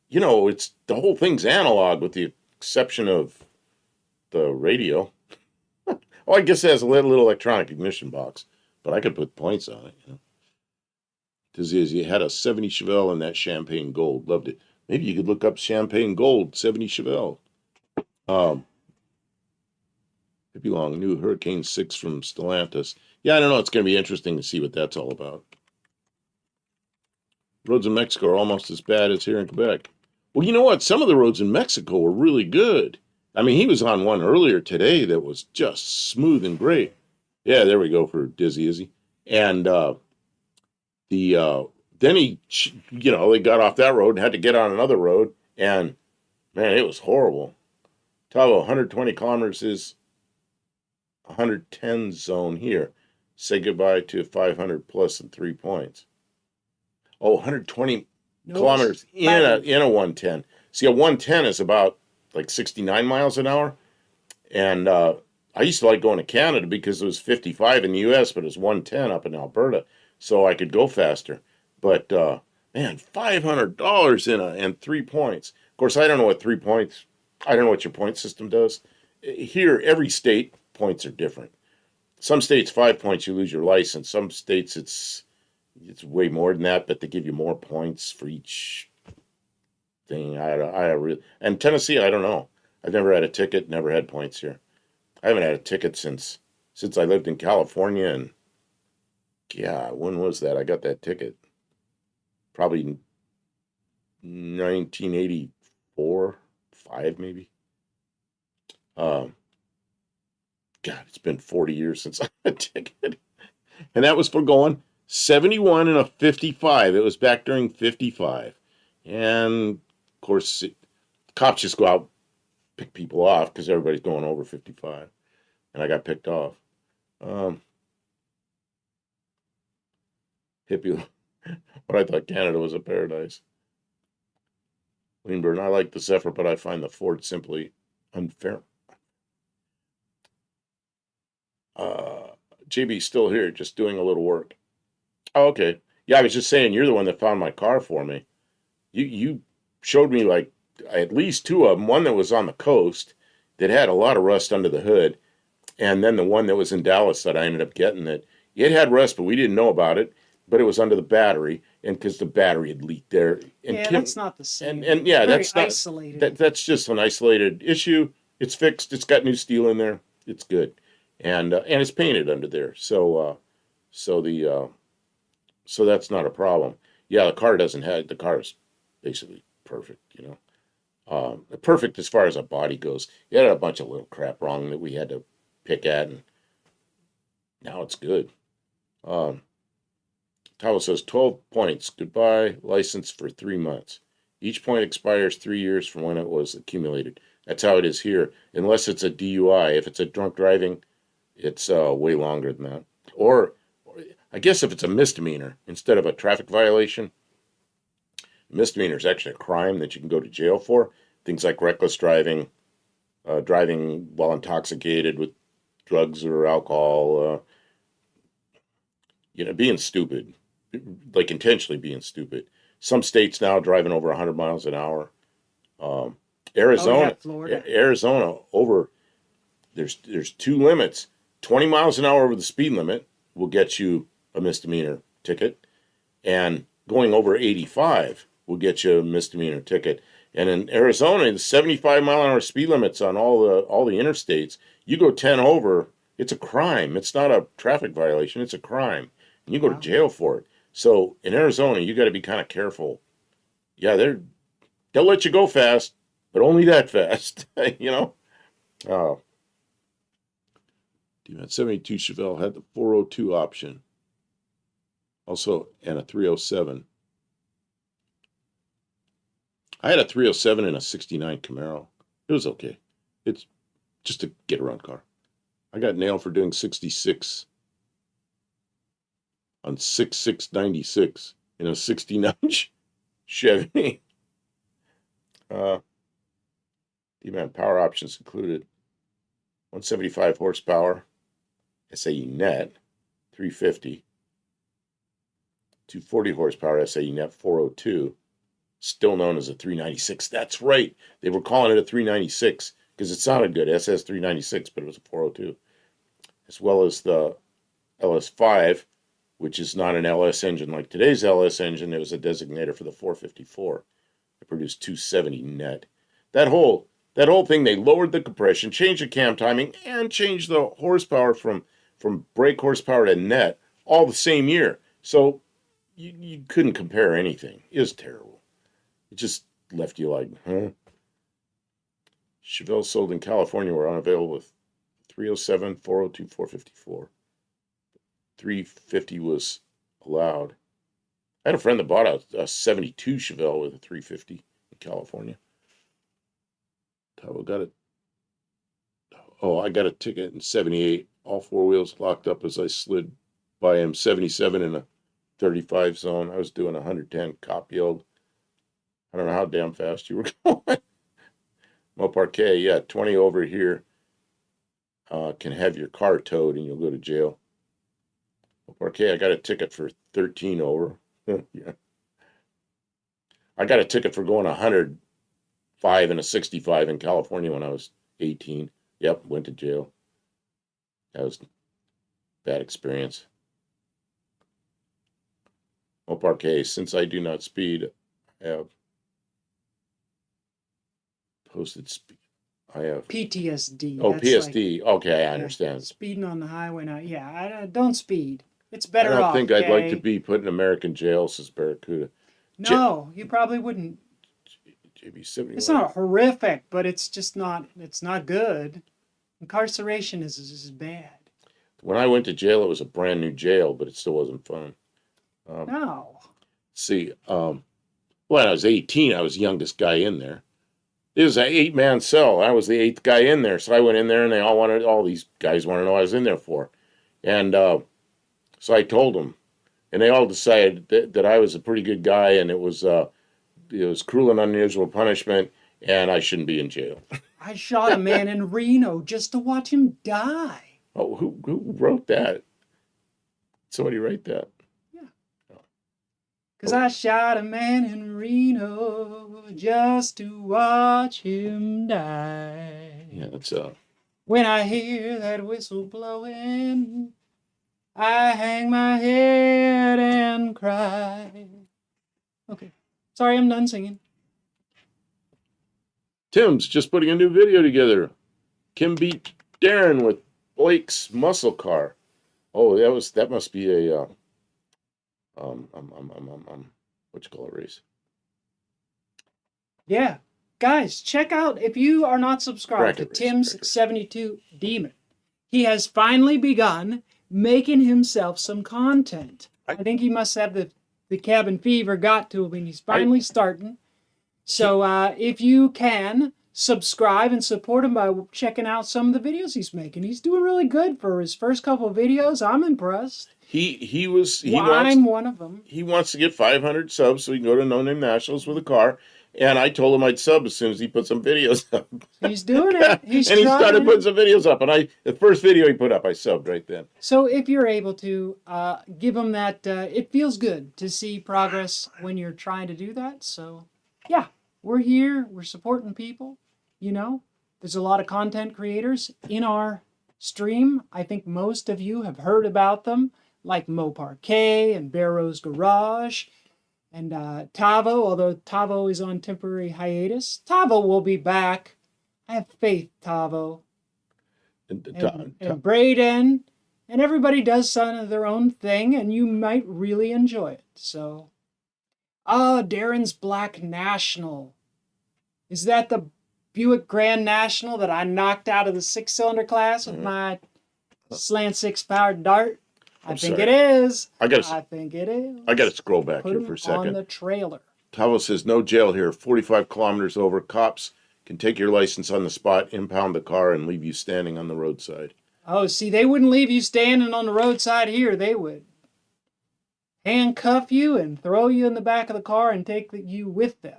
You know, it's the whole thing's analog with the exception of the radio. Oh, I guess it has a little electronic ignition box, but I could put points on it. You know, because you had a 70 Chevelle and that Champagne Gold. Loved it. Maybe you could look up Champagne Gold 70 Chevelle. Hippie Long, new Hurricane 6 from Stellantis. Yeah, I don't know. It's going to be interesting to see what that's all about. Roads in Mexico are almost as bad as here in Quebec. Well, you know what? Some of the roads in Mexico were really good. I mean, he was on one earlier today that was just smooth and great. Yeah, there we go for Dizzy Izzy. And then he, you know, they got off that road and had to get on another road. And, man, it was horrible. Talk about 120 kilometers is 110 zone here. Say goodbye to 500 plus and 3 points. Oh, 120 kilometers in a 110. See, a 110 is about like 69 miles an hour. And I used to like going to Canada because it was 55 in the U.S., but it was 110 up in Alberta, so I could go faster. But man, $500 and 3 points. Of course, I don't know what 3 points. I don't know what your point system does. Here, every state points are different. Some states 5 points you lose your license. Some states it's way more than that, but they give you more points for each thing. And Tennessee, I don't know. I've never had a ticket, never had points here. I haven't had a ticket since I lived in California, and yeah, when was that? I got that ticket. Probably 1984, 5 maybe. God, it's been 40 years since I had a ticket. And that was for going 71 and a 55. It was back during 55. And, of course, cops just go out, pick people off because everybody's going over 55. And I got picked off. Hippie, but I thought Canada was a paradise. Lindbergh, I like the Zephyr, but I find the Ford simply unfair. JB's still here, just doing a little work. Oh, okay. Yeah, I was just saying, you're the one that found my car for me. You showed me like at least two of them. One that was on the coast that had a lot of rust under the hood, and then the one that was in Dallas that I ended up getting that it had rust, but we didn't know about it. But it was under the battery, and because the battery had leaked there. And yeah, that's not the same. And yeah, that's not isolated. That's just an isolated issue. It's fixed. It's got new steel in there. It's good, and it's painted under there. So that's not a problem. Yeah, the car is basically perfect. You know, perfect as far as a body goes. It had a bunch of little crap wrong that we had to pick at, and now it's good. Towel says 12 points. Goodbye, license for 3 months. Each point expires 3 years from when it was accumulated. That's how it is here, unless it's a DUI. If it's a drunk driving, it's way longer than that. Or I guess if it's a misdemeanor instead of a traffic violation, misdemeanor is actually a crime that you can go to jail for. Things like reckless driving, driving while intoxicated with drugs or alcohol, being stupid. Like intentionally being stupid. Some states now driving over 100 miles an hour. Arizona, Florida. Arizona over. There's two limits. 20 miles an hour over the speed limit will get you a misdemeanor ticket, and going over 85 will get you a misdemeanor ticket. And in Arizona, the 75 mile an hour speed limits on all the interstates. You go 10 over, it's a crime. It's not a traffic violation. It's a crime, and you go to jail for it. So in Arizona, you got to be kind of careful. Yeah, they'll let you go fast, but only that fast, you know. Oh, D-Man 72 Chevelle had the 402 option. Also, and a 307. I had a 307 and a 69 Camaro. It was okay. It's just a get-around car. I got nailed for doing 66 on 6696 in a 69 Chevy. D-Man power options included 175 horsepower, SAE net, 350, 240 horsepower, SAE net, 402, still known as a 396. That's right. They were calling it a 396 because it sounded good, SS 396, but it was a 402. As well as the LS5, which is not an LS engine like today's LS engine. It was a designator for the 454. It produced 270 net. That whole thing, they lowered the compression, changed the cam timing, and changed the horsepower from brake horsepower to net all the same year. So you couldn't compare anything. It was terrible. It just left you like, huh? Chevelle sold in California were unavailable with 307, 402, 454. 350 was allowed. I had a friend that bought a 72 Chevelle with a 350 in California. I got it. Oh, I got a ticket in 78. All four wheels locked up as I slid by him. 77 in a 35 zone. I was doing 110 cop yield. I don't know how damn fast you were going. Moparquet, yeah, 20 over here can have your car towed and you'll go to jail. Moparquet, I got a ticket for 13 over. Yeah. I got a ticket for going 105 and a 65 in California when I was 18. Yep, went to jail. That was a bad experience. Moparquet, since I do not speed, I have posted speed. I have PTSD. Oh, That's PSD. like, Okay, I understand. speeding on the highway now. Yeah, don't speed. It's I better don't off. think I'd like okay? to be put in American jail, says Barracuda. No, you probably wouldn't. JB71. It's not horrific, but it's just not. It's not good. Incarceration is bad. When I went to jail, it was a brand new jail, but it still wasn't fun. No. See, when I was 18, I was the youngest guy in there. It was an 8-man cell. I was the 8th guy in there, so I went in there, and all these guys wanted to know what I was in there for, and so I told them, and they all decided that I was a pretty good guy, and it was cruel and unusual punishment, and I shouldn't be in jail. I shot a man in Reno just to watch him die. Oh, who wrote that? Somebody write that. Because I shot a man in Reno just to watch him die. Yeah, that's When I hear that whistle blowing, I hang my head and cry. Okay. Sorry, I'm done singing. Tim's just putting a new video together. Kim beat Darren with Blake's muscle car. Oh, that must be a what you call it, race? Yeah. Guys, check out, if you are not subscribed Bracket to race, Tim's bracket. 72 Demon, he has finally begun making himself some content. I think he must have the cabin fever got to him, and he's finally starting. So if you can, subscribe and support him by checking out some of the videos he's making. He's doing really good for his first couple of videos. I'm impressed. I'm one of them. He wants to get 500 subs so he can go to No Name Nationals with a car. And I told him I'd sub as soon as he put some videos up. He's doing it. He started putting some videos up. And the first video he put up, I subbed right then. So if you're able to, give him that. It feels good to see progress when you're trying to do that. So, yeah, we're here. We're supporting people. You know, there's a lot of content creators in our stream. I think most of you have heard about them, like Moparquet and Barrow's Garage. And Tavo, although Tavo is on temporary hiatus, Tavo will be back. I have faith, Tavo. And Braden. And everybody does some of their own thing, and you might really enjoy it. So, Darren's Black National. Is that the Buick Grand National that I knocked out of the 6-cylinder class with my slant 6 powered Dart? I think sorry. it is. I think it is. gotta scroll back Put here them for a second. on the trailer. Tavo says, no jail here. 45 kilometers over. Cops can take your license on the spot, impound the car, and leave you standing on the roadside. Oh, see, they wouldn't leave you standing on the roadside here. They would handcuff you and throw you in the back of the car and take you with them.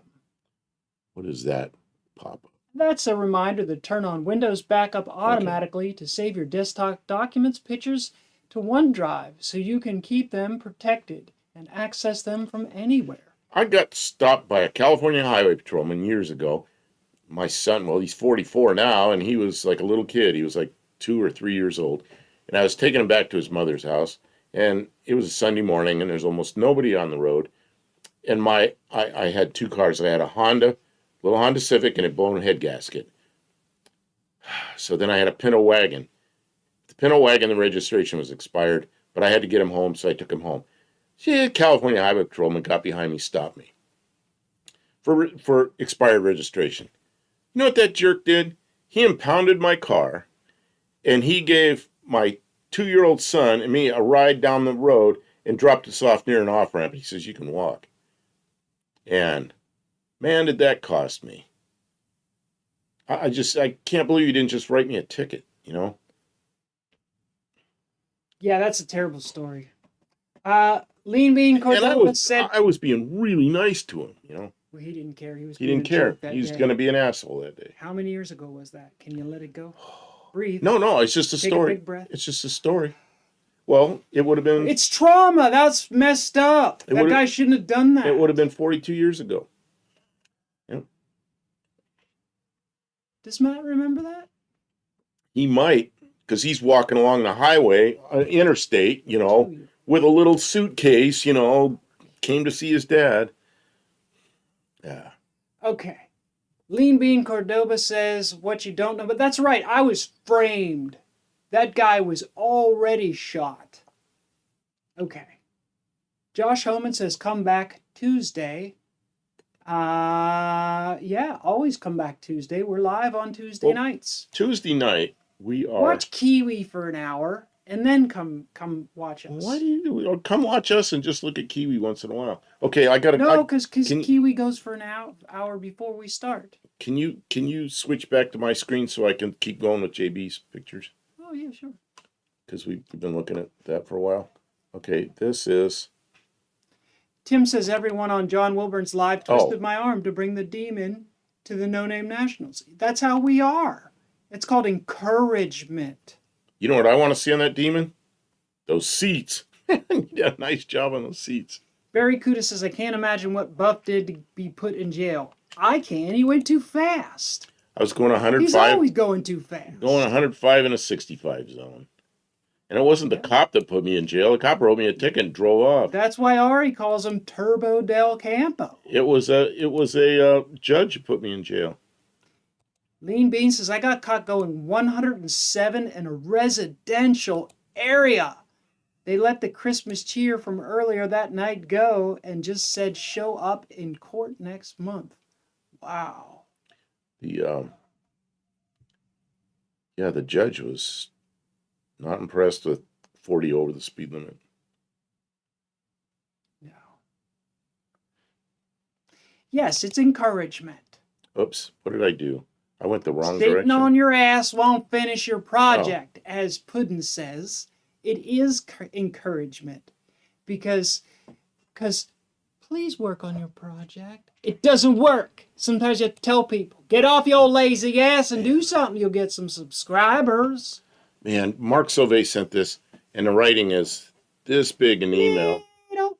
What is that pop-up? That's a reminder to turn on Windows Backup automatically to save your desktop documents, pictures to OneDrive so you can keep them protected and access them from anywhere. I got stopped by a California highway patrolman years ago. My son, well, he's 44 now, and he was like a little kid. He was like 2 or 3 years old. And I was taking him back to his mother's house. And it was a Sunday morning, and there's almost nobody on the road. And I had 2 cars. I had a little Honda Civic, and a blown head gasket. So then I had a Pinto wagon. The Pinto wagon, the registration was expired, but I had to get him home, so I took him home. See, a California highway patrolman got behind me, stopped me for expired registration. You know what that jerk did? He impounded my car, and he gave my 2-year-old son and me a ride down the road and dropped us off near an off-ramp. He says, you can walk. And, man, did that cost me. I can't believe you didn't just write me a ticket, you know? Yeah, that's a terrible story. Lean Bean Cordova said... I was being really nice to him, you know? Well, he didn't care. He didn't care. He was going to be an asshole that day. How many years ago was that? Can you let it go? Breathe. No, it's just a Take story. a big breath. It's just a story. Well, it would have been... It's trauma. That's messed up. That guy shouldn't have done that. It would have been 42 years ago. Yeah. Does Matt remember that? He might, because he's walking along the highway, interstate, you know, with a little suitcase, you know, came to see his dad. Yeah. Okay. Lean Bean Cordoba says what you don't know, but that's right. I was framed. That guy was already shot. Okay. Josh Homan says come back Tuesday. Yeah, always come back Tuesday. We're live on Tuesday nights. Tuesday night, we are... Watch Kiwi for an hour, and then come watch us. Why do you do it? Come watch us and just look at Kiwi once in a while. Okay, I got to... No, because Kiwi goes for an hour before we start. Can you switch back to my screen so I can keep going with JB's pictures? Oh, yeah, sure. Because we've been looking at that for a while. Okay, this is... Tim says everyone on John Wilburn's live twisted my arm to bring the demon to the No Name Nationals. That's how we are. It's called encouragement. You know what I want to see on that demon? Those seats. You did a nice job on those seats. Barry Kuda says, I can't imagine what Buff did to be put in jail. I can. He went too fast. I was going 105. He's always going too fast. Going 105 in a 65 zone. And it wasn't the cop that put me in jail. The cop wrote me a ticket and drove off. That's why Ari calls him Turbo Del Campo. It was a judge who put me in jail. Lean Bean says, I got caught going 107 in a residential area. They let the Christmas cheer from earlier that night go and just said show up in court next month. Wow. The judge was not impressed with 40 over the speed limit. No. Yes, it's encouragement. Oops, what did I do? I went the wrong Sitting direction. on your ass won't finish your project, as Puddin says. It is encouragement. Because please work on your project. It doesn't work. Sometimes you have to tell people, get off your lazy ass and do something. You'll get some subscribers. Man, Mark Sauvé sent this, and the writing is this big in the email. You know, Do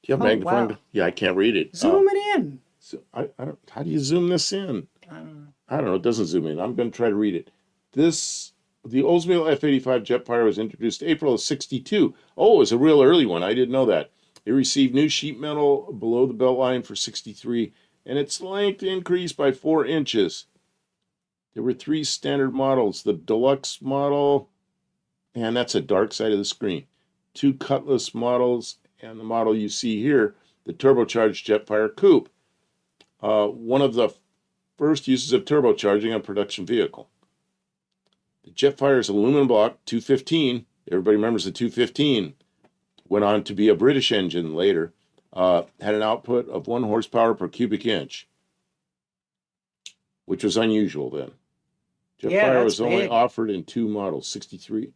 you have magnifying? wow. Yeah, I can't read it. Zoom it in. So I don't. How do you zoom this in? I don't know. I don't know. It doesn't zoom in. I'm going to try to read it. The Oldsmobile F-85 Jetfire was introduced April of '62. Oh, it was a real early one. I didn't know that. It received new sheet metal below the belt line for '63, and its length increased by 4 inches. There were 3 standard models. The deluxe model, and that's a dark side of the screen. 2 Cutlass models, and the model you see here, the turbocharged Jetfire Coupe. One of the first uses of turbocharging on production vehicle. The Jetfire's aluminum block 215, everybody remembers the 215, went on to be a British engine later, had an output of 1 horsepower per cubic inch, which was unusual then. Jetfire was only offered in 2 models, 62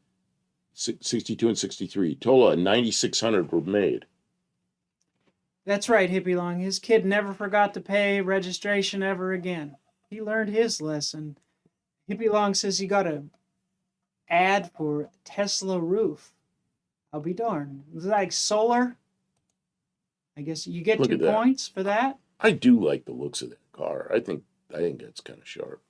and 63. Total of 9,600 were made. That's right, Hippie Long. His kid never forgot to pay registration ever again. He learned his lesson. Hippie Long says you got an ad for Tesla roof. I'll be darned. It's like solar. I guess you get 2 points for that. I do like the looks of that car. I think that's kind of sharp.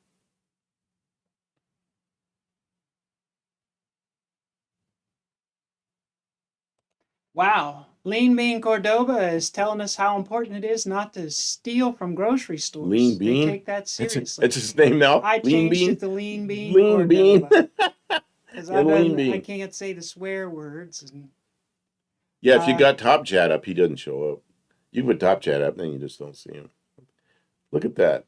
Wow. Lean Bean Cordoba is telling us how important it is not to steal from grocery stores. Lean Bean? They take that seriously. That's his name now? I Lean changed Bean? it to Lean Bean Lean Bean. Because Bean. I can't say the swear words. And, yeah, if you got Top Chat up, he doesn't show up. You put Top Chat up, then you just don't see him. Look at that.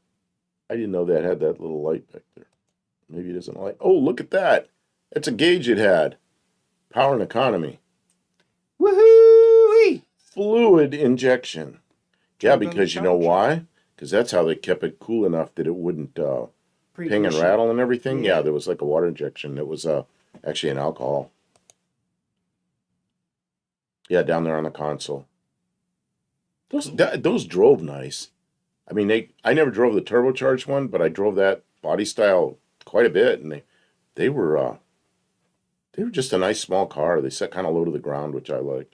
I didn't know that had that little light back there. Maybe it doesn't like. Oh, look at that. That's a gauge it had. Power and economy. Woohoo! Fluid injection. Yeah, because you know why? Because that's how they kept it cool enough that it wouldn't ping and rattle and everything. Yeah, there was like a water injection. It was actually an alcohol. Yeah, down there on the console. Those drove nice. I mean, I never drove the turbocharged one, but I drove that body style quite a bit, and they were just a nice small car. They set kind of low to the ground, which I liked.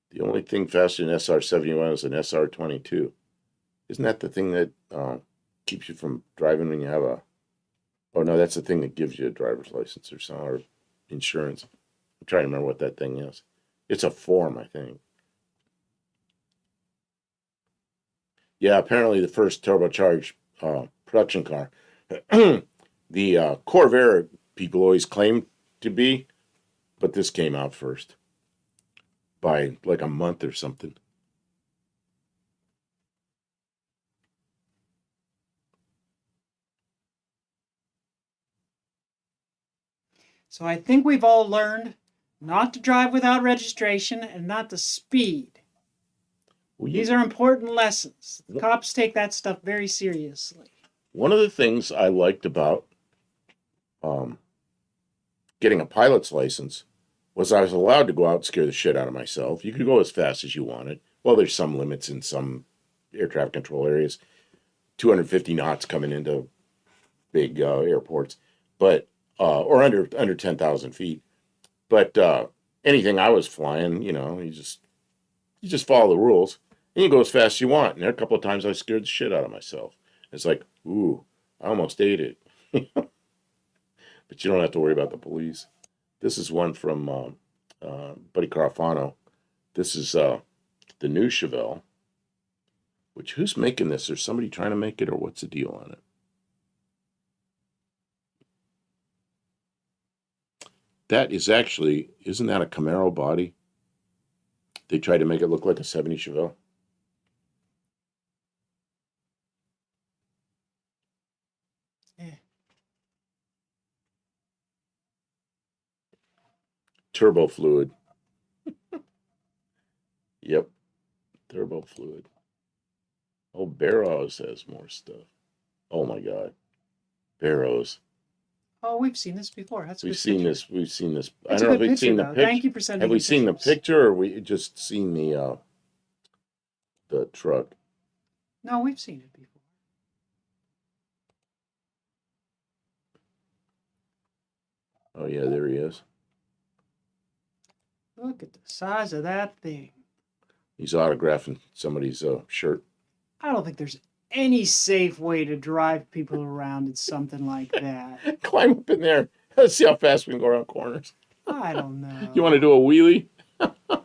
The only thing faster than SR71 is an SR22. Isn't that the thing that keeps you from driving when you have a... Oh, no, that's the thing that gives you a driver's license or something, or insurance. I'm trying to remember what that thing is. It's a form, I think. Yeah, apparently the first turbocharged production car, the Corvair people always claim to be, but this came out first by like a month or something. So I think we've all learned not to drive without registration and not to speed. Well, these are important lessons. The cops take that stuff very seriously. One of the things I liked about getting a pilot's license was I was allowed to go out and scare the shit out of myself. You could go as fast as you wanted. Well, there's some limits in some air traffic control areas. 250 knots coming into big airports, but or under 10,000 feet. But anything I was flying, you know, you just follow the rules. And you go as fast as you want. And there are a couple of times I scared the shit out of myself. It's like, ooh, I almost ate it. But you don't have to worry about the police. This is one from Buddy Carafano. This is the new Chevelle. Which, who's making this? Is somebody trying to make it, or what's the deal on it? That is actually, isn't that a Camaro body? They tried to make it look like a 70 Chevelle. Yeah. Turbo fluid. Yep. Turbo fluid. Oh, Barrows has more stuff. Oh my God. Barrows. Oh, we've seen this before. We've seen this. I That's don't know if a good we've seen the picture, though. picture. Thank you for sending Have we me seen the pictures. picture, or we just seen the truck? No, we've seen it before. Oh yeah, there he is. Look at the size of that thing. He's autographing somebody's shirt. I don't think there's any safe way to drive people around in something like that. Climb up in there. Let's see how fast we can go around corners. I don't know. You want to do a wheelie? But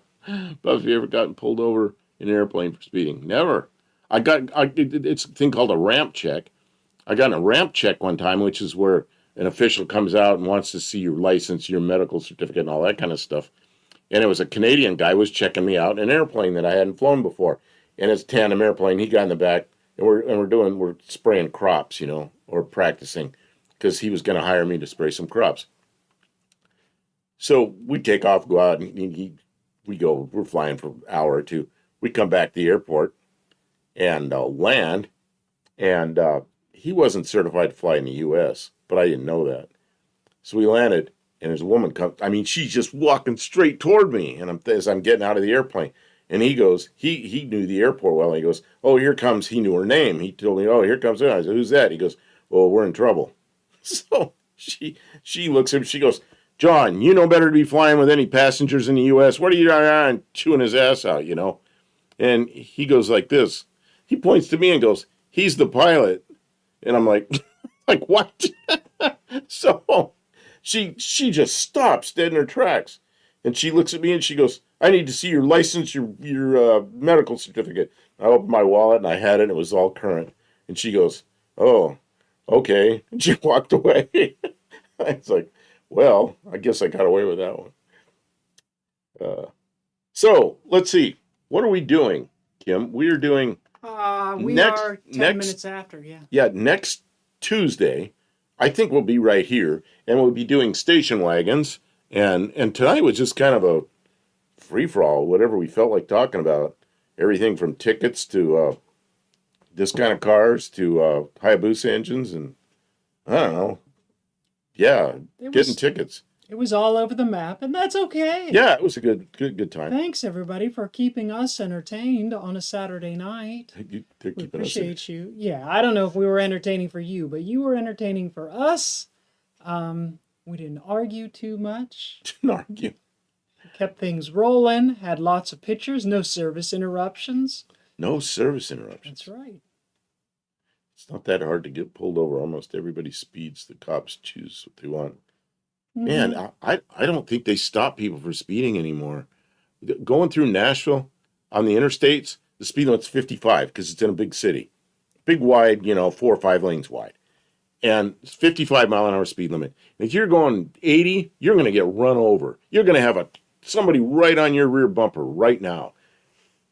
have you ever gotten pulled over in an airplane for speeding? Never. It's a thing called a ramp check. I got in a ramp check one time, which is where an official comes out and wants to see your license, your medical certificate, and all that kind of stuff. And it was a Canadian guy was checking me out in an airplane that I hadn't flown before. and it's a tandem airplane. He got in the back, and we're spraying crops, you know, or practicing, because he was going to hire me to spray some crops. So we take off, go out, and we're flying for an hour or two. We come back to the airport and land, and he wasn't certified to fly in the U.S., but I didn't know that. So we landed, and there's a woman come. I mean, she's just walking straight toward me, and as I'm getting out of the airplane, and he goes, he knew the airport well. And he goes, oh, here comes. He knew her name. He told me, oh, here comes her. I said, who's that? He goes, well, we're in trouble. So she looks at him. She goes, John, you know better to be flying with any passengers in the U.S. What are you doing? Chewing his ass out, you know? And he goes like this. He points to me and goes, he's the pilot. And I'm like, like what? So she just stops dead in her tracks. And she looks at me and she goes, I need to see your license, your medical certificate. I opened my wallet and I had it. And it was all current. And she goes, oh, okay. And she walked away. It's like, well, I guess I got away with that one. So let's see. What are we doing, Kim? We are doing. We are 10 minutes after, yeah. Yeah, next Tuesday, I think we'll be right here, and we'll be doing station wagons. And tonight was just kind of a free for all, whatever we felt like talking about. Everything from tickets to this kind of cars to Hayabusa engines, and I don't know. Yeah, getting tickets. It was all over the map, and that's okay. Yeah, it was a good time. Thanks, everybody, for keeping us entertained on a Saturday night. They're We keeping us. appreciate you. Yeah, I don't know if we were entertaining for you, but you were entertaining for us. We didn't argue too much. Didn't argue. Kept things rolling. Had lots of pictures. No service interruptions. No service interruptions. That's right. It's not that hard to get pulled over. Almost everybody speeds. The cops choose what they want. Mm-hmm. Man, I don't think they stop people for speeding anymore. Going through Nashville on the interstates, the speed limit's 55 because it's in a big city. Big, wide, 4 or 5 lanes wide. And it's 55 mile an hour speed limit. And if you're going 80, you're going to get run over. You're going to have somebody right on your rear bumper right now.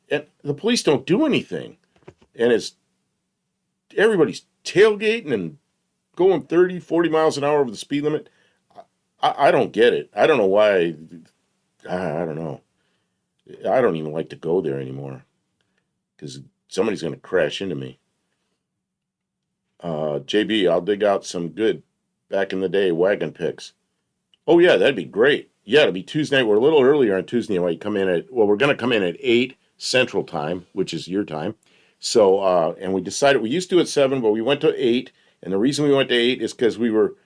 And the police don't do anything. And everybody's tailgating and going 30, 40 miles an hour over the speed limit. I don't get it. I don't know why. I don't know. I don't even like to go there anymore because somebody's going to crash into me. JB, I'll dig out some good back in the day wagon picks. Oh, yeah, that'd be great. Yeah, it'll be Tuesday night. We're a little earlier on Tuesday night. We're going to come in at 8 Central Time, which is your time. So, and we decided, we used to do it 7, but we went to 8. And the reason we went to 8 is because we were,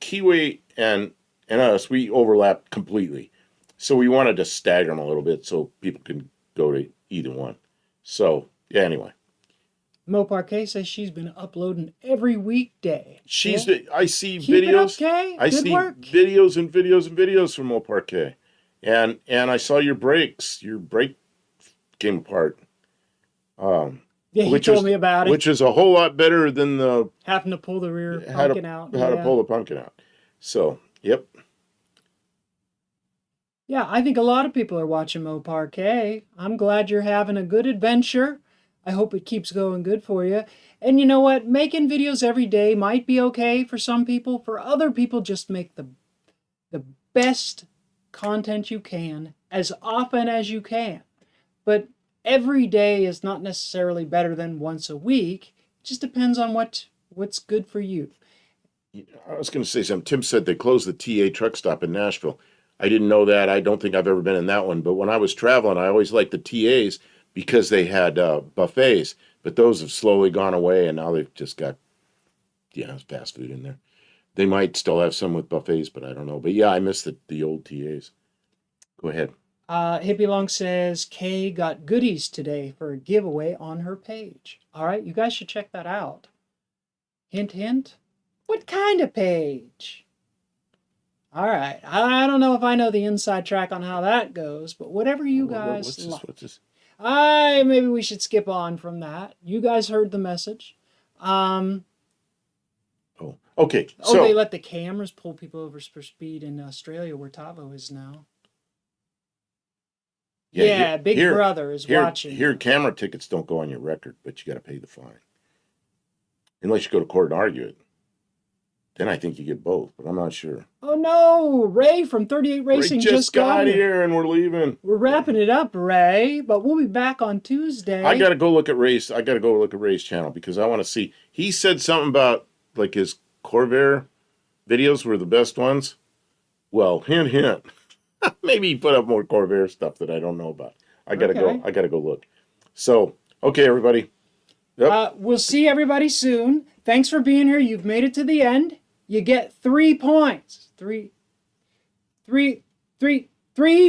Kiwi and us, we overlapped completely. So we wanted to stagger them a little bit so people can go to either one. So, yeah, anyway. Mo Parquet says she's been uploading every weekday. I see Keep videos. It up, Kay. I Good see work. videos and videos and videos from Mo Parquet. And I saw your brakes. Your brake came apart. Yeah, he told me about it. Which is a whole lot better than the having to pull the rear pumpkin out. How to pull the pumpkin out. So, yep. Yeah, I think a lot of people are watching Mo Parquet. I'm glad you're having a good adventure. I hope it keeps going good for you. And you know what? Making videos every day might be okay for some people. For other people, just make the best content you can as often as you can. But every day is not necessarily better than once a week. It just depends on what's good for you. I was going to say something. Tim said they closed the TA truck stop in Nashville. I didn't know that. I don't think I've ever been in that one. But when I was traveling, I always liked the TAs because they had buffets. But those have slowly gone away, and now they've just got, fast food in there. They might still have some with buffets, but I don't know. But yeah, I miss the old TAs. Go ahead. Hippie Long says Kay got goodies today for a giveaway on her page. All right, you guys should check that out. Hint, hint. What kind of page? All right, I don't know if I know the inside track on how that goes, but whatever you guys like. What's this? Maybe we should skip on from that. You guys heard the message. Oh, okay. So they let the cameras pull people over for speed in Australia, where Tavo is now. Yeah, Big Brother is watching. Here, camera tickets don't go on your record, but you got to pay the fine. Unless you go to court and argue it. Then I think you get both, but I'm not sure. Oh no, Ray from 38 Racing Ray just got here and we're leaving. We're wrapping it up, Ray, but we'll be back on Tuesday. I got to go look at Ray's. I got to go look at Ray's channel because I want to see. He said something about like his Corvair videos were the best ones. Well, hint, hint. Maybe he put up more Corvair stuff that I don't know about. I got to go. I got to go look. So, okay, everybody. Yep. We'll see everybody soon. Thanks for being here. You've made it to the end. You get 3 points. Three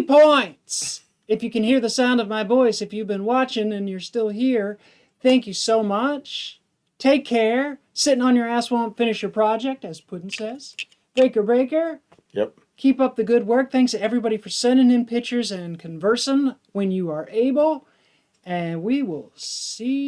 points. If you can hear the sound of my voice, if you've been watching and you're still here, thank you so much. Take care. Sitting on your ass won't finish your project, as Puddin says. Breaker, breaker. Yep. Keep up the good work. Thanks to everybody for sending in pictures and conversing when you are able. And we will see